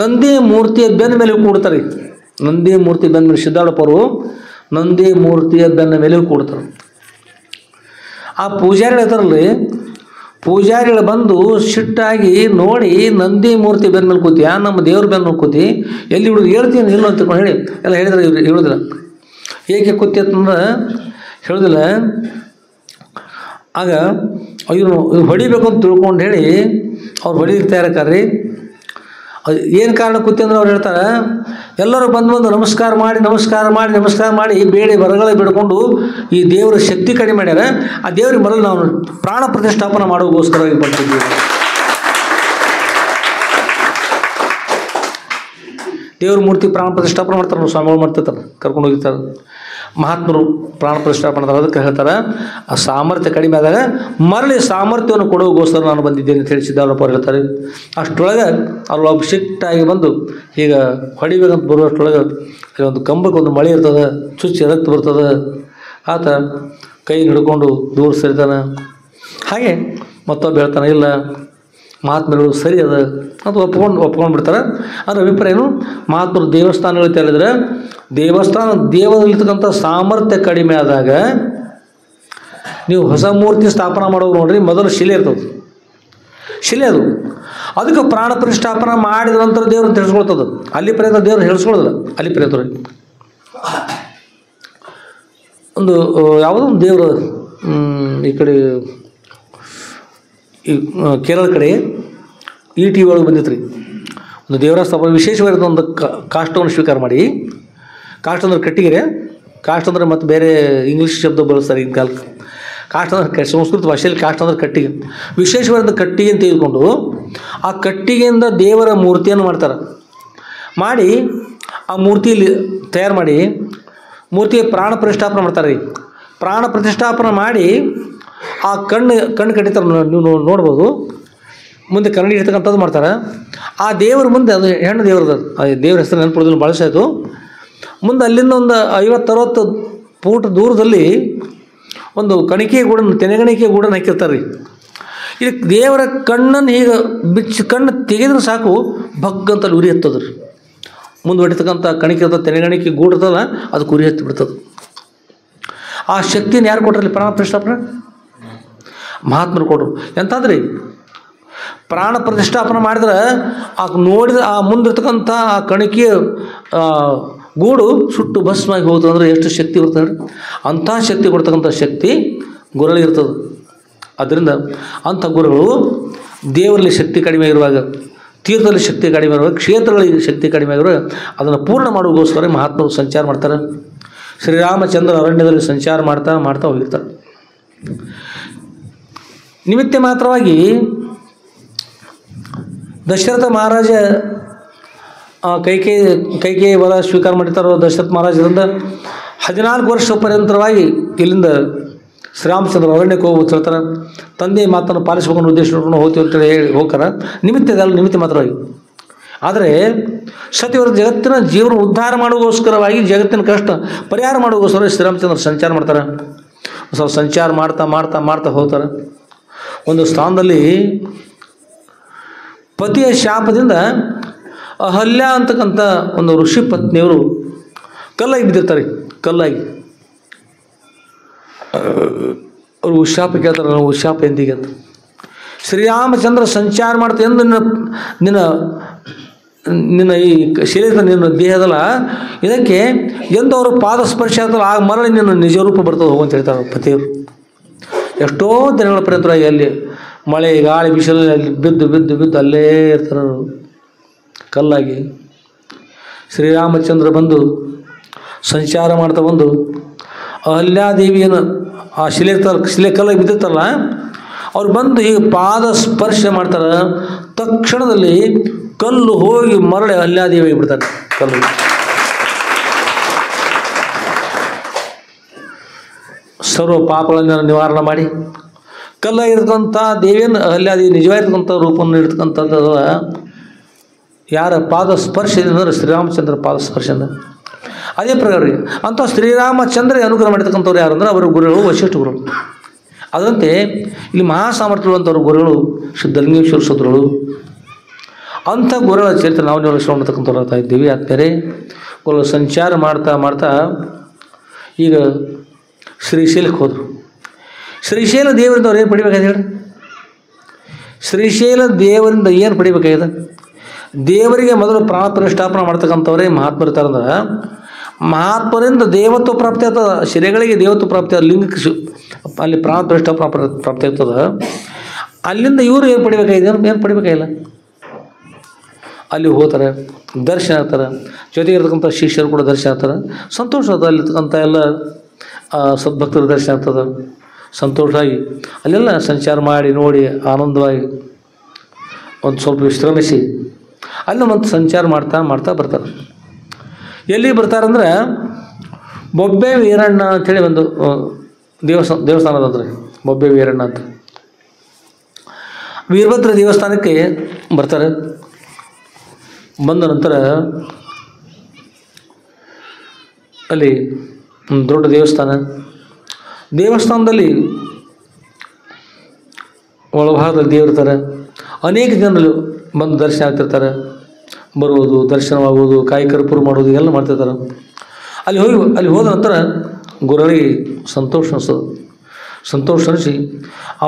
ನಂದಿ ಮೂರ್ತಿಯ ಬೆನ್ನ ಮೇಲೆ ಕೂಡ್ತಾರೆ. ನಂದಿ ಮೂರ್ತಿ ಬೆನ್ನ ಮೇಲೆ ಸಿದ್ಧಾರೂಢಪ್ಪರು ನಂದಿ ಮೂರ್ತಿಯ ಬೆನ್ನ ಮೇಲೆ ಕೂಡ್ತಾರೆ. ಆ ಪೂಜಾರಿಗಳು ಇರ್ತಾರಲ್ರಿ, ಪೂಜಾರಿಗಳು ಬಂದು ಸಿಟ್ಟಾಗಿ ನೋಡಿ ನಂದಿ ಮೂರ್ತಿ ಬೆನ್ನ ಮೇಲೆ ಕೂತಿ, ನಮ್ಮ ದೇವ್ರ ಬೆನ್ನ ಮೇಲೆ ಕೂತಿ, ಎಲ್ಲಿ ಹುಡುಗ ಹೇಳ್ತೀನಿ ಇಲ್ಲ ಅಂತ ಹೇಳಿ ಎಲ್ಲ ಹೇಳಿದ್ರೆ ಇವ್ರು ಹೇಳೋದಿಲ್ಲ. ಏಕೆ ಕೂತಿ ಅಂತಂದ್ರೆ ಹೇಳೋದಿಲ್ಲ. ಆಗ ಇವ್ರು ಹೊಡಿಬೇಕು ಅಂತ ತಿಳ್ಕೊಂಡು ಹೇಳಿ ಅವ್ರು ಹೊಡಿಲಿಕ್ಕೆ ತಯಾರಕ್ಕಾರ್ರಿ. ಏನು ಕಾರಣ ಕೂತಿ ಅಂದ್ರೆ ಅವ್ರು ಹೇಳ್ತಾರೆ, ಎಲ್ಲರೂ ಬಂದು ನಮಸ್ಕಾರ ಮಾಡಿ ಬೇಡಿ ಬರಗಳ ಬಿಡ್ಕೊಂಡು ಈ ದೇವರ ಶಕ್ತಿ ಕಡಿಮೆ ಮಾಡ್ಯಾರ. ಆ ದೇವ್ರಿಗೆ ಬರಲು ನಾವು ಪ್ರಾಣ ಪ್ರತಿಷ್ಠಾಪನೆ ಮಾಡೋಗೋಸ್ಕರವಾಗಿ ಬರ್ತಿದ್ವಿ. ದೇವ್ರ ಮೂರ್ತಿ ಪ್ರಾಣ ಪ್ರತಿಷ್ಠಾಪನೆ ಮಾಡ್ತಾರೆ. ನಾವು ಸ್ವಾಮಿಗಳು ಮಾಡ್ತಿರ್ತಾರೆ, ಕರ್ಕೊಂಡು ಹೋಗಿರ್ತಾರೆ. ಮಹಾತ್ಮರು ಪ್ರಾಣ ಪ್ರತಿಷ್ಠಾಪನೆ ಅದಕ್ಕೆ ಹೇಳ್ತಾರೆ, ಆ ಸಾಮರ್ಥ್ಯ ಕಡಿಮೆ ಆದಾಗ ಮರಳಿ ಸಾಮರ್ಥ್ಯವನ್ನು ಕೊಡೋಗೋಸ್ಕರ ನಾನು ಬಂದಿದ್ದೇನೆ ಅಂತ ಹೇಳಿ ಸಿದ್ಧಾರೂಢಪ್ಪ ಹೇಳ್ತಾರೆ. ಅಷ್ಟರೊಳಗೆ ಅವ್ರು ಒಬ್ಬ ಸಿಟ್ಟಾಗಿ ಬಂದು ಈಗ ಹೊಡಿಬೇಕಂತ ಬರುವಷ್ಟರೊಳಗೆ ಒಂದು ಕಂಬಕ್ಕೆ ಒಂದು ಮಳೆ ಇರ್ತದೆ, ಚುಚ್ಚಿ ರಕ್ತ ಬರ್ತದೆ. ಆತ ಕೈ ಹಿಡ್ಕೊಂಡು ದೂರ ಸರಿತಾನೆ. ಹಾಗೆ ಮತ್ತೊಬ್ಬ ಹೇಳ್ತಾನೆ, ಇಲ್ಲ ಮಹಾತ್ಮರು ಸರಿ ಅದ ಅಂತ ಒಪ್ಕೊಂಡು ಬಿಡ್ತಾರೆ. ಅದರ ಅಭಿಪ್ರಾಯ ಏನು, ಮಹಾತ್ಮರು ದೇವಸ್ಥಾನಗಳು ತೆರೆದ್ರೆ ದೇವದಲ್ಲಿರ್ತಕ್ಕಂಥ ಸಾಮರ್ಥ್ಯ ಕಡಿಮೆ ಆದಾಗ ನೀವು ಹೊಸ ಮೂರ್ತಿ ಸ್ಥಾಪನೆ ಮಾಡೋದು ನೋಡ್ರಿ, ಮೊದಲು ಶಿಲೆ ಇರ್ತದೆ, ಶಿಲೆ ಅದು. ಅದಕ್ಕೆ ಪ್ರಾಣ ಪ್ರತಿಷ್ಠಾಪನೆ ಮಾಡಿದ ನಂತರ ದೇವ್ರನ್ನ ತಿಳಿಸ್ಕೊಳ್ತದೆ. ಅಲ್ಲಿ ಪ್ರಯತ್ನ ದೇವ್ರು ಹೇಳಿಸ್ಕೊಳ್ಳೋದಿಲ್ಲ. ಅಲ್ಲಿ ಪ್ರಯತ್ನ ಒಂದು ಯಾವುದೋ ಒಂದು ದೇವರು ಈ ಕಡೆ ಈ ಕೇರಳ ಕಡೆ ಈ ಟಿ ವಿ ಒಳಗೆ ಬಂದಿತ್ತು ರೀ. ಒಂದು ದೇವರ ಸ್ಥಾಪನೆ ವಿಶೇಷವಾಗಿರೋ ಒಂದು ಕಾಷ್ಟವನ್ನು ಸ್ವೀಕಾರ ಮಾಡಿ, ಕಾಸ್ಟ್ ಅಂದ್ರೆ ಕಟ್ಟಿಗೆ, ಕಾಸ್ಟ್ ಅಂದರೆ ಮತ್ತು ಬೇರೆ ಇಂಗ್ಲೀಷ್ ಶಬ್ದ ಬಳಸ್ತಾರೆ ಈಗ ಕಾಲಕ್ಕೆ. ಕಾಸ್ಟ್ ಅಂದ್ರೆ ಸಂಸ್ಕೃತ ಭಾಷೆಯಲ್ಲಿ ಕಾಸ್ಟ್ ಅಂದ್ರೆ ಕಟ್ಟಿಗೆ, ವಿಶೇಷವಾದ ಕಟ್ಟಿಗೆ ಅಂತ ತೆಗೆದುಕೊಂಡು ಆ ಕಟ್ಟಿಗೆಯಿಂದ ದೇವರ ಮೂರ್ತಿಯನ್ನು ಮಾಡ್ತಾರೆ. ಮಾಡಿ ಆ ಮೂರ್ತಿಯಲ್ಲಿ ತಯಾರು ಮಾಡಿ ಮೂರ್ತಿಗೆ ಪ್ರಾಣ ಪ್ರತಿಷ್ಠಾಪನೆ ಮಾಡ್ತಾರೆ ರೀ. ಪ್ರಾಣ ಪ್ರತಿಷ್ಠಾಪನೆ ಮಾಡಿ ಆ ಕಣ್ಣು ಕಟ್ಟಿತಾರೆ, ನೀವು ನೋಡ್ಬೋದು. ಮುಂದೆ ಕನ್ನಡಿ ಇರ್ತಕ್ಕಂಥದ್ದು ಮಾಡ್ತಾರೆ. ಆ ದೇವ್ರ ಮುಂದೆ, ಅದು ಹೆಣ್ಣು ದೇವ್ರದ, ಆ ದೇವ್ರ ಹೆಸರು ನೆನಪುಳಿದ್ರು ಬಳಸಾಯಿತು. ಮುಂದೆ ಅಲ್ಲಿಂದ ಒಂದು 50-60 ಫೂಟ್ ದೂರದಲ್ಲಿ ಒಂದು ತೆನೆಗಣಿಕೆ ಗೂಡನ್ನು ಹಾಕಿರ್ತಾರೆ ರೀ. ಇದಕ್ಕೆ ದೇವರ ಕಣ್ಣನ್ನು ಹೀಗೆ ಕಣ್ಣು ತೆಗೆದ್ರೆ ಸಾಕು ಭಗ್ಗಂತಲ್ಲಿ ಉರಿ ಹತ್ತದ ರೀ. ಮುಂದೆ ಹೊಡಿತಕ್ಕಂಥ ಕಣಿಕೆ ತೆನೆಗಣಿಕೆ ಗೂಡು ಇರ್ತಲ್ಲ, ಅದು ಉರಿ ಹತ್ತಿ ಬಿಡ್ತದೆ. ಆ ಶಕ್ತಿಯನ್ನು ಯಾರು ಕೊಟ್ರಲ್ಲಿ? ಪ್ರಾಣ ಪ್ರತಿಷ್ಠಾಪನೆ ಮಹಾತ್ಮರು ಕೊಟ್ಟರು. ಎಂತಾದ್ರಿ ಪ್ರಾಣ ಪ್ರತಿಷ್ಠಾಪನೆ ಮಾಡಿದ್ರೆ ಆ ನೋಡಿದ ಆ ಮುಂದಿರ್ತಕ್ಕಂಥ ಆ ಕಣಿಕೆಯ ಗೂಡು ಸುಟ್ಟು ಭಸ್ಮಾಗಿ ಹೋಗ್ತದೆ. ಅಂದರೆ ಎಷ್ಟು ಶಕ್ತಿ ಇರ್ತದೆ, ಅಂಥ ಶಕ್ತಿ ಕೊಡ್ತಕ್ಕಂಥ ಶಕ್ತಿ ಗುರುಗಳಿರ್ತದೆ. ಆದ್ದರಿಂದ ಅಂಥ ಗುರುಗಳು ದೇವರಲ್ಲಿ ಶಕ್ತಿ ಕಡಿಮೆ ಇರುವಾಗ, ತೀರ್ಥದಲ್ಲಿ ಶಕ್ತಿ ಕಡಿಮೆ ಇರುವಾಗ, ಕ್ಷೇತ್ರಗಳಿಗೆ ಶಕ್ತಿ ಕಡಿಮೆ ಆಗಿರುವಾಗ ಅದನ್ನು ಪೂರ್ಣ ಮಾಡುವುದಕ್ಕೋಸ್ಕರ ಮಹಾತ್ಮರು ಸಂಚಾರ ಮಾಡ್ತಾರೆ. ಶ್ರೀರಾಮಚಂದ್ರ ಅರಣ್ಯದಲ್ಲಿ ಸಂಚಾರ ಮಾಡ್ತಾ ಹೋಗಿರ್ತಾರೆ. ನಿಮಿತ್ತ ಮಾತ್ರವಾಗಿ ದಶರಥ ಮಹಾರಾಜ ಕೈಕೇಯಿ ವರ ಸ್ವೀಕಾರ ಮಾಡಿರ್ತಾರೋ. ದಶರಥ ಮಹಾರಾಜರಿಂದ 14 ವರ್ಷ ಪರ್ಯಂತರವಾಗಿ ಇಲ್ಲಿಂದ ಶ್ರೀರಾಮಚಂದ್ರ ಅರಣ್ಯಕ್ಕೆ ಹೇಳ್ತಾರೆ. ತಂದೆ ಮಾತನ್ನು ಪಾಲಿಸಬೇಕು ಉದ್ದೇಶ ನೋಡ್ಕೊಂಡು ಹೋಗ್ತೀವಿ ಅಂತೇಳಿ ಹೇಳಿ ಹೋಗ್ತಾರೆ. ನಿಮಿತ್ತ ಮಾತ್ರವಾಗಿ. ಆದರೆ ಸತ್ಯವರು ಜಗತ್ತಿನ ಜೀವನ ಉದ್ಧಾರ ಮಾಡುವುದಕ್ಕೋಸ್ಕರವಾಗಿ, ಜಗತ್ತಿನ ಕಷ್ಟ ಪರಿಹಾರ ಮಾಡುವುದಕ್ಕೋಸ್ಕರ ಶ್ರೀರಾಮಚಂದ್ರ ಸಂಚಾರ ಮಾಡ್ತಾರೆ. ಸ್ವಲ್ಪ ಸಂಚಾರ ಮಾಡ್ತಾ ಮಾಡ್ತಾ ಮಾಡ್ತಾ ಹೋಗ್ತಾರೆ. ಒಂದು ಸ್ಥಾನದಲ್ಲಿ ಪತಿಯ ಶಾಪದಿಂದ ಅಹಲ್ಯ ಅಂತಕ್ಕಂಥ ಒಂದು ಋಷಿ ಪತ್ನಿಯವರು ಕಲ್ಲಾಗಿ ಬಿದ್ದಿರ್ತಾರೆ. ಕಲ್ಲಾಗಿ ಅವರು ಶಾಪ ಕೇಳ್ತಾರೆ, ನಾವು ಶಾಪ ಎಂದಿಗೆ ಅಂತ. ಶ್ರೀರಾಮಚಂದ್ರ ಸಂಚಾರ ಮಾಡ್ತಾ ಎಂದು ನಿನ್ನ ನಿನ್ನ ಈ ಶರೀರದ ನಿನ್ನ ದೇಹದಲ್ಲ, ಇದಕ್ಕೆ ಎಂದು ಅವರು ಪಾದ ಸ್ಪರ್ಶ ಆಗ್ತಲ್ಲ ಆಗ ಮರಳಿ ನಿನ್ನ ನಿಜ ರೂಪ ಬರ್ತದೆ ಹೋಗು ಅಂತ ಹೇಳ್ತಾರೆ ಪತಿಯವರು. ಎಷ್ಟೋ ದಿನಗಳ ಪರ್ಯಂತರಾಗಿ ಅಲ್ಲಿ ಮಳೆ ಗಾಳಿ ಬಿಸಿಲಲ್ಲಿ ಅಲ್ಲಿ ಬಿದ್ದು ಬಿದ್ದು ಬಿದ್ದು ಅಲ್ಲೇ ಇರ್ತಾರೆ ಕಲ್ಲಾಗಿ. ಶ್ರೀರಾಮಚಂದ್ರ ಬಂದು ಸಂಚಾರ ಮಾಡ್ತಾ ಬಂದು ಅಹಲ್ಯಾದೇವಿಯನ್ನು ಆ ಶಿಲೆ ಕಲ್ಲಾಗಿ ಬಿದ್ದಿರ್ತಾರಲ್ಲ ಅವ್ರು ಬಂದು ಈಗ ಪಾದ ಸ್ಪರ್ಶ ಮಾಡ್ತಾರೆ. ತಕ್ಷಣದಲ್ಲಿ ಕಲ್ಲು ಹೋಗಿ ಮರಳಿ ಅಹಲ್ಯಾದೇವಿ ಬಿಡ್ತಾರೆ. ಕಲ್ಲು ಸರ್ವ ಪಾಪಗಳನ್ನು ನಿವಾರಣೆ ಮಾಡಿ ಕಲ್ಲಾಗಿರ್ತಕ್ಕಂಥ ದೇವಿಯನ್ನು ಅಹಲ್ಯಾದೇವಿ ನಿಜವಾಗಿರ್ತಕ್ಕಂಥ ರೂಪವನ್ನು ಇರ್ತಕ್ಕಂಥದ್ದು ಯಾರ ಪಾದ ಸ್ಪರ್ಶದಿಂದ ಶ್ರೀರಾಮಚಂದ್ರ ಪಾದ ಸ್ಪರ್ಶದಿಂದ. ಅದೇ ಪ್ರಕಾರ ಅಂಥ ಶ್ರೀರಾಮಚಂದ್ರ ಅನುಗ್ರಹ ಮಾಡಿರ್ತಕ್ಕಂಥವ್ರು ಯಾರು ಅಂದ್ರೆ ಅವರ ಗುರುಗಳು ವಶಿಷ್ಠ ಗುರುಗಳು. ಅದರಂತೆ ಇಲ್ಲಿ ಮಹಾಸಾಮರ್ಥ್ಯವಂಥವ್ರ ಗುರುಗಳು ಸಿದ್ಧಲಿಂಗೇಶ್ವರ ಸದ್ರುಗಳು. ಅಂಥ ಗುರುಗಳ ಚರಿತ್ರೆ ನಾವು ಶ್ರವಣ ಮಾಡ್ತಕ್ಕಂಥವ್ರು ಆಗ್ತಾ ಇದ್ದೀವಿ. ಆದ್ಮೇಲೆ ಗುರುಗಳು ಸಂಚಾರ ಮಾಡ್ತಾ ಮಾಡ್ತಾ ಈಗ ಶ್ರೀಶೈಲಕ್ಕೆ ಹೋದರು. ಶ್ರೀಶೈಲ ದೇವರಿಂದ ಅವ್ರು ಏನು ಪಡಿಬೇಕಾಗಿದೆ ಹೇಳಿ? ಶ್ರೀಶೈಲ ದೇವರಿಂದ ಏನು ಪಡಿಬೇಕಾಗಿದೆ? ದೇವರಿಗೆ ಮೊದಲು ಪ್ರಾಣ ಪ್ರತಿಷ್ಠಾಪನೆ ಮಾಡ್ತಕ್ಕಂಥವ್ರೇ ಮಹಾತ್ಮರು ಇರ್ತಾರಂದ್ರೆ ಮಹಾತ್ಮರಿಂದ ದೇವತ್ವ ಪ್ರಾಪ್ತಿ ಆಗ್ತದೆ. ಶಿಲೆಗಳಿಗೆ ದೇವತ್ವ ಪ್ರಾಪ್ತಿ ಆದ ಲಿಂಗಕ್ಕೆ ಅಲ್ಲಿ ಪ್ರಾಣ ಪ್ರತಿಷ್ಠಾಪನೆ ಪ್ರಾಪ್ತಿ ಆಗ್ತದೆ. ಅಲ್ಲಿಂದ ಇವರು ಏನು ಪಡಿಬೇಕಾಗಿದೆ? ಏನು ಪಡಿಬೇಕಾಗಿಲ್ಲ. ಅಲ್ಲಿ ಹೋಗ್ತಾರೆ, ದರ್ಶನ ಆಗ್ತಾರೆ, ಜೊತೆಗೆ ಇರ್ತಕ್ಕಂಥ ಶಿಷ್ಯರು ಕೂಡ ದರ್ಶನ ಆಗ್ತಾರೆ. ಸಂತೋಷ ಆಗ್ತದೆ. ಅಲ್ಲಿರ್ತಕ್ಕಂಥ ಎಲ್ಲ ಸದ್ಭಕ್ತರ ದರ್ಶನ ಆಗ್ತದೆ. ಸಂತೋಷವಾಗಿ ಅಲ್ಲೆಲ್ಲ ಸಂಚಾರ ಮಾಡಿ ನೋಡಿ ಆನಂದವಾಗಿ ಒಂದು ಸ್ವಲ್ಪ ವಿಶ್ರಮಿಸಿ ಅಲ್ಲಿ ಮತ್ತು ಸಂಚಾರ ಮಾಡ್ತಾ ಮಾಡ್ತಾ ಬರ್ತಾರೆ. ಎಲ್ಲಿ ಬರ್ತಾರಂದ್ರೆ ಬೊಬ್ಬೆ ವೀರಣ್ಣ ಅಂಥೇಳಿ ಒಂದು ದೇವಸ್ಥಾನ ಅದಂದ್ರೆ ಬೊಬ್ಬೆ ವೀರಣ್ಣ ಅಂತ ವೀರಭದ್ರ ದೇವಸ್ಥಾನಕ್ಕೆ ಬರ್ತಾರೆ. ಬಂದ ನಂತರ ಅಲ್ಲಿ ದೊಡ್ಡ ದೇವಸ್ಥಾನದಲ್ಲಿ ಒಳಭಾಗದಲ್ಲಿ ದೇವರಿರ್ತಾರೆ. ಅನೇಕ ಜನರು ಬಂದು ದರ್ಶನ ಆಗ್ತಿರ್ತಾರೆ. ಬರುವುದು, ದರ್ಶನವಾಗುವುದು, ಕಾಯಿ ಕರ್ಪೂರ ಮಾಡೋದು ಎಲ್ಲ ಮಾಡ್ತಿರ್ತಾರೆ. ಅಲ್ಲಿ ಹೋದ ನಂತರ ಗುರುಗಳಿಗೆ ಸಂತೋಷ ಅನಿಸಿ ಆ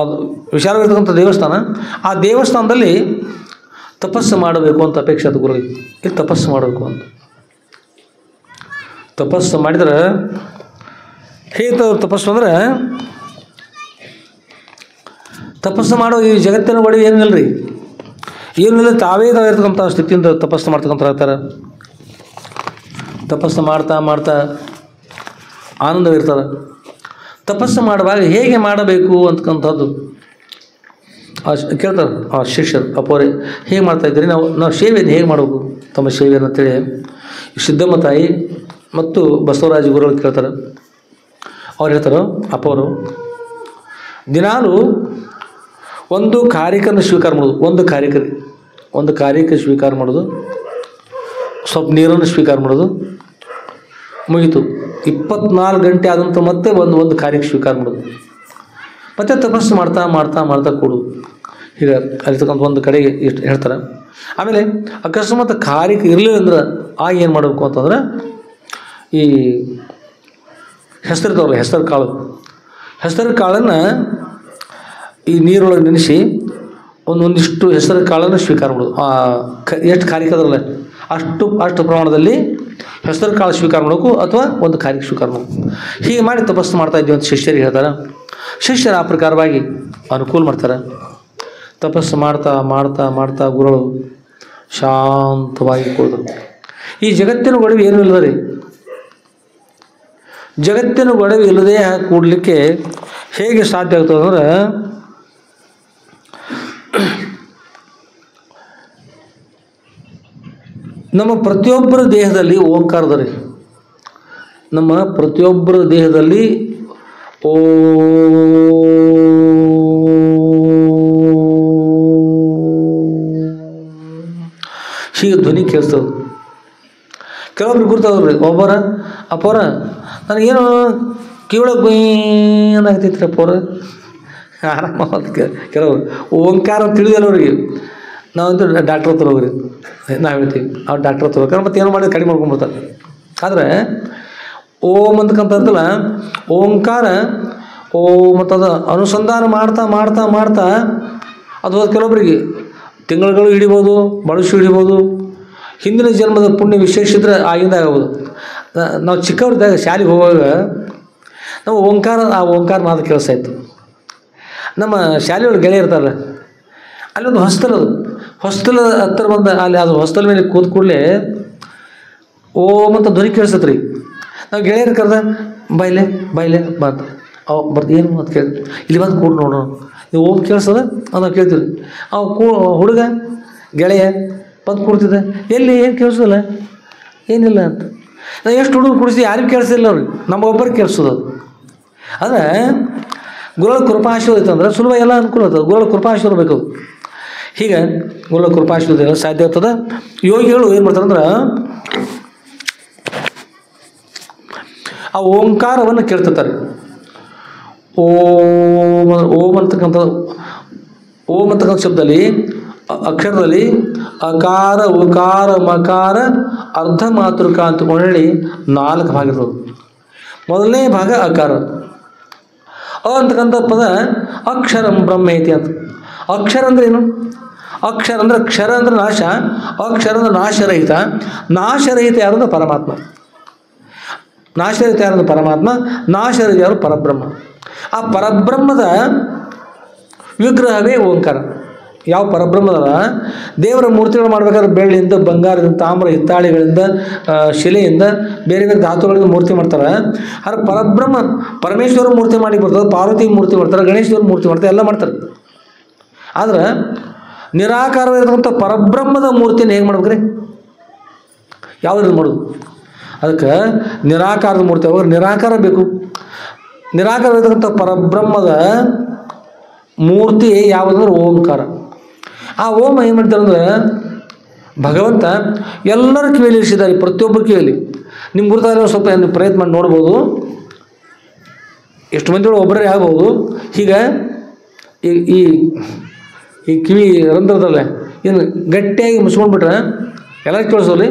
ವಿಶಾಲವಾಗಿರ್ತಕ್ಕಂಥ ದೇವಸ್ಥಾನ, ಆ ದೇವಸ್ಥಾನದಲ್ಲಿ ತಪಸ್ಸು ಮಾಡಬೇಕು ಅಂತ ಅಪೇಕ್ಷೆ ಆಯ್ತು ಗುರುಗಳಿಗೆ. ಇಲ್ಲಿ ತಪಸ್ಸು ಮಾಡಬೇಕು ಅಂತ ತಪಸ್ಸು ಮಾಡಿದ್ರೆ ಹೇಗೆ ತಪಸ್ಸು ಅಂದರೆ ತಪಸ್ಸು ಮಾಡೋ ಈ ಜಗತ್ತಿನ ಒಳಗೆ ಏನಿಲ್ಲ ರೀ, ಏನಿಲ್ಲ, ತಾವೇ ಇರ್ತಕ್ಕಂಥ ಸ್ಥಿತಿಯಿಂದ ತಪಸ್ಸು ಮಾಡ್ತಕ್ಕಂಥ ಇರ್ತಾರೆ. ತಪಸ್ಸು ಮಾಡ್ತಾ ಮಾಡ್ತಾ ಆನಂದವಿರ್ತಾರೆ. ತಪಸ್ಸು ಮಾಡುವಾಗ ಹೇಗೆ ಮಾಡಬೇಕು ಅಂತಕ್ಕಂಥದ್ದು ಕೇಳ್ತಾರೆ ಆ ಶಿಷ್ಯರು. ಅಪ್ಪೋರೆ ಹೇಗೆ ಮಾಡ್ತಾಯಿದ್ದೀರಿ, ನಾವು ಸೇವೆಯನ್ನು ಹೇಗೆ ಮಾಡಬೇಕು ತಮ್ಮ ಸೇವೆಯನ್ನು ಅಂತೇಳಿ ಸಿದ್ದಮ್ಮ ತಾಯಿ ಮತ್ತು ಬಸವರಾಜ ಗುರುಗಳು ಕೇಳ್ತಾರೆ. ಅವ್ರು ಹೇಳ್ತಾರೆ, ಅಪ್ಪವರು ದಿನಾಲು ಒಂದು ಕಾರ್ಯಕನ್ನು ಸ್ವೀಕಾರ ಮಾಡೋದು, ಒಂದು ಕಾರ್ಯಕ್ಕೆ ಸ್ವೀಕಾರ ಮಾಡೋದು, ಸ್ವಲ್ಪ ನೀರನ್ನು ಸ್ವೀಕಾರ ಮಾಡೋದು, ಮುಗೀತು. 24 ಗಂಟೆ ಆದಂಥ ಮತ್ತೆ ಒಂದು ಕಾರ್ಯಕ್ಕೆ ಸ್ವೀಕಾರ ಮಾಡೋದು, ಮತ್ತೆ ತಪಸ್ಸು ಮಾಡ್ತಾ ಮಾಡ್ತಾ ಮಾಡ್ತಾ ಕೊಡು. ಈಗ ಅಲ್ಲಿರ್ತಕ್ಕಂಥ ಒಂದು ಕಡೆಗೆ ಇಷ್ಟು ಹೇಳ್ತಾರೆ. ಆಮೇಲೆ ಅಕಸ್ಮಾತ್ ಕಾರ್ಯಕ್ಕೆ ಇರಲಿಲ್ಲ ಅಂದ್ರೆ ಆಗ ಏನು ಮಾಡಬೇಕು ಅಂತಂದ್ರೆ ಈ ಹೆಸರಿರ್ತಾವಲ್ಲ, ಹೆಸರು ಕಾಳನ್ನು ಈ ನೀರೊಳಗೆ ನೆನೆಸಿ ಒಂದಿಷ್ಟು ಹೆಸರು ಕಾಳನ್ನು ಸ್ವೀಕಾರ ಮಾಡೋದು. ಎಷ್ಟು ಕಾರ್ಯಕ್ಕೆ ಅದರಲ್ಲ ಅಷ್ಟು ಪ್ರಮಾಣದಲ್ಲಿ ಹೆಸರು ಕಾಳು ಸ್ವೀಕಾರ ಮಾಡಬೇಕು ಅಥವಾ ಒಂದು ಕಾರ್ಯಕ್ಕೆ ಸ್ವೀಕಾರ ಮಾಡಬೇಕು. ಹೀಗೆ ಮಾಡಿ ತಪಸ್ಸು ಮಾಡ್ತಾ ಇದ್ದೀವಿ ಅಂತ ಶಿಷ್ಯರಿಗೆ ಹೇಳ್ತಾರೆ. ಶಿಷ್ಯರು ಆ ಪ್ರಕಾರವಾಗಿ ಅನುಕೂಲ ಮಾಡ್ತಾರೆ. ತಪಸ್ಸು ಮಾಡ್ತಾ ಮಾಡ್ತಾ ಮಾಡ್ತಾ ಗುರುಗಳು ಶಾಂತವಾಗಿ ಕೂಡಿದ್ರು. ಈ ಜಗತ್ತಿನ ಗೊಡವೆ ಏನೂ ಇಲ್ಲ ರೀ. ಜಗತ್ತಿನ ಗೊಡವೆ ಇಲ್ಲದೆ ಕೂಡಲಿಕ್ಕೆ ಹೇಗೆ ಸಾಧ್ಯ ಆಗ್ತದೆ ಅಂದ್ರೆ ನಮ್ಮ ಪ್ರತಿಯೊಬ್ಬರ ದೇಹದಲ್ಲಿ ಓಂಕಾರದ ರೀ. ನಮ್ಮ ಪ್ರತಿಯೊಬ್ಬರ ದೇಹದಲ್ಲಿ ಹೀಗೆ ಧ್ವನಿ ಕೇಳಿಸ್ತದೆ. ಕೆಲವೊಬ್ರು ಗುರ್ತವ್ರಿ, ಒಬ್ಬರ ಅಪ್ಪರ ನನಗೇನು ಕಿವಿಳಗೆ ಗುಯ್ ಏನಾಗ್ತೈತ್ರಿ ಪೋರ ಆರಾಮ ಕೆಲವರು ಓಂಕಾರ ತಿಳಿದಿಲ್ಲ ಅವ್ರಿಗೆ. ನಾವಂತೂ ಡಾಕ್ಟ್ರ್ ಹತ್ರ ಹೋಗ್ರಿ ನಾವು ಹೇಳ್ತೀವಿ, ಅವ್ರು ಡಾಕ್ಟ್ರ್ ಹತ್ರ ಹೋಗ್ತಾರೆ ಮತ್ತು ಏನು ಮಾಡಿದ್ರೆ ಕಡಿಮೆ ಮಾಡ್ಕೊಂಡ್ಬಿಡ್ತಾರೆ. ಆದರೆ ಓಂ ಅಂತಕ್ಕಂಥದ್ದಲ್ಲ, ಓಂಕಾರ ಓಂ ಅಂತದ ಅನುಸಂಧಾನ ಮಾಡ್ತಾ ಮಾಡ್ತಾ ಮಾಡ್ತಾ ಅದು ಕೆಲವೊಬ್ಬರಿಗೆ ತಿಂಗಳುಗಳು ಹಿಡಿಬೋದು, ಬಳಸು ಹಿಡಿಬೋದು. ಹಿಂದಿನ ಜನ್ಮದ ಪುಣ್ಯ ವಿಶೇಷ ಇದ್ದರೆ ಆಗಿಂದ ಆಗ್ಬೋದು. ನಾವು ಚಿಕ್ಕವ್ರದಾಗ ಶಾಲೆಗೆ ಹೋಗುವಾಗ ನಾವು ಆ ಓಂಕಾರ ನಾದ ಕೆಲಸ ಆಯಿತು. ನಮ್ಮ ಶಾಲೆಯೊಳಗೆ ಗೆಳೆಯ ಇರ್ತಾರಲ್ಲ, ಅಲ್ಲೊಂದು ಹೊಸ್ತಲ ಹತ್ತಿರ ಬಂದ ಅಲ್ಲಿ ಅದು ಹೊಸ್ತಲ ಮೇಲೆ ಕೂತ್ ಕೂಡಲೇ ಓಂ ಅಂತ ಧ್ವನಿ ಕೇಳಿಸ್ತತ್ರಿ. ನಾವು ಗೆಳೆಯರು ಕರೆದ ಬಾಯ್ಲೆ ಬಂತ ಅವು ಬರ್ದು ಏನು ಅಂತ ಕೇಳಿ ಇಲ್ಲಿ ಬಂದು ಕೂಡ ನೋಡೋಣ ನೀವು ಓಂ ಕೇಳಿಸ್ತದ ಅದು ನಾವು ಕೇಳ್ತೀವಿ. ಅವು ಹುಡುಗ ಗೆಳೆಯ ಬಂದು ಕೂಡ್ತಿದ್ದೆ, ಎಲ್ಲಿ ಏನು ಕೇಳಿಸೋದಲ್ಲ ಏನಿಲ್ಲ ಅಂತ. ನಾವು ಎಷ್ಟು ಹುಡುಗರು ಕುಡಿಸಿ ಯಾರಿಗೂ ಕೇಳಿಸಿಲ್ಲ ಅವ್ರಿಗೆ, ನಮ್ಮ ಒಬ್ಬರಿಗೆ ಕೇಳಿಸೋದು. ಅದು ಆದರೆ ಗುರುಗಳ ಕೃಪಾಶೀರ್ವಾದ ಇತ್ತಂದ್ರೆ ಸುಲಭ ಎಲ್ಲ ಅನುಕೂಲ ಆಗ್ತದೆ. ಗುರುಗಳ ಕೃಪಾಶೀರ್ವಾದ ಬೇಕು. ಹೀಗೆ ಗುರುಗಳ ಕೃಪಾಶೀರ್ವಾದ ಸಾಧ್ಯ ಆಗ್ತದೆ. ಯೋಗಿಗಳು ಏನು ಮಾಡ್ತಾರಂದ್ರೆ ಆ ಓಂಕಾರವನ್ನು ಕೇಳ್ತಿರ್ತಾರೆ. ಓಂ ಅಂತಕ್ಕಂಥ ಶಬ್ದದಲ್ಲಿ ಅಕ್ಷರದಲ್ಲಿ ಅಕಾರ ಉಕಾರ ಮಕಾರ ಅರ್ಧ ಮಾತೃಕ ಅಂತ ಹೇಳಿ 4 ಭಾಗ ಇರ್ತದೆ. ಮೊದಲನೇ ಭಾಗ ಅಕಾರ. ಅಂತಕ್ಕಂಥ ಪದ ಅಕ್ಷರಂ ಬ್ರಹ್ಮೇತಿ ಅಂತ. ಅಕ್ಷರ ಅಂದ್ರೆ ಏನು? ಅಕ್ಷರ ಅಂದ್ರೆ ಕ್ಷರ ಅಂದ್ರೆ ನಾಶ, ಅಕ್ಷರ ಅಂದ್ರೆ ನಾಶರಹಿತ. ನಾಶರಹಿತ ಯಾರು? ಪರಮಾತ್ಮ. ನಾಶರಹಿತ ಯಾರು? ಪರಮಾತ್ಮ. ನಾಶರಹಿತ ಯಾರು? ಪರಬ್ರಹ್ಮ. ಆ ಪರಬ್ರಹ್ಮದ ವಿಗ್ರಹವೇ ಓಂಕಾರ. ಯಾವ ಪರಬ್ರಹ್ಮದ ದೇವರ ಮೂರ್ತಿಗಳು ಮಾಡಬೇಕಾದ್ರೆ ಬೆಳ್ಳಿಯಿಂದ, ಬಂಗಾರದಿಂದ, ತಾಮ್ರ, ಹಿತ್ತಾಳಿಗಳಿಂದ, ಶಿಲೆಯಿಂದ, ಬೇರೆ ಬೇರೆ ಧಾತುಗಳಿಂದ ಮೂರ್ತಿ ಮಾಡ್ತಾರೆ. ಆದರೆ ಪರಬ್ರಹ್ಮ ಪರಮೇಶ್ವರ ಮೂರ್ತಿ ಮಾಡಿ ಬರ್ತದೆ, ಪಾರ್ವತಿ ಮೂರ್ತಿ ಮಾಡ್ತಾರೆ, ಗಣೇಶ್ವರ ಮೂರ್ತಿ ಮಾಡ್ತಾರೆ, ಎಲ್ಲ ಮಾಡ್ತಾರೆ. ಆದ್ರೆ ನಿರಾಕಾರವಾಗಿರ್ತಕ್ಕಂಥ ಪರಬ್ರಹ್ಮದ ಮೂರ್ತಿಯನ್ನು ಹೇಗೆ ಮಾಡ್ಬೇಕ್ರಿ? ಯಾವ್ದು ಮಾಡೋದು? ಅದಕ್ಕೆ ನಿರಾಕಾರದ ಮೂರ್ತಿ ಅವಾಗ ನಿರಾಕಾರ ಬೇಕು. ನಿರಾಕಾರವಾಗಿರ್ತಕ್ಕಂಥ ಪರಬ್ರಹ್ಮದ ಮೂರ್ತಿ ಯಾವುದಂದ್ರೆ ಓಂಕಾರ. ಆ ಓಂ ಏನು ಮಾಡ್ತಾರೆ ಅಂದ್ರೆ ಭಗವಂತ ಎಲ್ಲರ ಕಿವಿಯಲ್ಲಿ ಇರಿಸಿದ್ದಾರೆ, ಪ್ರತಿಯೊಬ್ಬರ ಕಿವಿಯಲ್ಲಿ. ನಿಮ್ಮ ಗುರುತಾಗಿರೋ ಸ್ವಲ್ಪ ಪ್ರಯತ್ನ ಮಾಡಿ ನೋಡ್ಬೋದು. ಎಷ್ಟು ಮಂದಿಗಳು ಒಬ್ಬರೇ ಆಗ್ಬೋದು. ಹೀಗೆ ಈ ಕಿವಿ ರಂಧ್ರದಲ್ಲೇ ಏನು ಗಟ್ಟಿಯಾಗಿ ಮುಚ್ಕೊಂಡ್ಬಿಟ್ರೆ ಎಲ್ಲ ಕೇಳಿಸೋಲಿ,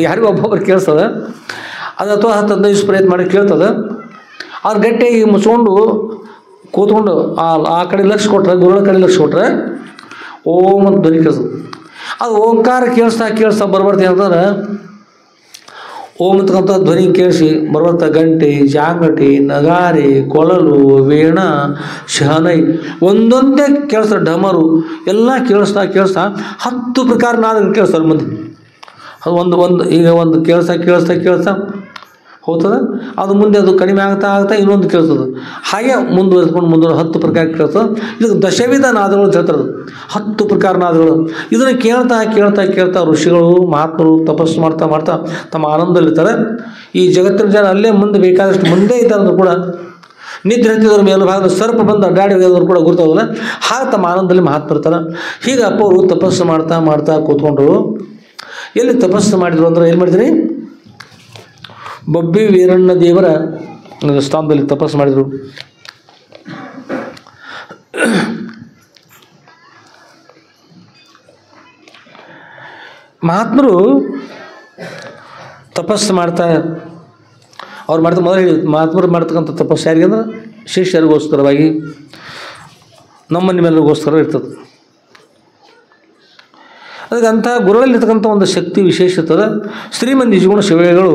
ಯಾರಿಗೂ ಒಬ್ಬೊಬ್ಬರು ಕೇಳಿಸ್ತದೆ. ಅದು ಅಥವಾ 10-15 ಪ್ರಯತ್ನ ಮಾಡಿ ಕೇಳ್ತದೆ. ಅವ್ರು ಗಟ್ಟಿಯಾಗಿ ಮುಚ್ಕೊಂಡು ಕೂತ್ಕೊಂಡು ಆ ಕಡೆ ಲಕ್ಷ ಕೊಟ್ರೆ, ಗುರುಗಳ ಕಡೆ ಲಕ್ಷ ಕೊಟ್ರೆ ಓಂ ಅಂತ ಧ್ವನಿ ಕೇಳಿಸೋದು. ಅದು ಓಂಕಾರ ಕೇಳಿಸ್ತಾ ಬರ್ಬಾರ್ದು ಅಂತಂದ್ರೆ ಓಂ ಅಂತಕ್ಕಂಥ ಧ್ವನಿ ಕೇಳಿಸಿ ಬರ್ಬರ್ತಾ ಗಂಟೆ, ಜಾಂಗಟಿ, ನಗಾರಿ, ಕೊಳಲು, ವೀಣ, ಶಹನೈ ಒಂದೊಂದೇ ಕೇಳಿಸ್ತಾರೆ. ಡಮರು ಎಲ್ಲ ಕೇಳಿಸ್ತಾ 10 ಪ್ರಕಾರ ನಾದ ಕೇಳಿಸ್ತಾರೆ ಮಂದಿ. ಅದು ಈಗ ಒಂದು ಕೇಳಿಸ್ತಾ ಹೋಗ್ತದೆ. ಅದು ಮುಂದೆ ಅದು ಕಡಿಮೆ ಆಗ್ತಾ ಇನ್ನೊಂದು ಕೇಳಿಸ್ತದೆ. ಹಾಗೆ ಮುಂದುವರೆಸ್ಕೊಂಡು 10 ಪ್ರಕಾರ ಕೇಳಿಸ್ತದೆ. ಇದಕ್ಕೆ ದಶವಿಧ ನಾದಗಳು ಅಂತ ಹೇಳ್ತಾರೆ. 10 ಪ್ರಕಾರ ನಾದಗಳು. ಇದನ್ನು ಕೇಳ್ತಾ ಋಷಿಗಳು ಮಹಾತ್ಮರು ತಪಸ್ಸು ಮಾಡ್ತಾ ತಮ್ಮ ಆನಂದದಲ್ಲಿರ್ತಾರೆ. ಈ ಜಗತ್ತಿನ ಜನ ಅಲ್ಲೇ ಮುಂದೆ ಬೇಕಾದಷ್ಟು ಮುಂದೆ ಇದ್ದಾರಂದ್ರೂ ಕೂಡ ನಿದ್ರೆ ಹತ್ತಿದವ್ರ ಮೇಲೆ ಭಾಗದ ಸರ್ಪ ಬಂದು ಅಡ್ಡಾಡಿ ಹೋಗೋದ್ರು ಕೂಡ ಗುರುತಾವಲ್ಲ, ಹಾಗೆ ತಮ್ಮ ಆನಂದದಲ್ಲಿ ಮಹಾತ್ಮರ್ತಾರೆ. ಹೀಗೆ ಅಪ್ಪ ಅವರು ತಪಸ್ಸು ಮಾಡ್ತಾ ಕೂತ್ಕೊಂಡು ಎಲ್ಲಿ ತಪಸ್ಸು ಮಾಡಿದ್ರು ಅಂದ್ರೆ ಏನು ಮಾಡಿದ್ರಿ? ಬಬ್ಬಿ ವೀರಣ್ಣ ದೇವರ ಸ್ಥಾನದಲ್ಲಿ ತಪಸ್ಸು ಮಾಡಿದರು. ಮಹಾತ್ಮರು ತಪಸ್ಸು ಮಾಡ್ತಾ ಮೊದಲು ಮಹಾತ್ಮರು ಮಾಡ್ತಕ್ಕಂಥ ತಪಸ್ಸು ಯಾರಿಗೆ ಅಂದ್ರೆ ಶಿಷ್ಯರಿಗೋಸ್ಕರವಾಗಿ, ನಮ್ಮ ನಿಮ್ಮೆಲ್ಲರಿಗೋಸ್ಕರ ಇರ್ತದೆ. ಅದಕ್ಕೆ ಅಂಥ ಗುರುಗಳಲ್ಲಿರ್ತಕ್ಕಂಥ ಒಂದು ಶಕ್ತಿ ವಿಶೇಷ ಇರ್ತದೆ. ಶ್ರೀಮನ್ ನಿಜಗುಣ ಶಿವಯೋಗಿಗಳು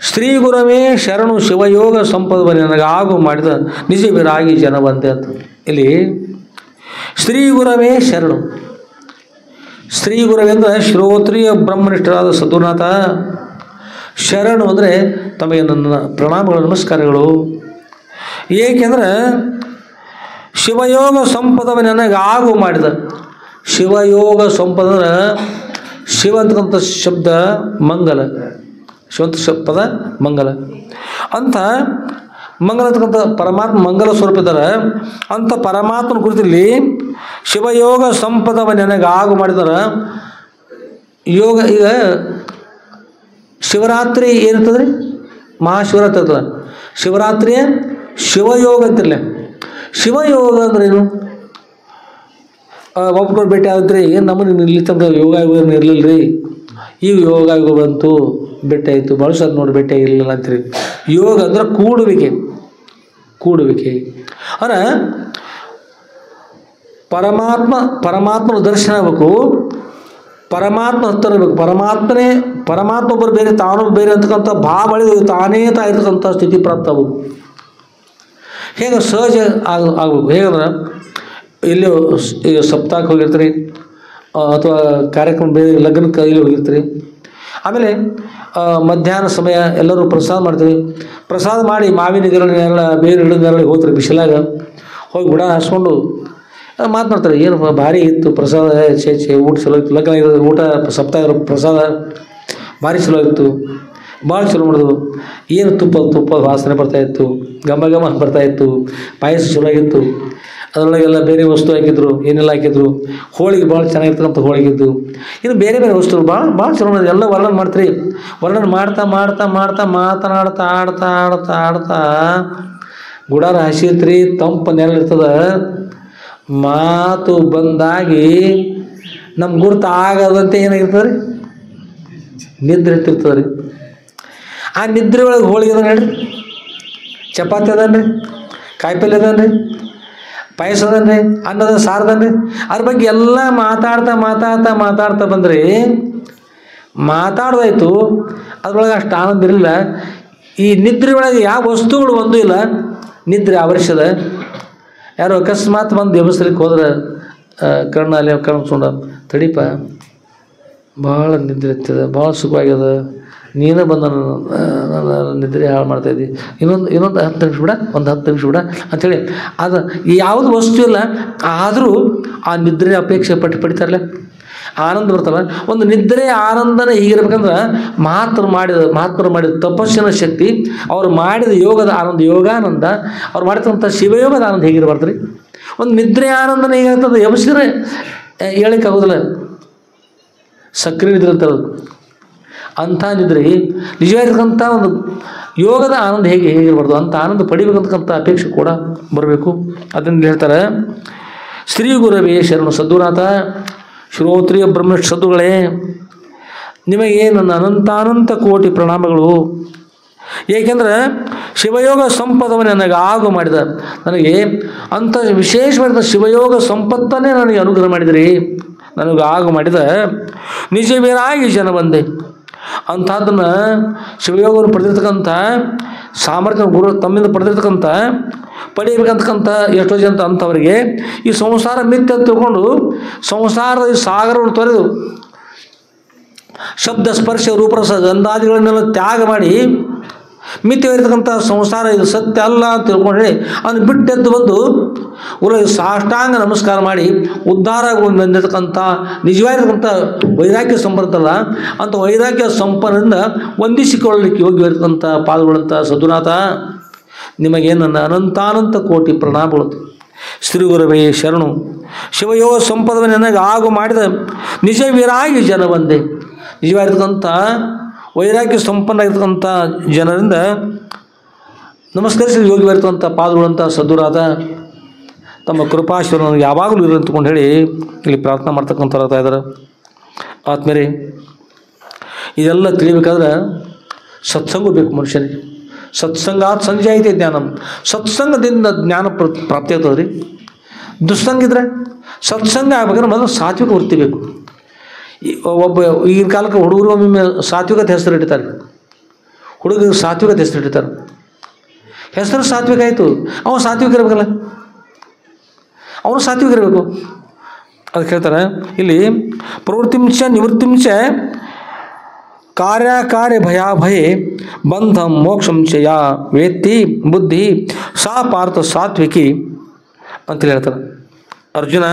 ಶ್ರೀ ಗುರವೇ ಶರಣು ಶಿವಯೋಗ ಸಂಪದವನ್ನೇ ನನಗಾಗು ಮಾಡಿದ ನಿಜ ವಿರಾಗಿ ಜನ ಬಂದೆ ಅಂತ. ಇಲ್ಲಿ ಶ್ರೀ ಗುರವೇ ಶರಣು. ಶ್ರೀ ಗುರವೇ ಅಂದರೆ ಶ್ರೋತ್ರಿಯ ಬ್ರಹ್ಮನಿಷ್ಠರಾದ ಸದ್ಗುರುನಾಥ. ಶರಣು ಅಂದರೆ ತಮಗೆ ನನ್ನ ಪ್ರಣಾಮಗಳು, ನಮಸ್ಕಾರಗಳು. ಏಕೆಂದರೆ ಶಿವಯೋಗ ಸಂಪದವನ್ನೇ ನನಗಾಗು ಮಾಡಿದ. ಶಿವಯೋಗ ಸಂಪದ ಅಂದರೆ ಶಿವ ಅಂತಕ್ಕಂಥ ಶಬ್ದ ಮಂಗಲ, ಶಿವಂತ ಪದ ಮಂಗಲ ಅಂತ. ಮಂಗಲ ಅಂತಕ್ಕಂಥ ಪರಮಾತ್ಮ ಮಂಗಲ ಸ್ವರೂಪ ಇದ್ದಾರೆ. ಅಂಥ ಪರಮಾತ್ಮನ ಕುರಿತಲ್ಲಿ ಶಿವಯೋಗ ಸಂಪದವನ್ನು ನನಗಾಗು ಮಾಡಿದಾರೆ. ಯೋಗ ಈಗ ಶಿವರಾತ್ರಿ ಏನಿರ್ತದೆ ರೀ? ಮಹಾಶಿವರಾತ್ರಿ ಇರ್ತದೆ. ಶಿವರಾತ್ರಿಯ ಶಿವಯೋಗ ಅಂತಿರಲ್ಲ. ಶಿವಯೋಗ ಅಂದ್ರೇನು? ಒಬ್ಬರು ಭೇಟಿ ಆದ್ರಿ, ನಮ್ಮನ್ನು ಇಲ್ಲಿ ತನಕ ಯೋಗ ಇರಲಿಲ್ಲ ರೀ, ಈಗ ಯೋಗ ಬಂತು, ಭೇಟಿ ಆಯಿತು, ಭಾಳ ಸದ್ ನೋಡಿ ಭೇಟಿ ಆಗಿರಲಿಲ್ಲ ಅಂತೀರಿ. ಯೋಗ ಅಂದ್ರೆ ಕೂಡುವಿಕೆ. ಅಂದ್ರೆ ಪರಮಾತ್ಮನ ದರ್ಶನ ಆಗಬೇಕು, ಪರಮಾತ್ಮ ಹತ್ತಿರ ಇರಬೇಕು. ಪರಮಾತ್ಮ ಒಬ್ಬರು ಬೇರೆ, ತಾನು ಬೇರೆ ಅಂತಕ್ಕಂಥ ಭಾವಳಿ ತಾನೇ ಇರ್ತಕ್ಕಂಥ ಸ್ಥಿತಿ ಪ್ರಾಪ್ತ ಆಗಬೇಕು. ಹೇಗೆ ಸಹಜ ಆಗ್ಬೇಕು. ಹೇಗಂದ್ರೆ ಇಲ್ಲಿ ಸಪ್ತಾಹಕ್ಕೆ ಹೋಗಿರ್ತೀರಿ, ಅಥವಾ ಕಾರ್ಯಕ್ರಮ ಬೇರೆ ಲಗ್ನಕ್ಕೆ ಇಲ್ಲಿ ಹೋಗಿರ್ತೀರಿ. ಆಮೇಲೆ ಮಧ್ಯಾಹ್ನ ಸಮಯ ಎಲ್ಲರೂ ಪ್ರಸಾದ ಮಾಡ್ತೀವಿ. ಪ್ರಸಾದ ಮಾಡಿ ಮಾವಿನ ಗಿರಳೆಲ್ಲ ಬೇರೆ ಹಿಡಿದ ನೆರಳಿಗೆ ಹೋಗ್ತಾರೆ, ಬಿಸಿಲಾಗ ಹೋಗಿ ಬುಡ ಹಾಸ್ಕೊಂಡು ಮಾತನಾಡ್ತಾರೆ. ಏನು ಭಾರಿ ಇತ್ತು ಪ್ರಸಾದ, ಛೇ ಊಟ ಚಲೋ ಇತ್ತು, ಲಗ್ನ ಇರೋದು ಊಟ ಸಪ್ತಾಹ ಪ್ರಸಾದ ಭಾರಿ ಚಲೋ ಇತ್ತು, ಭಾಳ ಚಲೋ ಮಾಡಿದ್ರು. ಏನು ತುಪ್ಪ ವಾಸನೆ ಬರ್ತಾಯಿತ್ತು, ಘಮ ಬರ್ತಾಯಿತ್ತು, ಪಾಯಸ ಚಲೋ ಆಗಿತ್ತು, ಅದರೊಳಗೆಲ್ಲ ಬೇರೆ ವಸ್ತು ಹಾಕಿದ್ರು, ಏನೆಲ್ಲ ಹಾಕಿದ್ರು, ಹೋಳಿಗೆ ಭಾಳ ಚೆನ್ನಾಗಿರ್ತಕ್ಕಂಥ ಹೋಳಿಗೆದ್ದು, ಇನ್ನು ಬೇರೆ ವಸ್ತುಗಳು ಭಾಳ ಚಲೋ ಮಾಡಿದ್ರು. ಎಲ್ಲ ವರ್ಣನೆ ಮಾಡ್ತೀರಿ. ವರ್ಣನೆ ಮಾಡ್ತಾ ಮಾತನಾಡ್ತಾ ಆಡ್ತಾ ಗುಡಾರ ಹಸಿರ್ತೀರಿ, ತಂಪು ನೆರಳಿರ್ತದ. ಮಾತು ಬಂದಾಗಿ ನಮ್ಮ ಗುರುತು ಆಗದಂತೆ ಏನಾಗಿರ್ತದೆ ರೀ, ನಿದ್ರೆ ಇರ್ತಿರ್ತದೆ ರೀ. ಆ ನಿದ್ರೆ ಒಳಗೆ ಹೋಳಿಗೆ ಅದ ಹೇಳ್ರಿ, ಚಪಾತಿ ಅದನ್ರಿ, ಕಾಯಿಪಲ್ಯ ಅದನ್ರಿ, ಪಾಯಸ ಅದನ್ರಿ, ಅನ್ನದ ಸಾರದನ್ರಿ. ಅದ್ರ ಬಗ್ಗೆ ಎಲ್ಲ ಮಾತಾಡ್ತಾ ಬಂದ್ರಿ, ಮಾತಾಡ್ದಾಯ್ತು, ಅದ್ರೊಳಗೆ ಅಷ್ಟು ಆನಂದ ಇರಲಿಲ್ಲ. ಈ ನಿದ್ರೆ ಒಳಗೆ ಯಾವ ವಸ್ತುಗಳು ಒಂದೂ ಇಲ್ಲ, ನಿದ್ರೆ ಆವರಿಸದ. ಯಾರು ಅಕಸ್ಮಾತ್ ಬಂದು ದೇವಸ್ಥಾನಕ್ಕೆ ಹೋದ್ರೆ ಕಣ್ಣಲ್ಲಿ ಕಣ್ಸುಂಡ ತಡಿಪ, ಭಾಳ ನಿದ್ರೆ ಇರ್ತದೆ, ಭಾಳ ಸುಖವಾಗ್ಯದ, ನೀನು ಬಂದು ನನ್ನ ನಿದ್ರೆ ಹಾಳು ಮಾಡ್ತಾಯಿದ್ದಿ, ಇನ್ನೊಂದು 10 ನಿಮಿಷ ಬಿಡ, ಒಂದು 10 ನಿಮಿಷ ಬಿಡ ಅಂಥೇಳಿ. ಅದು ಯಾವುದು ವಸ್ತು ಇಲ್ಲ, ಆದರೂ ಆ ನಿದ್ರೆ ಅಪೇಕ್ಷೆ ಪಡಿತಾರಲ್ಲ, ಆನಂದ ಬರ್ತಲ್ಲ. ಒಂದು ನಿದ್ರೆ ಆನಂದನ ಹೀಗಿರ್ಬೇಕಂದ್ರೆ ಮಹಾತ್ಮರು ಮಾಡಿದ ತಪಸ್ಸಿನ ಶಕ್ತಿ, ಅವ್ರು ಮಾಡಿದ ಯೋಗದ ಆನಂದ, ಯೋಗಾನಂದ, ಅವ್ರು ಮಾಡಿದಂಥ ಶಿವಯೋಗದ ಆನಂದ ಹೇಗಿರ್ಬಾರ್ದು ರೀ. ಒಂದು ನಿದ್ರೆ ಆನಂದನ ಹೇಗಿರ್ತದೆ, ಎಬ್ಸಿದ್ರೆ ಹೇಳಕ್ಕೆ ಆಗೋದಿಲ್ಲ, ಸಕ್ರಿಯ ನಿದ್ರೆ ಅಂತಾರೆ. ಅಂಥ ನಿದ್ರೆ ನಿಜವಾಗಿರ್ತಕ್ಕಂಥ ಒಂದು ಯೋಗದ ಆನಂದ ಹೇಗಿರ್ಬಾರ್ದು, ಅಂಥ ಆನಂದ ಪಡಿಬೇಕಂತಕ್ಕಂಥ ಅಪೇಕ್ಷೆ ಕೂಡ ಬರಬೇಕು. ಅದನ್ನು ಹೇಳ್ತಾರೆ, ಶ್ರೀ ಗುರವೇ ಶರಣು ಸದ್ಗುರುನಾಥ, ಶ್ರೋತ್ರಿಯ ಬ್ರಹ್ಮನಿಷ್ಠ ಸದ್ಗುರುಗಳೇ, ನಿಮಗೆ ನನ್ನ ಅನಂತಾನಂತ ಕೋಟಿ ಪ್ರಣಾಮಗಳು. ಏಕೆಂದರೆ ಶಿವಯೋಗ ಸಂಪದವನ್ನು ನನಗೆ ಆಗು ಮಾಡಿದ, ನನಗೆ ಅಂಥ ವಿಶೇಷವಾದ ಶಿವಯೋಗ ಸಂಪತ್ತನ್ನೇ ನನಗೆ ಅನುಗ್ರಹ ಮಾಡಿದಿರಿ, ನನಗೆ ಆಗು ಮಾಡಿದ ನಿಜವೇರಾಗಿ ಜನ ಬಂದೆ. ಅಂಥದ್ದನ್ನು ಶಿವಯೋಗವನ್ನು ಪಡೆದಿರ್ತಕ್ಕಂಥ ಸಾಮರ್ಥ್ಯ ಗುರು ತಮ್ಮಿಂದ ಪಡೆಯಬೇಕಂತಕ್ಕಂಥ ಎಷ್ಟೋ ಜನ ಅಂಥವರಿಗೆ ಈ ಸಂಸಾರ ಮಿಥ್ಯೆ ಅಂತ ತಿಳ್ಕೊಂಡು ಸಂಸಾರದ ಸಾಗರವನ್ನು ತೊರೆದು ಶಬ್ದ ಸ್ಪರ್ಶ ರೂಪರಸ ಗಂಧಾದಿಗಳನ್ನೆಲ್ಲ ತ್ಯಾಗ ಮಾಡಿ ಮಿಥ್ಯವಾಗಿರ್ತಕ್ಕಂಥ ಸಂಸಾರ ಇದು ಸತ್ಯ ಅಲ್ಲ ಅಂತ ತಿಳ್ಕೊಂಡ್ರೆ ಅದನ್ನು ಬಿಟ್ಟೆದ್ದು ಬಂದು ಸಾಷ್ಟಾಂಗ ನಮಸ್ಕಾರ ಮಾಡಿ ಉದ್ಧಾರಗೊಂಡು ಬಂದಿರತಕ್ಕಂಥ ನಿಜವಾಗಿರ್ತಕ್ಕಂಥ ವೈರಾಗ್ಯ ಸಂಪತ್ತಲ್ಲ, ಅಂಥ ವೈರಾಗ್ಯ ಸಂಪನ್ನಿಂದ ವಂದಿಸಿಕೊಳ್ಳಲಿಕ್ಕೆ ಯೋಗ್ಯವಾಗಿರ್ತಕ್ಕಂಥ ಪಾಲ್ಗೊಳ್ಳಂಥ ಸದ್ಗುರುನಾಥ, ನಿಮಗೆ ನನ್ನ ಅನಂತಾನಂತ ಕೋಟಿ ಪ್ರಣಾಮಗಳು. ಶ್ರೀ ಗುರುವೇ ಶರಣು, ಶಿವಯೋಗ ಸಂಪದವನ್ನು ನನಗೆ ಆಗು ಮಾಡಿದ ನಿಜವೀರಾಗಿ ಜನ ಬಂದೆ. ನಿಜವಾಗಿರ್ತಕ್ಕಂಥ ವೈರಾಗ್ಯ ಸಂಪನ್ನಾಗಿರ್ತಕ್ಕಂಥ ಜನರಿಂದ ನಮಸ್ಕರಿಸಿ ಯೋಗ್ಯವಾಗಿರ್ತಕ್ಕಂಥ ಪಾದಗಳಂಥ ಸದ್ಗುರುನಾಥ, ತಮ್ಮ ಕೃಪಾಶೀರ್ವಾದ ನನಗೆ ಯಾವಾಗಲೂ ಇರು ಅಂತಕೊಂಡು ಹೇಳಿ ಇಲ್ಲಿ ಪ್ರಾರ್ಥನೆ ಮಾಡ್ತಕ್ಕಂಥವ್ರು ಇದ್ದಾರೆ. ಆತ್ಮೇಲೆ ಇದೆಲ್ಲ ತಿಳಿಬೇಕಾದ್ರೆ ಸತ್ಸಂಗ ಬೇಕು ಮನುಷ್ಯನಿಗೆ. ಸತ್ಸಂಗಾತ್ ಸಂಜಾಯಿತೆ ಜ್ಞಾನಂ, ಸತ್ಸಂಗದಿಂದ ಜ್ಞಾನ ಪ್ರಾಪ್ತಿ ಆಗ್ತದೆ ರೀ. ದುಸ್ಸಂಗ ಇದ್ರೆ ಸತ್ಸಂಗ ಆಗ್ಬೇಕಾದ್ರೆ ಮೊದಲು ಸಾತ್ವಿಕ ವೃತ್ತಿ ಬೇಕು. ಒಬ್ಬ ಈಗಿನ ಕಾಲಕ್ಕೆ ಹುಡುಗರು ಒಮ್ಮೆ ಸಾತ್ವಿಕತೆ ಹೆಸರಿಡ್ತಾರೆ, ಹುಡುಗರಿಗೆ ಸಾತ್ವಿಕತೆ ಹೆಸರಿಡ್ತಾರೆ. ಹೆಸರು ಸಾತ್ವಿಕ ಆಯಿತು, ಅವನು ಸಾತ್ವಿಕ ಇರಬೇಕಲ್ಲ, ಅವನು ಸಾತ್ವಿಕ ಇರಬೇಕು. ಅದಕ್ಕೆ ಹೇಳ್ತಾರೆ ಇಲ್ಲಿ, ಪ್ರವೃತ್ತಿಂಚ ನಿವೃತ್ತಿಂಚ ಕಾರ್ಯ ಭಯಾಭಯೇ ಬಂಧಂ ಮೋಕ್ಷಂಚ ಯಾ ವೇತ್ತಿ ಬುದ್ಧಿ ಸಾ ಪಾರ್ಥ ಸಾತ್ವಿಕಿ ಅಂತೇಳಿ ಹೇಳ್ತಾರೆ. ಅರ್ಜುನ,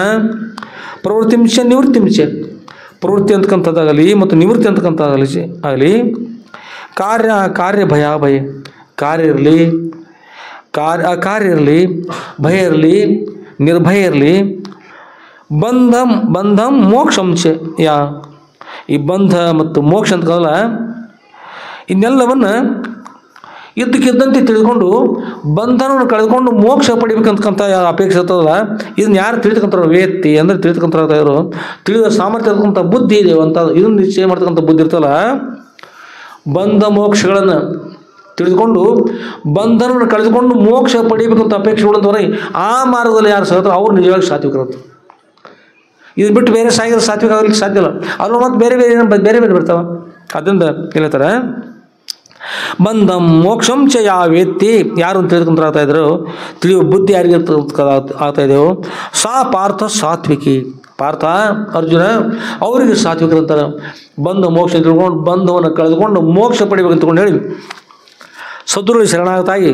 ಪ್ರವೃತ್ತಿಂಚ ನಿವೃತ್ತಿಂಚ, ಪ್ರವೃತ್ತಿ ಅಂತಕ್ಕಂಥದ್ದಾಗಲಿ ಮತ್ತು ನಿವೃತ್ತಿ ಅಂತಕ್ಕಂಥದ್ದಾಗಲಿ ಕಾರ್ಯ ಭಯಾಭಯ, ಕಾರ್ಯ ಇರಲಿ ಅಕಾರ್ಯ ಇರಲಿ, ಭಯ ಇರಲಿ ನಿರ್ಭಯ ಇರಲಿ, ಬಂಧಂ ಮೋಕ್ಷಂಚ ಯಾ, ಈ ಬಂಧ ಮತ್ತು ಮೋಕ್ಷ ಅಂತಕ್ಕಲ್ಲ, ಇನ್ನೆಲ್ಲವನ್ನು ಇದ್ದಕ್ಕಿದ್ದಂತೆ ತಿಳಿದುಕೊಂಡು ಬಂಧನವನ್ನು ಕಳೆದುಕೊಂಡು ಮೋಕ್ಷ ಪಡಿಬೇಕಂತಕ್ಕಂಥ ಅಪೇಕ್ಷೆ ಇರ್ತದಲ್ಲ, ಇದನ್ನ ಯಾರು ತಿಳಿತಕ್ಕಂಥವ್ರು ವೇತ್ತಿ ಅಂದರೆ ತಿಳಿತಕ್ಕಂಥವ್ರು, ತಿಳಿದ ಸಾಮರ್ಥ್ಯ ಇರ್ತಕ್ಕಂಥ ಬುದ್ಧಿ ಇದೆ ಅಂತ ಇದನ್ನು ನಿಶ್ಚಯ ಮಾಡ್ತಕ್ಕಂಥ ಬುದ್ಧಿ ಇರ್ತಲ್ಲ, ಬಂಧ ಮೋಕ್ಷಗಳನ್ನು ತಿಳಿದುಕೊಂಡು ಬಂಧನವನ್ನು ಕಳೆದುಕೊಂಡು ಮೋಕ್ಷ ಪಡಿಬೇಕಂತ ಅಪೇಕ್ಷೆ ಉಳ್ಳಂಥವ್ರೆ ಆ ಮಾರ್ಗದಲ್ಲಿ ಯಾರು ಸಾಗುತ್ತಾರೋ ಅವ್ರು ನಿಜವಾಗಿ ಸಾತ್ವಿಕರಂತ. ಇದು ಬಿಟ್ಟು ಬೇರೆ ಸಾಗಿದ್ರೆ ಸಾತ್ವಿಕ ಆಗಲಿಕ್ಕೆ ಸಾಧ್ಯ ಇಲ್ಲ. ಅಲ್ಲೂ ಮತ್ತು ಬೇರೆ ಬೇರೆ ಬರ್ತಾವ. ಅದರಿಂದ ಹೇಳ್ತಾರೆ, ಬಂಧ ಮೋಕ್ಷಂ ಚ ಯಾ ವೇತ್ತಿ, ಯಾರು ಅಂತ ತಿಳ್ಕೊಂಡ್ರೆ ಆಗ್ತಾ ಇದ್ರು, ತಿಳಿಯುವ ಬುದ್ಧಿ ಯಾರಿಗೆ ಆಗ್ತಾ ಇದೆಯೋ ಸಾ ಪಾರ್ಥ ಸಾತ್ವಿಕಿ. ಪಾರ್ಥ ಅರ್ಜುನ ಅವರಿಗೆ ಸಾತ್ವಿಕರಂತಾರೆ. ಬಂಧ ಮೋಕ್ಷ ತಿಳ್ಕೊಂಡು ಬಂಧವನ್ನು ಕಳೆದುಕೊಂಡು ಮೋಕ್ಷ ಪಡಿಬೇಕಂತ ತಿಳ್ಕೊಂಡು ಹೇಳಿ ಸದ್ಗುರು ಶರಣಾಗತಾಗಿ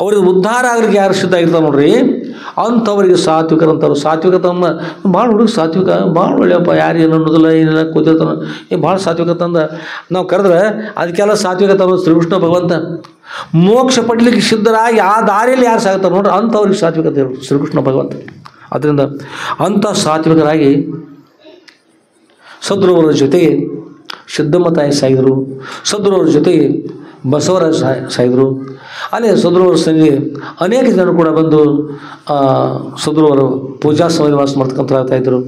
ಅವ್ರಿಗೆ ಉದ್ಧಾರ ಆಗ್ಲಿಕ್ಕೆ ಯಾರು ಸಿದ್ಧ ಆಗಿರ್ತಾವೆ ನೋಡ್ರಿ, ಅಂಥವ್ರಿಗೆ ಸಾತ್ವಿಕರಂಥವ್ರು. ಸಾತ್ವಿಕತಮ್ಮ ಭಾಳ ಹುಡುಗ ಸಾತ್ವಿಕ ಭಾಳ ಒಳ್ಳೆಯಪ್ಪ, ಯಾರು ಏನು ಅನ್ನೋದಿಲ್ಲ, ಏನಿಲ್ಲ ಕೂತಿರ್ತಾನೆ, ಭಾಳ ಸಾತ್ವಿಕತಂದ ನಾವು ಕರೆದ್ರೆ ಅದಕ್ಕೆಲ್ಲ ಸಾತ್ವಿಕತನ ಶ್ರೀಕೃಷ್ಣ ಭಗವಂತ. ಮೋಕ್ಷ ಪಡಲಿಕ್ಕೆ ಸಿದ್ಧರಾಗಿ ಆ ದಾರಿಯಲ್ಲಿ ಯಾರು ಸಾಗ್ತಾರೆ ನೋಡ್ರಿ, ಅಂಥವ್ರಿಗೆ ಸಾತ್ವಿಕತೆ ಶ್ರೀಕೃಷ್ಣ ಭಗವಂತ. ಅದರಿಂದ ಅಂಥ ಸಾತ್ವಿಕರಾಗಿ ಸದ್ಗುರುವರ ಜೊತೆಗೆ ಸಿದ್ದಮ್ಮ ತಾಯಿ ಸಾಗಿದರು, ಸದ್ಗುರುವರ ಜೊತೆಗೆ ಬಸವರಾಜ ಸಾಗಿದರು. ಅಲ್ಲೇ ಸದ್ಗುರುವರ ಸಂಜೆ ಅನೇಕ ಜನರು ಕೂಡ ಬಂದು ಸದ್ಗುರುವರು ಪೂಜಾ ಸಮಯ ವಾಸ ಮಾಡ್ತಕ್ಕಂಥ ಆಗ್ತಾಯಿದ್ರು,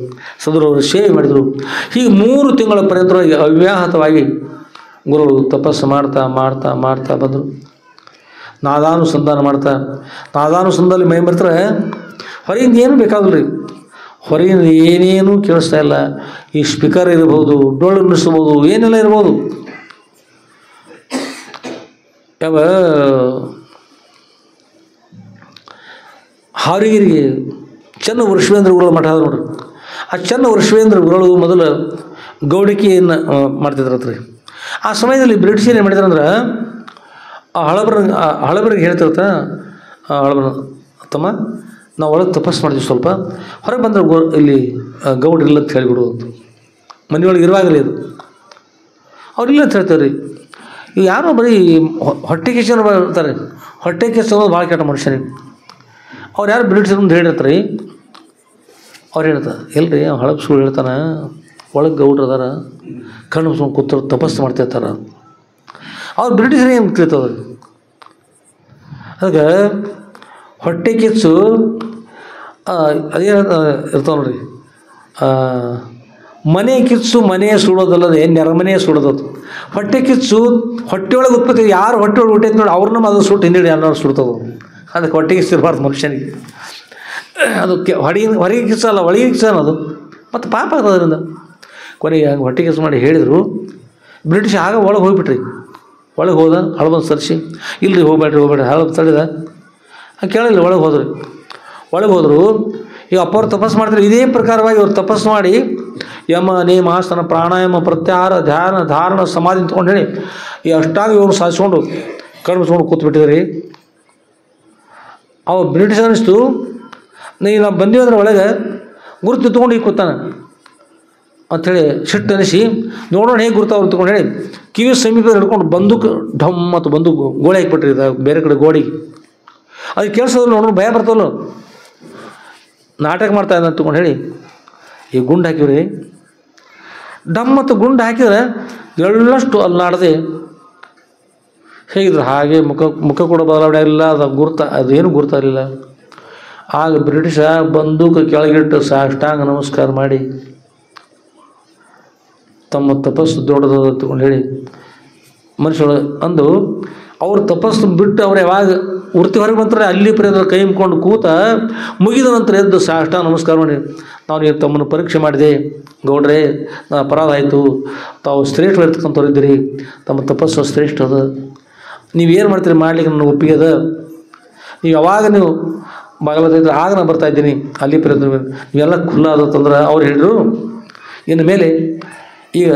ಸದ್ಗುರುವರು ಸೇವೆ ಮಾಡಿದರು. ಹೀಗೆ 3 ತಿಂಗಳ ಪರ್ಯಂತವಾಗಿ ಅವ್ಯಾಹತವಾಗಿ ಗುರುಗಳು ತಪಸ್ಸು ಮಾಡ್ತಾ ಮಾಡ್ತಾ ಮಾಡ್ತಾ ಬಂದರು. ನಾದಾನುಸಂಧಾನ ಮಾಡ್ತಾ ನಾದಾನುಸಂಧಾನದಲ್ಲಿ ಮೈ ಬರ್ತಾರೆ. ಹೊರಗಿಂದ ಏನೂ ಬೇಕಾಗಿಲ್ಲ ರೀ, ಹೊರಗಿಂದ ಏನೇನೂ ಕೇಳಿಸ್ತಾ ಇಲ್ಲ. ಈ ಸ್ಪೀಕರ್ ಇರ್ಬೋದು, ಡೊಳ್ಳು ನುಡಿಸ್ಬೋದು, ಏನೆಲ್ಲ ಇರ್ಬೋದು. ಯಾವ ಹಾರಿಗಿರಿಗೆ ಚೆನ್ನ ವೃಷವೇಂದ್ರ ಗುರುಗಳು ಮಠ ಅದ ನೋಡ್ರಿ, ಆ ಚೆನ್ನ ವೃಷವೇಂದ್ರ ಗುರುಗಳು ಮೊದಲು ಗೌಡಿಕೆಯನ್ನು ಮಾಡ್ತಿದ್ರಂತ ರೀ. ಆ ಸಮಯದಲ್ಲಿ ಬ್ರಿಟಿಷರು ಏನು ಮಾಡಿದ್ರಂದ್ರೆ ಹಳಬರಿಗೆ ಹೇಳ್ತಿರ್ತ, ಹಳಬರ ತಮ್ಮ ನಾವು ಒಳಗೆ ತಪಸ್ಸು ಮಾಡ್ತೀವಿ, ಸ್ವಲ್ಪ ಹೊರಗೆ ಬಂದ್ರೆ ಇಲ್ಲಿ ಗೌಡ್ರಿಲ್ಲ ಅಂತ ಹೇಳಿಬಿಡು ಅಂತ. ಮನೆಯೊಳಗೆ ಇರುವಾಗಲೇ ಇದು ಅವ್ರಿಲ್ಲ ಅಂತ ಹೇಳ್ತಾರೆ ರೀ. ಈಗ ಯಾರೋ ಬರೀ ಹೊಟ್ಟೆ ಕಿಚ್ಚನ ಬರ್ತಾರೆ, ಹೊಟ್ಟೆ ಕಿಚ್ಚ ಅನ್ನೋದು ಭಾಳ ಕೆಟ್ಟ ಮನುಷ್ಯನಿಗೆ. ಅವ್ರು ಯಾರು ಬ್ರಿಟಿಷರು ಅಂತ ಹೇಳಿರ್ತಾರೆ ರೀ, ಅವ್ರು ಹೇಳ್ತಾರೆ ಎಲ್ರಿ ಹಳಬ ಸುಳ್ಳು ಹೇಳ್ತಾನೆ, ಒಳಗೆ ಗೌಡ್ರು ಅದಾರ ಕಣ್ಣು ಸುಮ್ಮ ಕೂತರು ತಪಸ್ಸು ಮಾಡ್ತಿರ್ತಾರೆ. ಅವ್ರು ಬ್ರಿಟಿಷರು ಏನು ತಿಳ್ತದ. ಅದಕ್ಕೆ ಹೊಟ್ಟೆ ಕಿಚ್ಚು ಅದೇ ಇರ್ತಾವೆ ನೋಡ್ರಿ, ಮನೆ ಕಿಚ್ಚು ಮನೆಯ ಸುಡೋದಲ್ಲದೆ ನೆರಮನೆಯ ಸುಡೋದು. ಹೊಟ್ಟೆ ಕಿಚ್ಚು ಹೊಟ್ಟೆಯೊಳಗೆ ಉತ್ಪತ್ತಿ, ಯಾರು ಹೊಟ್ಟೆ ಒಳಗೆ ಹುಟ್ಟೈತೆ ನೋಡಿ ಅವ್ರನ್ನ ಅದು ಸುಟ್ಟು ಹಿಂದೆ ಅನ್ನೋರು ಸುಡ್ತದೆ. ಅದಕ್ಕೆ ಹೊಟ್ಟೆ ಕಿಚ್ಚು ಇರಬಾರ್ದು ಮನುಷ್ಯನಿಗೆ. ಅದು ಹೊರಗೆ ಕಿಚ್ಚಲ್ಲ, ಒಳಗೆ ಕಿಚ್ಚ ಅನ್ನೋದು ಮತ್ತು ಪಾಪ ಆಗ್ತದೆ ಅದರಿಂದ. ಕೊನೆಗೆ ಹಂಗೆ ಹೊಟ್ಟೆ ಕಿಚ್ಚು ಮಾಡಿ ಹೇಳಿದರು. ಬ್ರಿಟಿಷ್ ಆಗ ಒಳಗೆ ಹೋಗ್ಬಿಟ್ರಿ. ಒಳಗೆ ಹೋದ, ಹಳಬಂದು ಸರಿಸಿ ಇಲ್ಲರಿ ಹೋಗ್ಬೇಡ್ರಿ ಹಳಬ ತಡೆದ ಕೇಳಿಲ್ಲ. ಒಳಗೆ ಹೋದರು. ಈಗ ಅಪ್ಪವ್ರು ತಪಸ್ಸು ಮಾಡ್ತಾರೆ. ಇದೇ ಪ್ರಕಾರವಾಗಿ ಅವ್ರು ತಪಸ್ಸು ಮಾಡಿ ಯಮ ನೇಮ ಆಸನ ಪ್ರಾಣಾಯಾಮ ಪ್ರತ್ಯಾಹಾರ ಧ್ಯಾನ ಧಾರಣ ಸಮಾಧಿ ಅಂತ್ಕೊಂಡು ಹೇಳಿ ಈ ಅಷ್ಟಾಗಿ ಇವರು ಸಾಧಿಸ್ಕೊಂಡು ಕಣ್ಬಿಸ್ಕೊಂಡು ಕೂತ್ಬಿಟ್ಟಿದ್ರಿ. ಅವ ಬ್ರಿಟಿಷ್ ಅನ್ನಿಸ್ತು, ನಾವು ಬಂದೀವಿ ಅಂದ್ರೆ ಒಳಗೆ ಗುರುತು ಎತ್ಕೊಂಡು ಈಗ ಕೂತಾನೆ ಅಂಥೇಳಿ ಸಿಟ್ಟು ಅನಿಸಿ ನೋಡೋಣ ಹೇಗೆ ಗುರುತು ಅವ್ರು ತಗೊಂಡು ಹೇಳಿ ಕಿವಿ ಸಮೀಪ ಹಿಡ್ಕೊಂಡು ಬಂದೂಕು ಢಮ್ ಮತ್ತು ಬಂದೂಕು ಗೋಳೆ ಹಾಕಿಬಿಟ್ರಿ ಬೇರೆ ಕಡೆ ಗೋಡಿಗೆ. ಅದು ಕೇಳಿಸೋದ್ರು ನೋಡೋಣ ಭಯ ಬರ್ತವಲ್ಲ, ನಾಟಕ ಮಾಡ್ತಾ ಇದ್ದ ಅಂತಕೊಂಡು ಹೇಳಿ ಈ ಗುಂಡು ಹಾಕಿವ್ರಿ. ಡಮ್ ಮತ್ತು ಗುಂಡು ಹಾಕಿದ್ರೆ ಎಳ್ಳಷ್ಟು ಅಲ್ಲಿ ನಾಡದೆ ಹೇಗಿದ್ರು ಹಾಗೆ ಮುಖ ಕೂಡ ಬದಲಾವಣೆ ಆಗಿಲ್ಲ, ಅದೇನು ಗುರ್ತಾಗಲಿಲ್ಲ. ಆಗ ಬ್ರಿಟಿಷ ಬಂದೂಕ ಕೆಳಗಿಟ್ಟು ಸಾಷ್ಟಾಂಗ ನಮಸ್ಕಾರ ಮಾಡಿ ತಮ್ಮ ತಪಸ್ಸು ದೊಡ್ಡದು ತಗೊಂಡು ಹೇಳಿ ಮನುಷ್ಯರು ಅಂದು ಅವ್ರ ತಪಸ್ಸು ಬಿಟ್ಟು ಅವ್ರು ಯಾವಾಗ ವೃತ್ತಿ ಹೊರಗೆ ಬಂತಾರೆ ಅಲ್ಲಿ ಪ್ರೇದ ಕೈ ಮುಕ್ಕೊಂಡು ಕೂತ ಮುಗಿದ ನಂತರ ಎದ್ದು ಸಾಷ್ಟಾಂಗ ನಮಸ್ಕಾರ ಮಾಡಿ, ನಾವು ತಮ್ಮನ್ನು ಪರೀಕ್ಷೆ ಮಾಡಿದೆ ಗೌಡ್ರೆ, ಅಪರಾಧ ಆಯಿತು, ತಾವು ಶ್ರೇಷ್ಠ ಇರ್ತಕ್ಕಂಥವ್ರು ಇದ್ದೀರಿ, ತಮ್ಮ ತಪಸ್ಸು ಶ್ರೇಷ್ಠ ಅದ, ನೀವೇನು ಮಾಡ್ತೀರಿ ಮಾಡ್ಲಿಕ್ಕೆ ನನ್ನ ಒಪ್ಪಿಗೆ ಅದ, ನೀವು ಯಾವಾಗ ನೀವು ಬಾಗಲತ್ತಿದ್ರೆ ಆಗ ನಾನು ಬರ್ತಾಯಿದ್ದೀನಿ ಅಲ್ಲಿ ಪ್ರೇದ ನೀವೆಲ್ಲ ಖುಲ್ಲ ಆದತ್ತಂದ್ರೆ ಅವ್ರು ಹೇಳಿದ್ರು ಇನ್ನು ಮೇಲೆ ಈಗ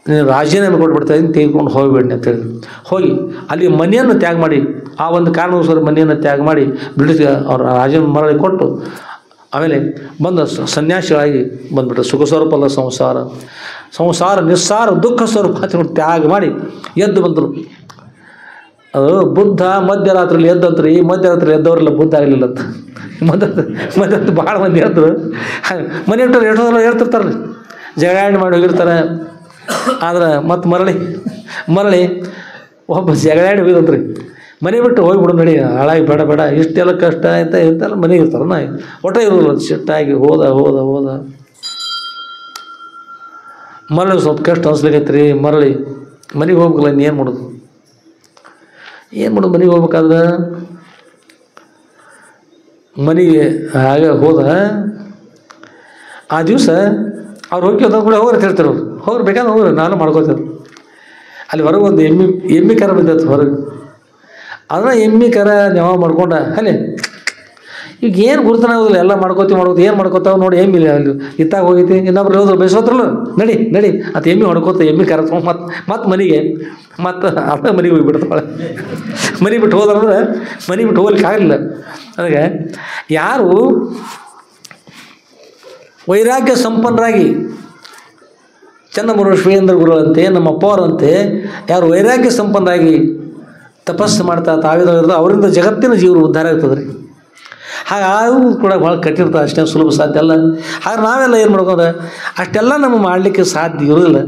ನೀನು ರಾಜೀನಾಮೆ ಕೊಟ್ಬಿಡ್ತಾಯಿದ್ದೀನಿ, ತೆಗೆದುಕೊಂಡು ಹೋಗಿಬಿಡ್ನಿ ಅಂತ ಹೇಳಿದ್ರು. ಹೋಗಿ ಅಲ್ಲಿ ಮನೆಯನ್ನು ತ್ಯಾಗ ಮಾಡಿ, ಆ ಒಂದು ಕಾರಣಕ್ಕೋಸ್ಕರ ಮನೆಯನ್ನು ತ್ಯಾಗ ಮಾಡಿ ಬ್ರಿಟಿಷ್ ಅವ್ರ ರಾಜೀನಾಮೆ ಮರಳಿ ಕೊಟ್ಟು ಆಮೇಲೆ ಬಂದ ಸನ್ಯಾಸಿಗಳಾಗಿ ಬಂದ್ಬಿಟ್ರು. ಸುಖ ಸ್ವರೂಪ ಅಲ್ಲ ಸಂಸಾರ ನಿಸ್ಸಾರ ದುಃಖ ಸ್ವರೂಪ ತ್ಯಾಗ ಮಾಡಿ ಎದ್ದು ಬಂದರು. ಅದು ಬುದ್ಧ ಮಧ್ಯರಾತ್ರಿಯಲ್ಲಿ ಎದ್ದಂತ್ರಿ, ಮಧ್ಯರಾತ್ರಿ ಎದ್ದವರೆಲ್ಲ ಬುದ್ಧ ಆಗಲಿಲ್ಲ ಅಂತ. ಮಧ್ಯರಾತ್ರಿ ಭಾಳ ಮಂದಿ ಎದ್ರು ಮನೆ ಇಟ್ಟರು ಎಷ್ಟೋದಲ್ಲ ಹೇಳ್ತಿರ್ತಾರೆ ರೀ, ಜಗಾಣೆ ಮಾಡಿ ಹೋಗಿರ್ತಾರೆ. ಆದ್ರೆ ಮತ್ತು ಮರಳಿ ಒಬ್ಬ ಜಗಳಾಡಿ ಹೋಗಿದಂತ್ರಿ, ಮನೆ ಬಿಟ್ಟು ಹೋಗಿಬಿಡು ನಡಿ, ಹಾಳಾಗಿ ಬೇಡ ಬೇಡ ಇಷ್ಟೆಲ್ಲ ಕಷ್ಟ ಅಂತ ಇಂತೆಲ್ಲ ಮನೆಗೆ ಇರ್ತಾರೆ ನಾ ಒಟ್ಟ ಇರೋಲ್ಲ. ಸಿಟ್ಟಾಗಿ ಹೋದ ಹೋದ ಹೋದ ಮರಳಿ ಸ್ವಲ್ಪ ಕಷ್ಟ ಅನ್ಸ್ಲಿಕ್ಕೈತೆ ರೀ. ಮರಳಿ ಮನೆಗೆ ಹೋಗ್ಬೇಕಲ್ಲ, ಇನ್ನೇನು ಮಾಡೋದು ಮನೆಗೆ ಹೋಗ್ಬೇಕಾದ್ರೆ ಮನೆಗೆ ಆಗ ಹೋದ. ಆ ದಿವಸ ಅವ್ರು ಹೋಗಿ ಅದ ಕೂಡ ಹೋಗ್ರಿ ಹೇಳ್ತಾರೆ ಅವ್ರು, ಹೋಗ್ರಿ ಬೇಕಾದ್ರೆ ಹೋಗ್ರಿ ನಾನು ಮಾಡ್ಕೋತಾರೆ. ಅಲ್ಲಿ ಹೊರಗೆ ಒಂದು ಎಮ್ಮೆ ಕರ ಬಿದ್ದತ್ತು ಹೊರಗೆ. ಅದನ್ನ ಎಮ್ಮೆ ಕರ ನೆವ ಮಾಡ್ಕೊಂಡ ಅಲ್ಲಿ ಈಗ ಏನು ಗುರುತನಾಗೋದಿಲ್ಲ, ಎಲ್ಲ ಮಾಡ್ಕೋತೀವಿ ಏನು ಮಾಡ್ಕೋತಾವ ನೋಡಿ. ಎಮ್ಮಿಲ್ಲ ಅಲ್ಲಿ ಇತ್ತಾಗ ಹೋಗೈತಿ, ಇನ್ನೊಬ್ರು ಹೋದ್ರು ಬೇಸೋತ್ರಲ್ಲ, ನಡಿ ನಡಿ ಅಂತ ಎಮ್ಮೆ ಹೊಡ್ಕೋತ ಎಮ್ಮೆ ಕರ ತೊಗೊಂಡು ಮತ್ತೆ ಮನೆಗೆ ಅರ್ಧ ಮನೆಗೆ ಹೋಗಿಬಿಡ್ತಾಳೆ. ಮನೆ ಬಿಟ್ಟು ಹೋದಂದ್ರೆ ಮನೆ ಬಿಟ್ಟು ಹೋಗ್ಲಿಕ್ಕೆ ಆಗಲಿಲ್ಲ. ಅದಕ್ಕೆ ಯಾರು ವೈರಾಗ್ಯ ಸಂಪನ್ನರಾಗಿ ಚನ್ನಮೂರು ಶ್ರೀೇಂದ್ರ ಗುರುಗಳಂತೆ ನಮ್ಮ ಅಪ್ಪವರಂತೆ ಯಾರು ವೈರಾಗ್ಯ ಸಂಪನ್ನರಾಗಿ ತಪಸ್ಸು ಮಾಡ್ತಾ ತಾವಿರೋದು ಅವರಿಂದ ಜಗತ್ತಿನ ಜೀವರು ಉದ್ಧಾರ ಆಗ್ತದೆ ರೀ. ಹಾಗೆ ಅದು ಕೂಡ ಭಾಳ ಕಟ್ಟಿರ್ತದೆ, ಅಷ್ಟೇ ಸುಲಭ ಸಾಧ್ಯ ಅಲ್ಲ. ಹಾಗೆ ನಾವೆಲ್ಲ ಏನು ಮಾಡ್ಕೊಂಡ್ರೆ ಅಷ್ಟೆಲ್ಲ ನಮಗೆ ಮಾಡಲಿಕ್ಕೆ ಸಾಧ್ಯ ಇರೋದಿಲ್ಲ.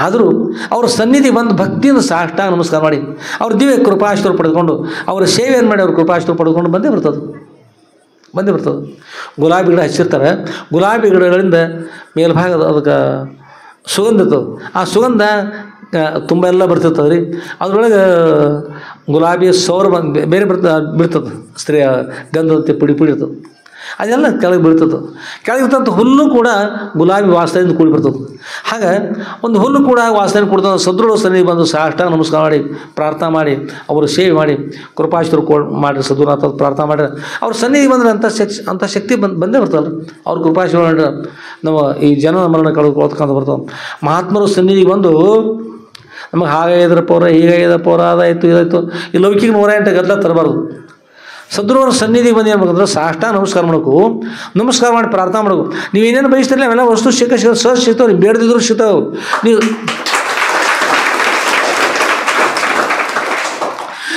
ಆದರೂ ಅವ್ರ ಸನ್ನಿಧಿ ಬಂದು ಭಕ್ತಿಯಿಂದ ಸಾಷ್ಟಾಂಗ ನಮಸ್ಕಾರ ಮಾಡಿ ಅವ್ರ ದಿವ್ಯ ಕೃಪಾಶೀರ್ವಾದ ಪಡೆದುಕೊಂಡು ಅವರ ಸೇವೆಯನ್ನು ಮಾಡಿ ಅವ್ರ ಕೃಪಾಶೀರ್ವಾದ ಪಡೆದುಕೊಂಡು ಬಂದೇ ಬರ್ತದೆ. ಗುಲಾಬಿ ಗಿಡ ಹಚ್ಚಿರ್ತಾರೆ, ಗುಲಾಬಿ ಗಿಡಗಳಿಂದ ಮೇಲ್ಭಾಗದ ಅದಕ್ಕೆ ಸುಗಂಧ ಇರ್ತದೆ. ಆ ಸುಗಂಧ ತುಂಬ ಎಲ್ಲ ಬರ್ತಿರ್ತದೆ ರೀ. ಅದರೊಳಗೆ ಗುಲಾಬಿಯ ಸೌರ ಬೇರೆ ಬಿಡ್ತದೆ, ಸ್ತ್ರೀಯ ಗಂಧದಂತೆ ಪುಡಿ ಇರ್ತದೆ. ಅದೆಲ್ಲ ಕೆಳಗೆ ಬೀಳ್ತದೆ. ಕೆಳಗಿರ್ತಂಥ ಹುಲ್ಲು ಕೂಡ ಗುಲಾಬಿ ವಾಸನೆಯಿಂದ ಕೂಡಿ ಬರ್ತದೆ. ಹಾಗೆ ಒಂದು ಹುಲ್ಲು ಕೂಡ ವಾಸನೆ ಕೊಡ್ತದೆ. ಸದೃಢ ಸನ್ನಿಧಿ ಬಂದು ಸಾಷ್ಟಾಂಗ ನಮಸ್ಕಾರ ಮಾಡಿ ಪ್ರಾರ್ಥನೆ ಮಾಡಿ ಅವರು ಸೇವೆ ಮಾಡಿ ಕೃಪಾಶೀರ್ವಾದ ಮಾಡಿರಿ, ಸದ್ಗುರುನಾಥ ಪ್ರಾರ್ಥನೆ ಮಾಡಿರಿ. ಅವ್ರ ಸನ್ನಿಧಿ ಬಂದರೆ ಅಂಥ ಶಕ್ತಿ ಬಂದೇ ಬರ್ತಲ್ಲ. ಅವ್ರ ಕೃಪಾಶೀರ್ವಾದ ಮಾಡಿದ್ರೆ ನಮ್ಮ ಈ ಜನನ ಮರಣ ಕಳ್ಕೊಳ್ತಕ್ಕಂಥ ಬರ್ತಾವೆ. ಮಹಾತ್ಮರು ಸನ್ನಿಧಿ ಬಂದು ನಮಗೆ ಹಾಗಾಗಿದ್ರೆ ಪೌರ ಹೀಗಾಗಿದ ಪೌರ ಅದಾಯಿತು ಇದಾಯಿತು ಈ ಲೌಕಿಕ 108 ಗದ್ದಲ ತರಬಾರ್ದು. ಸದ್ಗುರುವರ ಸನ್ನಿಧಿಗೆ ಬಂದು ಏನು ಮಾಡ್ಬೇಕಂದ್ರೆ ಸಾಷ್ಟಾಂಗ ನಮಸ್ಕಾರ ಮಾಡಬೇಕು, ನಮಸ್ಕಾರ ಮಾಡಿ ಪ್ರಾರ್ಥನೆ ಮಾಡಬೇಕು. ನೀವು ಏನೇನು ಬಯಸ್ತಿರಲಿ ಅವೆಲ್ಲ ವಸ್ತು ಸಹ ಸಿಗ್ತಾವೆ, ನೀವು ಬೇಡದಿದ್ರು ಸಿಗ್ತಾವೆ.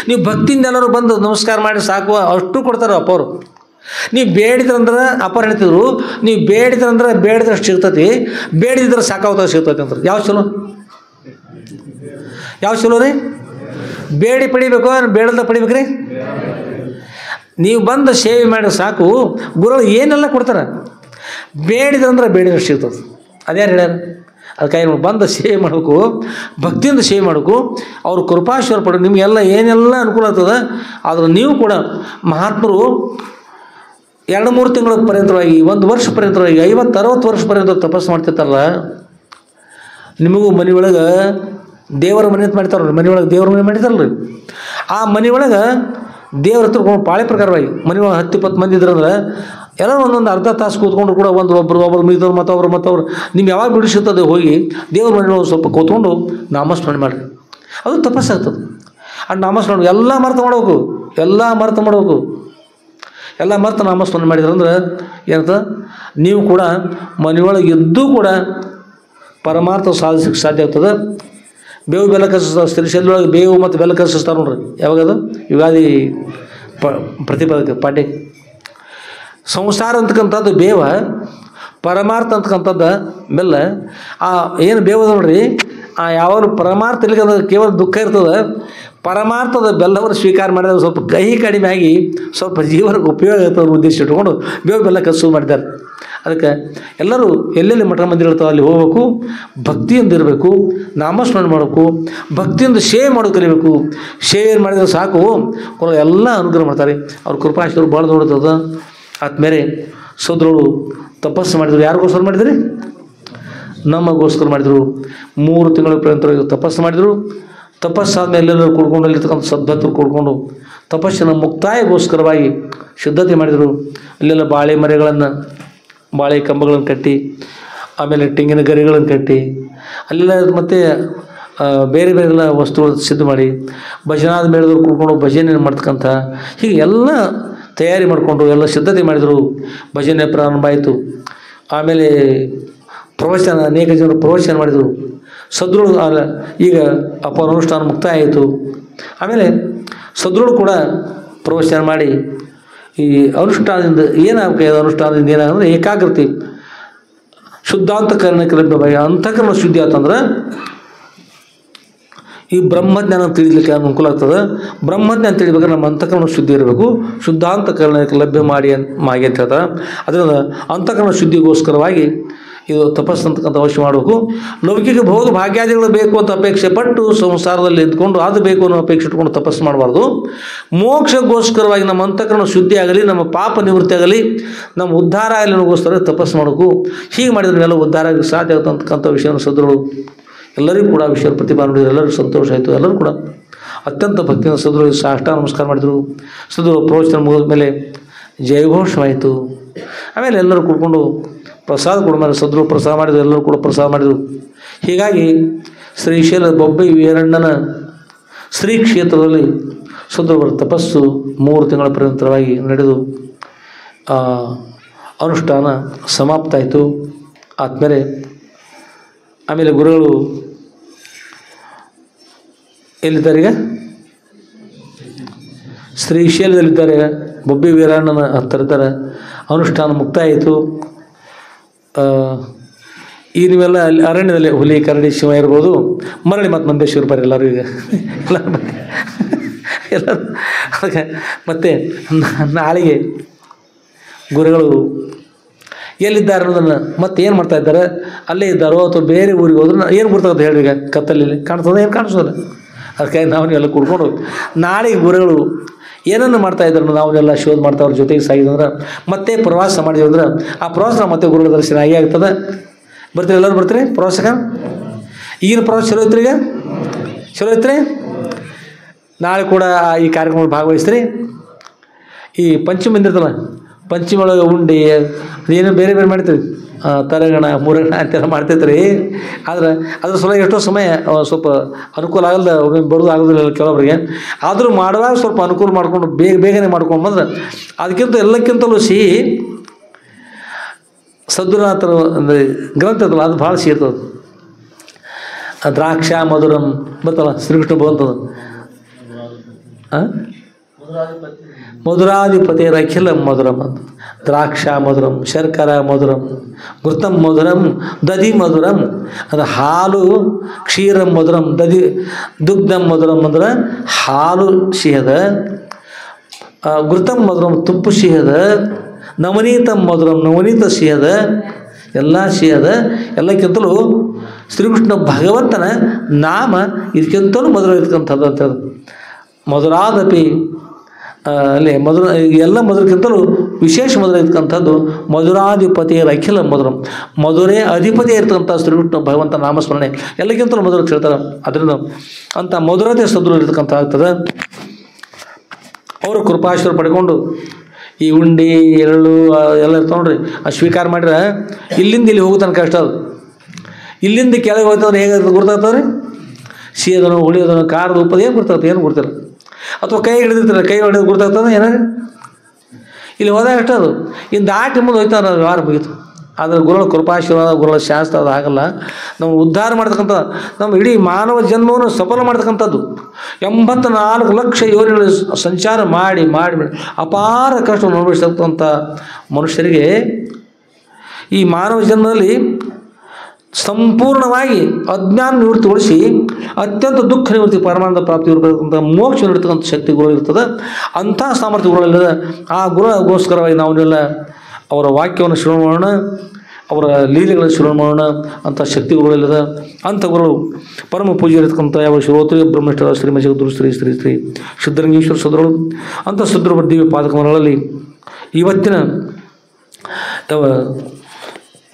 ನೀವು ಭಕ್ತಿಯಿಂದ ಎಲ್ಲರೂ ಬಂದು ನಮಸ್ಕಾರ ಮಾಡಿ ಸಾಕು ಅಷ್ಟು ಕೊಡ್ತಾರೆ ಅಪ್ಪವರು. ನೀವು ಬೇಡಿದ್ರಂದ್ರೆ ಅಪ್ಪರು ಹೇಳ್ತಿದ್ರು, ನೀವು ಬೇಡಿದ್ರಂದ್ರೆ ಬೇಡಿದಷ್ಟು ಸಿಗ್ತತಿ, ಬೇಡಿದ್ರೆ ಸಾಕಾಗ್ತದೆ ಸಿಗ್ತೈತಿ ಅಂತ. ಯಾವ ಚಲೋ ರೀ? ಬೇಡಿ ಪಡಿಬೇಕು ಬೇಡದ ಪಡಿಬೇಕ್ರಿ? ನೀವು ಬಂದು ಸೇವೆ ಮಾಡಿ ಸಾಕು, ಗುರುಗಳು ಏನೆಲ್ಲ ಕೊಡ್ತಾರೆ. ಬೇಡಿದ್ರಂದ್ರೆ ಬೇಡಿದಷ್ಟು ಸಿಗ್ತದೆ. ಅದ್ಯಾರು ಹೇಳ್ಯಾರ? ಅದಕ್ಕಾಗಿ ಬಂದು ಸೇವೆ ಮಾಡಬೇಕು, ಭಕ್ತಿಯಿಂದ ಸೇವೆ ಮಾಡಬೇಕು, ಅವರು ಕೃಪಾಶೀರ್ವಾದ ಪಡಬೇಕು. ನಿಮಗೆಲ್ಲ ಏನೆಲ್ಲ ಅನುಕೂಲ ಆಗ್ತದೆ. ಆದ್ರೆ ನೀವು ಕೂಡ ಮಹಾತ್ಮರು 2-3 ತಿಂಗಳ ಪರ್ಯಂತವಾಗಿ 1 ವರ್ಷ ಪರ್ಯಂತವಾಗಿ 50-60 ವರ್ಷ ಪರ್ಯಂತ ತಪಸ್ಸು ಮಾಡ್ತಿರ್ತಾರಲ್ಲ, ನಿಮಗೂ ಮನೆಯೊಳಗೆ ದೇವರ ಮನೆ ಅಂತ ಮಾಡ್ತಾರಲ್ಲ, ಮನೆಯೊಳಗೆ ದೇವ್ರ ಮನೆ ಮಾಡಿತಾರಲ್ಲ, ಆ ಮನೆಯೊಳಗೆ ದೇವ್ರ ಹತ್ರ ಪಾಳೆ ಪ್ರಕಾರವಾಗಿ ಮನೆಯೊಳಗೆ 10-20 ಮಂದಿ ಇದ್ರಂದ್ರೆ ಎಲ್ಲ ಒಂದೊಂದು ಅರ್ಧ ತಾಸು ಕೂತ್ಕೊಂಡು ಕೂಡ ಒಬ್ಬರು ಮುಗಿದವ್ರು ಮತ್ತೊಬ್ರು ನಿಮ್ಗೆ ಯಾವಾಗ ಬಿಡಿಸುತ್ತದೆ ಹೋಗಿ ದೇವ್ರ ಮನೆಯೊಳಗೆ ಸ್ವಲ್ಪ ಕೂತ್ಕೊಂಡು ನಾಮಸ್ಮರಣೆ ಮಾಡಿರಿ. ಅದು ತಪಸ್ಸಾಗ್ತದೆ. ಆ ನಾಮಸ್ಮರಣೆ ಎಲ್ಲ ಮರ್ತ ಮಾಡಬೇಕು, ಎಲ್ಲ ಮರ್ತ ನಾಮಸ್ಮರಣೆ ಮಾಡಿದ್ರಂದ್ರೆ ಏನಂತ ನೀವು ಕೂಡ ಮನೆಯೊಳಗೆ ಇದ್ದೂ ಕೂಡ ಪರಮಾರ್ಥ ಸಾಧಿಸಕ್ಕೆ ಸಾಧ್ಯ ಆಗ್ತದೆ. ಬೇವು ಬೆಲ್ಲ ಕಸಿಸ್ತಾರೆ, ಸ್ತ್ರೀಶಲ್ಯೊಳಗೆ ಬೇವು ಮತ್ತು ಬೆಲ್ಲ ಕಸಿಸ್ತಾರೆ ನೋಡ್ರಿ. ಯಾವಾಗದು? ಯುಗಾದಿ ಪ್ರತಿಪಾದಕ ಪಾಠ್ಯ. ಸಂಸಾರ ಅಂತಕ್ಕಂಥದ್ದು ಬೇವ, ಪರಮಾರ್ಥ ಅಂತಕ್ಕಂಥದ್ದು ಬೆಲ್ಲ. ಆ ಏನು ಬೇವದ ನೋಡ್ರಿ, ಆ ಯಾವಾಗ ಪರಮಾರ್ಥ ಇಲ್ಲಿಗೆ ಕೇವಲ ದುಃಖ ಇರ್ತದೆ, ಪರಮಾರ್ಥದ ಬೆಲ್ಲವನ್ನು ಸ್ವೀಕಾರ ಮಾಡಿದ್ರೆ ಸ್ವಲ್ಪ ಕಹಿ ಕಡಿಮೆ ಆಗಿ ಸ್ವಲ್ಪ ಜೀವನಕ್ಕೆ ಉಪಯೋಗ ಇರ್ತದೆ ಉದ್ದೇಶ ಇಟ್ಕೊಂಡು ಬೇವು ಬೆಲ್ಲ ಕಸು ಮಾಡಿದ್ದಾರೆ. ಅದಕ್ಕೆ ಎಲ್ಲರೂ ಎಲ್ಲೆಲ್ಲಿ ಮಠ ಮಂದಿರ ಇರ್ತಾವೆ ಅಲ್ಲಿ ಹೋಗ್ಬೇಕು, ಭಕ್ತಿಯಿಂದ ಇರಬೇಕು, ನಾಮಸ್ಮರಣೆ ಮಾಡಬೇಕು, ಭಕ್ತಿಯಿಂದ ಸೇವೆ ಮಾಡೋದು ಕಲಿಬೇಕು. ಸೇವೆ ಮಾಡಿದರೆ ಸಾಕು, ಎಲ್ಲ ಅನುಗ್ರಹ ಮಾಡ್ತಾರೆ. ಅವ್ರ ಕೃಪಾಶೀರ್ವಾದ ಭಾಳ ದೊಡ್ಡದ. ಆದ್ಮೇಲೆ ಸೋದರರು ತಪಸ್ಸು ಮಾಡಿದರು. ಯಾರಿಗೋಸ್ಕರ ಮಾಡಿದ್ರಿ? ನಮಗೋಸ್ಕರ ಮಾಡಿದರು. 3 ತಿಂಗಳ ಪರ್ಯಂತ ತಪಸ್ಸು ಮಾಡಿದರು. ತಪಸ್ಸಾದ್ಮೇಲೆ ಎಲ್ಲರೂ ಕೂಡ್ಕೊಂಡು ಅಲ್ಲಿರ್ತಕ್ಕಂಥ ಸದ್ಭಕ್ತರು ಕೂಡ್ಕೊಂಡು ತಪಸ್ಸಿನ ಮುಕ್ತಾಯಗೋಸ್ಕರವಾಗಿ ಸಿದ್ಧತೆ ಮಾಡಿದರು. ಅಲ್ಲೆಲ್ಲ ಬಾಳೆ ಮರಗಳನ್ನು, ಬಾಳೆ ಕಂಬಗಳನ್ನು ಕಟ್ಟಿ, ಆಮೇಲೆ ತೆಂಗಿನ ಗರಿಗಳನ್ನು ಕಟ್ಟಿ, ಅಲ್ಲೆಲ್ಲ ಮತ್ತು ಬೇರೆ ಬೇರೆಲ್ಲ ವಸ್ತುಗಳು ಸಿದ್ಧ ಮಾಡಿ, ಭಜನಾದ ಮೇಳದವ್ರು ಕೂಡ್ಕೊಂಡು ಭಜನೆ ಮಾಡ್ತಕ್ಕಂಥ ಹೀಗೆ ಎಲ್ಲ ತಯಾರಿ ಮಾಡಿಕೊಂಡು ಎಲ್ಲ ಸಿದ್ಧತೆ ಮಾಡಿದರು. ಭಜನೆ ಪ್ರಾರಂಭ ಆಯಿತು. ಆಮೇಲೆ ಪ್ರವಚನ, ಅನೇಕ ಜನರು ಪ್ರವಚನ ಮಾಡಿದರು. ಸದೃಢ ಈಗ ಅಪರ ಅನುಷ್ಠಾನ ಮುಕ್ತಾಯ ಆಯಿತು. ಆಮೇಲೆ ಸದೃಢ ಕೂಡ ಪ್ರವಚನ ಮಾಡಿ ಈ ಅನುಷ್ಠಾನದಿಂದ ಏನಾಗಬೇಕು, ಅನುಷ್ಠಾನದಿಂದ ಏನಾಗಂದ್ರೆ ಏಕಾಗ್ರತೆ, ಶುದ್ಧಾಂತಕರಣಕ್ಕೆ ಲಭ್ಯವಾಗಿ ಅಂತಃಕರಣ ಶುದ್ಧಿ ಆತಂದ್ರೆ ಈ ಬ್ರಹ್ಮಜ್ಞಾನ ತಿಳಿಲಿಕ್ಕೆ ಅನುಕೂಲ ಆಗ್ತದೆ. ಬ್ರಹ್ಮಜ್ಞಾನ ತಿಳಿಬೇಕಾದ್ರೆ ನಮ್ಮ ಅಂತಃಕರಣ ಶುದ್ಧಿ ಇರಬೇಕು. ಶುದ್ಧಾಂತಕರಣಕ್ಕೆ ಲಭ್ಯ ಮಾಡಿ ಅಂತ ಹೇಳ್ತಾರೆ. ಅದರಿಂದ ಅಂತಃಕರಣ ಶುದ್ಧಿಗೋಸ್ಕರವಾಗಿ ಇದು ತಪಸ್ಸು ಅಂತಕ್ಕಂಥ ಅವಶ್ಯ ಮಾಡಬೇಕು. ಲೌಕಿಕ ಭೋಗ ಭಾಗ್ಯಾದಿಗಳು ಬೇಕು ಅಂತ ಅಪೇಕ್ಷೆ ಪಟ್ಟು ಸಂಸಾರದಲ್ಲಿ ಇದ್ಕೊಂಡು ಅದು ಬೇಕು ಅನ್ನೋ ಅಪೇಕ್ಷೆ ಇಟ್ಕೊಂಡು ತಪಸ್ಸು ಮಾಡಬಾರ್ದು. ಮೋಕ್ಷಗೋಸ್ಕರವಾಗಿ ನಮ್ಮ ಅಂತಃಕರಣ ಶುದ್ಧಿ ಆಗಲಿ, ನಮ್ಮ ಪಾಪ ನಿವೃತ್ತಿ ಆಗಲಿ, ನಮ್ಮ ಉದ್ಧಾರ ಆಗಲಿ ಅನ್ನೋಗೋಸ್ಕರ ತಪಸ್ಸು ಮಾಡಬೇಕು. ಹೀಗೆ ಮಾಡಿದ್ರೆ ನಾವೆಲ್ಲ ಉದ್ಧಾರ ಆಗಲಿ ಸಾಧ್ಯ ಆಗ್ತಕ್ಕಂಥ ವಿಷಯವನ್ನು ಸದ್ರುಗಳು ಎಲ್ಲರಿಗೂ ಕೂಡ ವಿಷಯ ಪ್ರತಿಭಾ ನೋಡಿದ್ರು. ಎಲ್ಲರಿಗೂ ಸಂತೋಷ ಆಯಿತು. ಎಲ್ಲರೂ ಕೂಡ ಅತ್ಯಂತ ಭಕ್ತಿಯಿಂದ ಸದ್ರುಗಳು ಸಾಷ್ಟಾಂಗ ನಮಸ್ಕಾರ ಮಾಡಿದರು. ಸದ್ರುಗಳು ಪ್ರವಚನ ಮುಗಿದ ಮೇಲೆ ಜಯಘೋಷವಾಯಿತು. ಆಮೇಲೆ ಎಲ್ಲರೂ ಕೂತ್ಕೊಂಡು ಪ್ರಸಾದ ಕೊಡ ಮೇಲೆ ಸದ್ರುಗಳು ಪ್ರಸಾದ ಮಾಡಿದರು. ಎಲ್ಲರೂ ಕೂಡ ಪ್ರಸಾದ ಮಾಡಿದರು. ಹೀಗಾಗಿ ಶ್ರೀಶೈಲ ಬೊಬ್ಬೆ ವೀರಣ್ಣನ ಶ್ರೀ ಕ್ಷೇತ್ರದಲ್ಲಿ ಸದ್ರುಗಳ ತಪಸ್ಸು 3 ತಿಂಗಳ ಪರ್ಯಂತರವಾಗಿ ನಡೆದು ಅನುಷ್ಠಾನ ಸಮಾಪ್ತ ಆಯಿತು. ಆದಮೇಲೆ ಆಮೇಲೆ ಗುರುಗಳು ಎಲ್ಲಿದ್ದಾರೆ? ಈಗ ಶ್ರೀಶೈಲದಲ್ಲಿದ್ದಾರೆ. ಬೊಬ್ಬೆ ವೀರಣ್ಣನ ಹತ್ತಿರ ಇದ್ದಾರೆ. ಅನುಷ್ಠಾನ ಮುಕ್ತಾಯ ಆಯಿತು. ಈ ನೀವೆಲ್ಲ ಅಲ್ಲಿ ಅರಣ್ಯದಲ್ಲಿ ಹುಲಿ, ಕರಡಿ, ಸಿಂಹ ಇರ್ಬೋದು. ಮರಳಿ ಮತ್ತು ನಂದೇಶ್ವರ ಬರ್ರಿ ಎಲ್ಲರೂ. ಈಗ ಎಲ್ಲರೂ ಅದಕ್ಕೆ ಮತ್ತೆ ನಾಳೆಗೆ ಗುರುಗಳು ಎಲ್ಲಿದ್ದಾರೆ ಅನ್ನೋದನ್ನು ಮತ್ತೆ ಏನು ಮಾಡ್ತಾ ಇದ್ದಾರೆ, ಅಲ್ಲೇ ಇದ್ದಾರೋ ಅಥವಾ ಬೇರೆ ಊರಿಗೆ ಹೋದ್ರೆ ಏನು ಗುರ್ತಾಗುತ್ತೆ ಹೇಳಿ? ಈಗ ಕತ್ತಲಲ್ಲಿ ಕಾಣಿಸೋದು ಏನು ಕಾಣಿಸೋದಿಲ್ಲ. ಅದಕ್ಕೆ ನಾವನ್ನೆಲ್ಲ ಕುಡ್ಕೊಂಡು ನಾಳೆಗೆ ಗುರುಗಳು ಏನನ್ನು ಮಾಡ್ತಾ ಇದ್ದಾರೆ ನಾವನ್ನೆಲ್ಲ ಶೋಧ ಮಾಡ್ತಾ ಅವ್ರ ಜೊತೆಗೆ ಸಾಗಿದಂದ್ರೆ ಮತ್ತೆ ಪ್ರವಾಸ ಮಾಡಿದ್ವಿ ಅಂದ್ರೆ ಆ ಪ್ರವಾಸ ಮತ್ತೆ ಗುರುಗಳ ದರ್ಶನ ಆಗಿ ಆಗ್ತದೆ. ಬರ್ತೀರಿ? ಎಲ್ಲರೂ ಬರ್ತೀರಿ ಪ್ರವಾಸಕ್ಕೆ? ಈಗಿನ ಪ್ರವಾಸ ಚಲೋ ಐತ್ರಿ? ಈಗ ಚಲೋ ಐತ್ರಿ? ನಾಳೆ ಕೂಡ ಈ ಕಾರ್ಯಕ್ರಮ ಭಾಗವಹಿಸ್ತೀರಿ. ಈ ಪಂಚಮಿ ಬಂದಿರ್ತಲ್ಲ, ಪಂಚಮಿ ಒಳಗೆ ಉಂಡಿ ಅದೇನೋ ಬೇರೆ ಬೇರೆ ಮಾಡ್ತೀವಿ, ತರಗಣ, ಮೂರಗಣ ಅಂತೆಲ್ಲ ಮಾಡ್ತೈತ್ರಿ. ಆದ್ರೆ ಅದ್ರ ಸಲ ಎಷ್ಟೋ ಸಮಯ ಸ್ವಲ್ಪ ಅನುಕೂಲ ಆಗಲ್ದ, ಬರೋದು ಆಗೋದಿಲ್ಲ ಕೆಲವೊಬ್ಬರಿಗೆ. ಆದರೂ ಮಾಡುವಾಗ ಸ್ವಲ್ಪ ಅನುಕೂಲ ಮಾಡ್ಕೊಂಡು ಬೇಗನೆ ಮಾಡ್ಕೊಂಡು ಬಂದ್ರೆ ಅದಕ್ಕಿಂತ ಎಲ್ಲಕ್ಕಿಂತಲೂ ಸಿಹಿ ಸದ್ಗುರುನಾಥರ ಅಂದರೆ ಗ್ರಂಥ ಇರ್ತಲ್ಲ, ಅದು ಭಾಳ ಸಿಹಿ ಇರ್ತದೆ. ದ್ರಾಕ್ಷ ಮಧುರಂ ಬರ್ತಲ್ಲ, ಶ್ರೀಕೃಷ್ಣ ಬಂತದ. ಮಧುರಾಧಿಪತಿ ಅಖಿಲ ಮಧುರಂ ಅಂತ. ದ್ರಾಕ್ಷ ಮಧುರಂ, ಶರ್ಕರ ಮಧುರಂ, ಘೃತಂ ಮಧುರಂ, ದಧಿ ಮಧುರಂ ಅಂದರೆ ಹಾಲು, ಕ್ಷೀರಂ ಮಧುರಂ, ದುಗ್ಧಂ ಮಧುರಂ ಅಂದ್ರೆ ಹಾಲು ಸಿಹದ, ಘೃತಂ ಮಧುರಂ ತುಪ್ಪ ಸಿಹದ, ನವನೀತಂ ಮಧುರಂ ನವನೀತ ಸಿಹದ, ಎಲ್ಲ ಸಿಹದ. ಎಲ್ಲಕ್ಕಿಂತಲೂ ಶ್ರೀಕೃಷ್ಣ ಭಗವಂತನ ನಾಮ ಇದಕ್ಕಿಂತಲೂ ಮಧುರ ಇರ್ತಕ್ಕಂಥದ್ದು ಅಂತ. ಮಧುರಾದಪಿ ಅಲ್ಲಿ ಮಧುರ, ಎಲ್ಲ ಮಧುರಕ್ಕಿಂತಲೂ ವಿಶೇಷ ಮಧುರ ಇರ್ತಕ್ಕಂಥದ್ದು ಮಧುರಾಧಿಪತಿಯರ ಅಖಿಲ ಮಧುರಂ. ಮಧುರೇ ಅಧಿಪತಿ ಇರ್ತಕ್ಕಂಥ ಶ್ರೀಕೃಷ್ಣ ಭಗವಂತ ನಾಮಸ್ಮರಣೆ ಎಲ್ಲಕ್ಕಿಂತಲೂ ಮಧುರ ಹೇಳ್ತಾರೆ. ಅದರಿಂದ ಅಂಥ ಮಧುರತೆ ಸದ್ಗುರು ಇರ್ತಕ್ಕಂಥ ಆಗ್ತದೆ. ಅವರು ಕೃಪಾಶೀರ್ವಾದ ಪಡ್ಕೊಂಡು ಈ ಉಂಡಿ ಎಳ್ಳು ಎಲ್ಲ ಇರ್ತಾವೆ ನೋಡ್ರಿ, ಅದು ಸ್ವೀಕಾರ ಮಾಡಿದ್ರೆ ಇಲ್ಲಿಂದ ಇಲ್ಲಿ ಹೋಗೋ ತನಕ ಕಷ್ಟ. ಅದು ಇಲ್ಲಿಂದ ಕೆಳಗೆ ಹೋಗ್ತಂದ್ರೆ ಹೇಗೆ ಗುರ್ತಾಗ್ತದೆ ರೀ? ಸಿಹಿದನೋ ಹುಳಿಯೋದನೋ ಖಾರದ ಉಪ್ಪದ ಏನು ಗುರ್ತಾಗ್ತದೆ? ಏನು ಗುರ್ತಿಲ್ಲ. ಅಥವಾ ಕೈ ಹಿಡಿದಿರ್ತಾರೆ, ಕೈ ಹೊಡೆದು ಗುರ್ತಾಗ್ತದೆ ಏನಾರು ಇಲ್ಲಿ ಹೋದಾಗ ಅಷ್ಟೇ. ಅದು ಇನ್ನು ದಾಟಿ ಮುಂದೆ ಹೋಯ್ತಾರೆ, ಅದು ವ್ಯವಹಾರ ಮುಗೀತು. ಆದರೆ ಗುರುಗಳ ಕೃಪಾಶೀರ್ವಾದ, ಗುರುಗಳ ಶಾಸ್ತ್ರ ಅದು ಆಗಲ್ಲ. ನಾವು ಉದ್ಧಾರ ಮಾಡ್ತಕ್ಕಂಥ ನಮ್ಮ ಇಡೀ ಮಾನವ ಜನ್ಮವನ್ನು ಸಫಲ ಮಾಡ್ತಕ್ಕಂಥದ್ದು. 84 ಲಕ್ಷ ಯೋನಿಗಳು ಸಂಚಾರ ಮಾಡಿ ಅಪಾರ ಕಷ್ಟವನ್ನು ಅನುಭವಿಸ್ತಕ್ಕಂಥ ಮನುಷ್ಯರಿಗೆ ಈ ಮಾನವ ಜನ್ಮದಲ್ಲಿ ಸಂಪೂರ್ಣವಾಗಿ ಅಜ್ಞಾನ ನಿವೃತ್ತಿಗೊಳಿಸಿ ಅತ್ಯಂತ ದುಃಖ ನಿವೃತ್ತಿ, ಪರಮಾನಂದ ಪ್ರಾಪ್ತಿ ಇರತಕ್ಕಂಥ ಮೋಕ್ಷ ನೀಡ್ತಕ್ಕಂಥ ಶಕ್ತಿಗಳು ಇರ್ತದೆ. ಅಂಥ ಸಾಮರ್ಥ್ಯಗಳಿಲ್ಲದ ಆ ಗುರುಗೋಸ್ಕರವಾಗಿ ನಾವನ್ನೆಲ್ಲ ಅವರ ವಾಕ್ಯವನ್ನು ಶ್ರವಣ ಮಾಡೋಣ, ಅವರ ಲೀಲೆಗಳನ್ನು ಶ್ರವಣ ಮಾಡೋಣ. ಅಂಥ ಶಕ್ತಿಗಳಿಲ್ಲದ ಅಂಥ ಗುರುಗಳು ಪರಮ ಪೂಜೆ ಇರತಕ್ಕಂಥ ಯಾವ ಶ್ರೋತ್ರಿ ಬ್ರಹ್ಮೇಶ್ವರ ಶ್ರೀಮ ಜಗದ್ಗುರು ಶ್ರೀ ಶ್ರೀ ಶ್ರೀ ಸಿದ್ಧಲಿಂಗೇಶ್ವರ ಸದ್ರುಗಳು ಅಂಥ ಸದ್ಗುರು ದಿವ್ಯ ಪಾದಕಮಲಗಳಲ್ಲಿ ಇವತ್ತಿನ ಯಾವ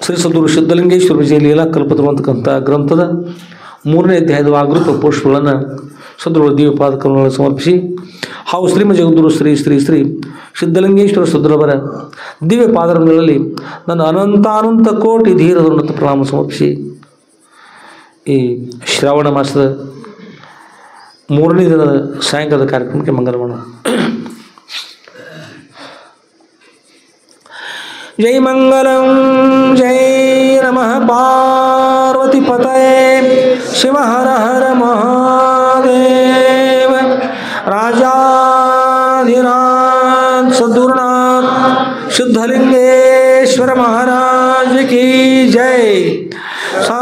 ಶ್ರೀ ಸದ್ಗುರು ಸಿದ್ಧಲಿಂಗೇಶ್ವರ ವಿಜಯ ಲೀಲಾ ಕಲ್ಪತರುವಂತಕ್ಕಂಥ ಗ್ರಂಥದ 3ನೇ ಅಧ್ಯಾಯದ ವಾಗೃತ ಪುಷ್ಪಗಳನ್ನು ಸದ್ಗುರು ದಿವ್ಯ ಪಾದಕಮಲಗಳಲ್ಲಿ ಸಮರ್ಪಿಸಿ ಹಾಗೂ ಶ್ರೀಮ ಜಗದ್ಗುರು ಶ್ರೀ ಶ್ರೀ ಶ್ರೀ ಸಿದ್ಧಲಿಂಗೇಶ್ವರ ಸದ್ಗುರವರ ದಿವ್ಯ ಪಾದಗಳಲ್ಲಿ ನನ್ನ ಅನಂತಾನಂತ ಕೋಟಿ ಧೀರದೊನ್ನತ ಪ್ರಣಾಮ ಸಮರ್ಪಿಸಿ ಈ ಶ್ರಾವಣ ಮಾಸದ 3ನೇ ದಿನದ ಸಾಯಂಕಾಲದ ಕಾರ್ಯಕ್ರಮಕ್ಕೆ ಮಂಗಲ ಮಾಡೋಣ. ಜೈ ಮಂಗಲಂ ಜೈ ನಮಃ ಪಾರ್ವತಿ ಪತಯೇ ಶಿವ ಹರ ಹರ ಮಹಾದೇವ ರಾಜಾಧಿರಾಜ ಸದ್ಗುರುನಾಥ सिद्धलिंगेश्वर महाराज की जय। सा